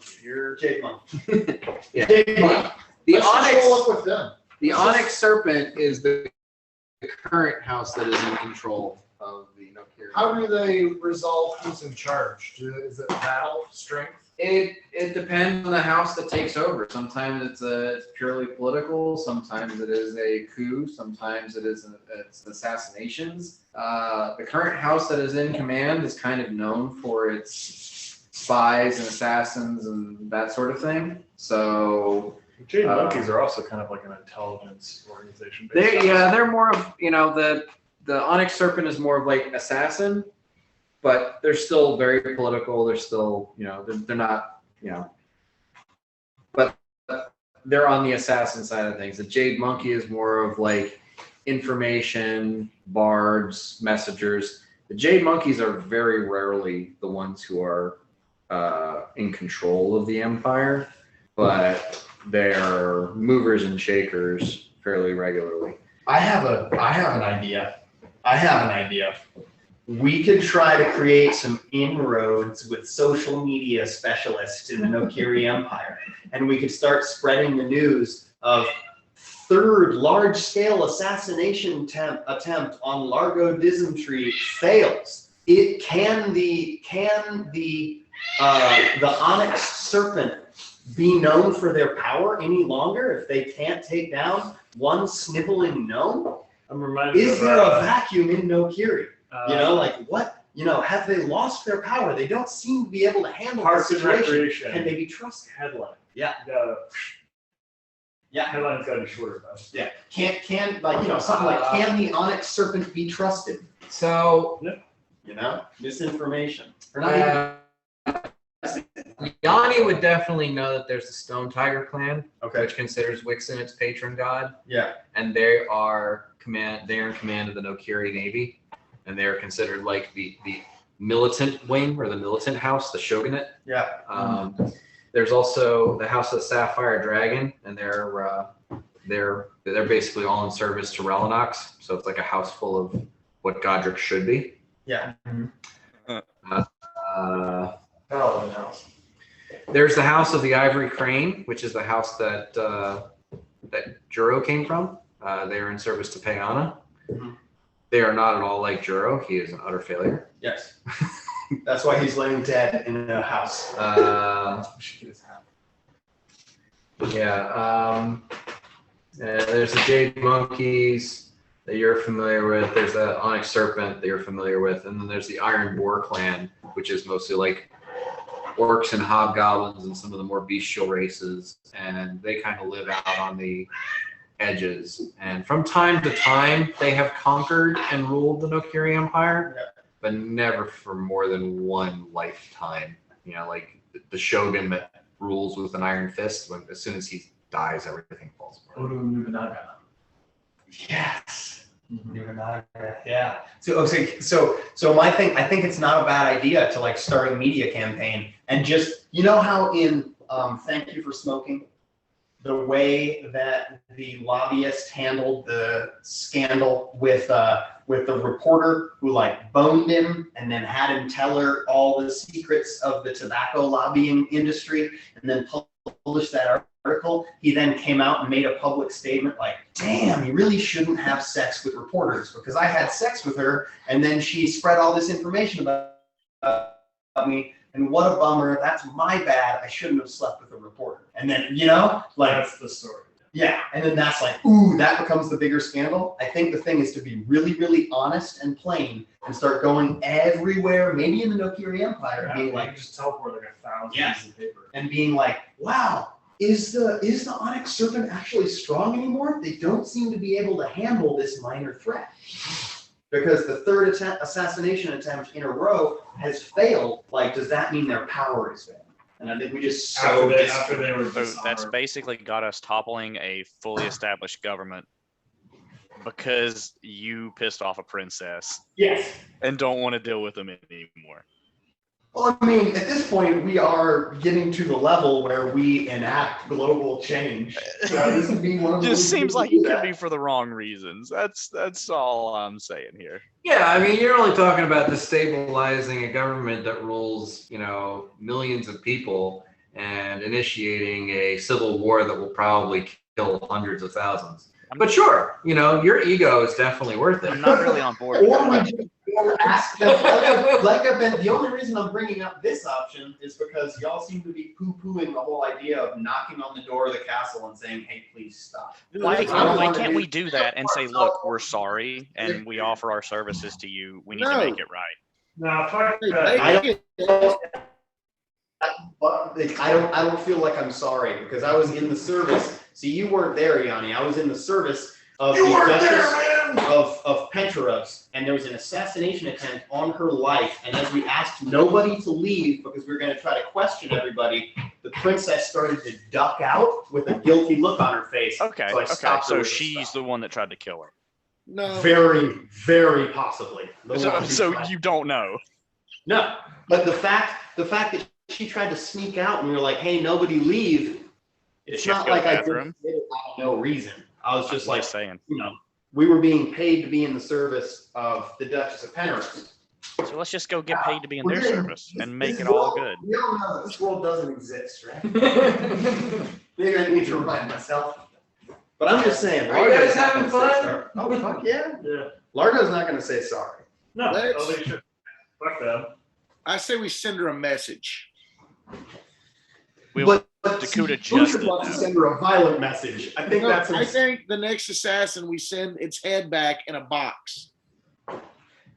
Yeah. Jade Monk. The Let's just Onyx, roll up with them. the Onyx Serpent is the current house that is in control of the Nokiri. How do they resolve who's in charge? Is it battle strength? It depends on the house that takes over. Sometimes it's purely political. Sometimes it is a coup. Sometimes it's assassinations. The current house that is in command is kind of known for its spies and assassins and that sort of thing. So Jade Monkeys are also kind of like an intelligence organization. they're more of, the Onyx Serpent is more of like assassin, but they're still very political. They're still, they're not, but they're on the assassin side of things. The Jade Monkey is more of like information, bards, messengers. The Jade Monkeys are very rarely the ones who are in control of the empire, but they're movers and shakers fairly regularly. I have an idea. We could try to create some inroads with social media specialists in the Nokiri Empire, and we could start spreading the news of 3rd large-scale assassination attempt on Largo Dysentree fails. Can the Onyx Serpent be known for their power any longer if they can't take down one sniveling gnome? I'm reminded Is of, there a vacuum in Nokiri? what? Have they lost their power? They don't seem to be able to handle the Parks and situation. Recreation. Can they be trusted? Headline. Yeah. Headline's gotta be shorter though. Yeah. Can something like, can the Onyx Serpent be trusted? So Misinformation. Or not even. Yanni would definitely know that there's the Stone Tiger clan, Okay. which considers Wixen its patron god, Yeah. and they're in command of the Nokiri Navy, and they're considered like the militant wing or the militant house, the shogunate. Yeah. There's also the House of the Sapphire Dragon, and they're basically all in service to Relinox, so it's like a house full of what Godric should be. Yeah. Paladin house. There's the House of the Ivory Crane, which is the house that Juro came from. They are in service to Payana. Mhm. They are not at all like Juro. He is an utter failure. Yes. That's why he's laying dead in a house. There's the Jade Monkeys that you're familiar with. There's the Onyx Serpent that you're familiar with. And then there's the Iron Boar clan, which is mostly like orcs and hobgoblins and some of the more bestial races. And they kind of live out on the edges. And from time to time, they have conquered and ruled the Nokiri Empire, but never for more than one lifetime. Like the shogun that rules with an iron fist, as soon as he dies, everything falls apart. Oru Nobunaga. Yes. Nobunaga. Yeah. So my thing, I think it's not a bad idea to like start a media campaign and just, how in Thank You for Smoking, the way that the lobbyist handled the scandal with the reporter who like boned him and then had him tell her all the secrets of the tobacco lobbying industry and then published that article. He then came out and made a public statement like, damn, you really shouldn't have sex with reporters because I had sex with her and then she spread all this information about me. And what a bummer. That's my bad. I shouldn't have slept with a reporter. And then, That's the story. Yeah, and then that's like, ooh, that becomes the bigger scandal. I think the thing is to be really, really honest and plain and start going everywhere, maybe in the Nokiri Empire, being like, just teleport like 1,000 Yeah. pieces of paper. and being like, wow, is the Onyx Serpent actually strong anymore? They don't seem to be able to handle this minor threat. Because the third assassination attempt in a row has failed. Like, does that mean their power is failing? And I think we just After they were So that's dishonored. basically got us toppling a fully established government because you pissed off a princess Yes. and don't want to deal with them anymore. Well, I mean, at this point, we are getting to the level where we enact global change. So this would be one of the Just ways seems we like do it could that. be for the wrong reasons. That's all I'm saying here. Yeah, I mean, you're only talking about destabilizing a government that rules, you know, millions of people and initiating a civil war that will probably kill hundreds of thousands. But sure, you know, your ego is definitely worth it. I'm not really on board with Or we that. just ask them, like I've been, the only reason I'm bringing up this option is because y'all seem to be poo-pooing the whole idea of knocking on the door of the castle and saying, hey, please stop. Why I can't we do that and say, look, we're sorry and we offer our services to you. We need to make it right. No, fuck Hey, that. I don't, but like, I don't feel like I'm sorry because I was in the service. See, you weren't there, Yanni. I was in the service of the Duchess of Petros, and there was an assassination attempt on her life. And as we asked nobody to leave because we were going to try to question everybody, the princess started to duck out with a guilty look on her face. Okay, So I okay. stopped her So with a she's stop. the one that tried to kill her. No. Very, very possibly. The one who So tried- you don't know. No, but the fact that she tried to sneak out and we were like, hey, nobody leave. It's she have not to go to like the I bathroom? did it out of no reason. I was just I'm like, saying. you know, we were being paid to be in the service of the Duchess of Penrith. So let's just go get paid to be in We're their getting- service and make this it all world- good. We all know that this world doesn't exist, right? Maybe I need to remind myself. But I'm just saying. Are you guys Largo's not having gonna say fun? sorry. Oh, fuck yeah. Yeah. Largo's not gonna say sorry. No, Let's- oh, they should. Fuck them. I say we send her a message. We'll, But Dakota Butcher just did wants to that. send her a violent message. I think No, that's I think the next assassin we send its head back in a box.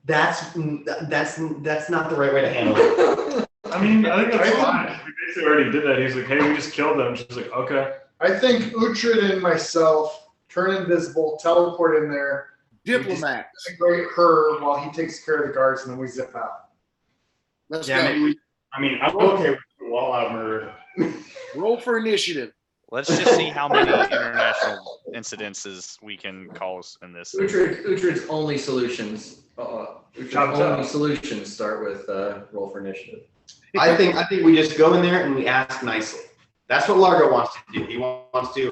that's not the right way to handle it. I mean, I think that's fine. We basically already did that. He's like, hey, we just killed them. She's like, okay. I think Uhtred and myself turn invisible, teleport in there, Diplomats. integrate her while he takes care of the guards, and then we zip out. Let's Yeah, go. I'm okay with wall out murder. Roll for initiative. Let's just see how many international incidences we can cause in this. Uhtred's only solutions. Uhtred's Chop, chop. only solutions start with roll for initiative. I think we just go in there and we ask nicely. That's what Largo wants to do. He wants to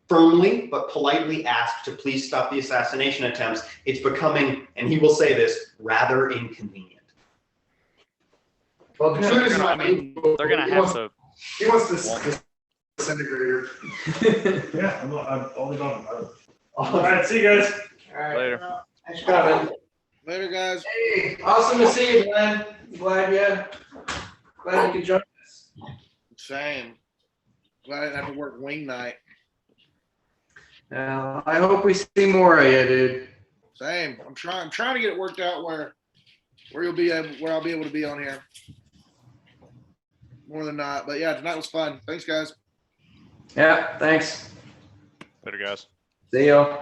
firmly but politely ask to please stop the assassination attempts. It's becoming, and he will say this, rather inconvenient. Well, They're Dakota's gonna, I not mean, able. they're gonna He have wants- to. He wants this disintegrator. Yeah, I'm only going. All right, see you guys. Later. Thanks for coming. Later, guys. Hey, awesome to see you, Glenn. Glad you could join us. Same. Glad I didn't have to work wing night. I hope we see more of you, dude. Same. I'm trying to get it worked out where you'll be able, where I'll be able to be on here. More than not. But yeah, tonight was fun. Thanks, guys. Yeah, thanks. Later, guys. See you.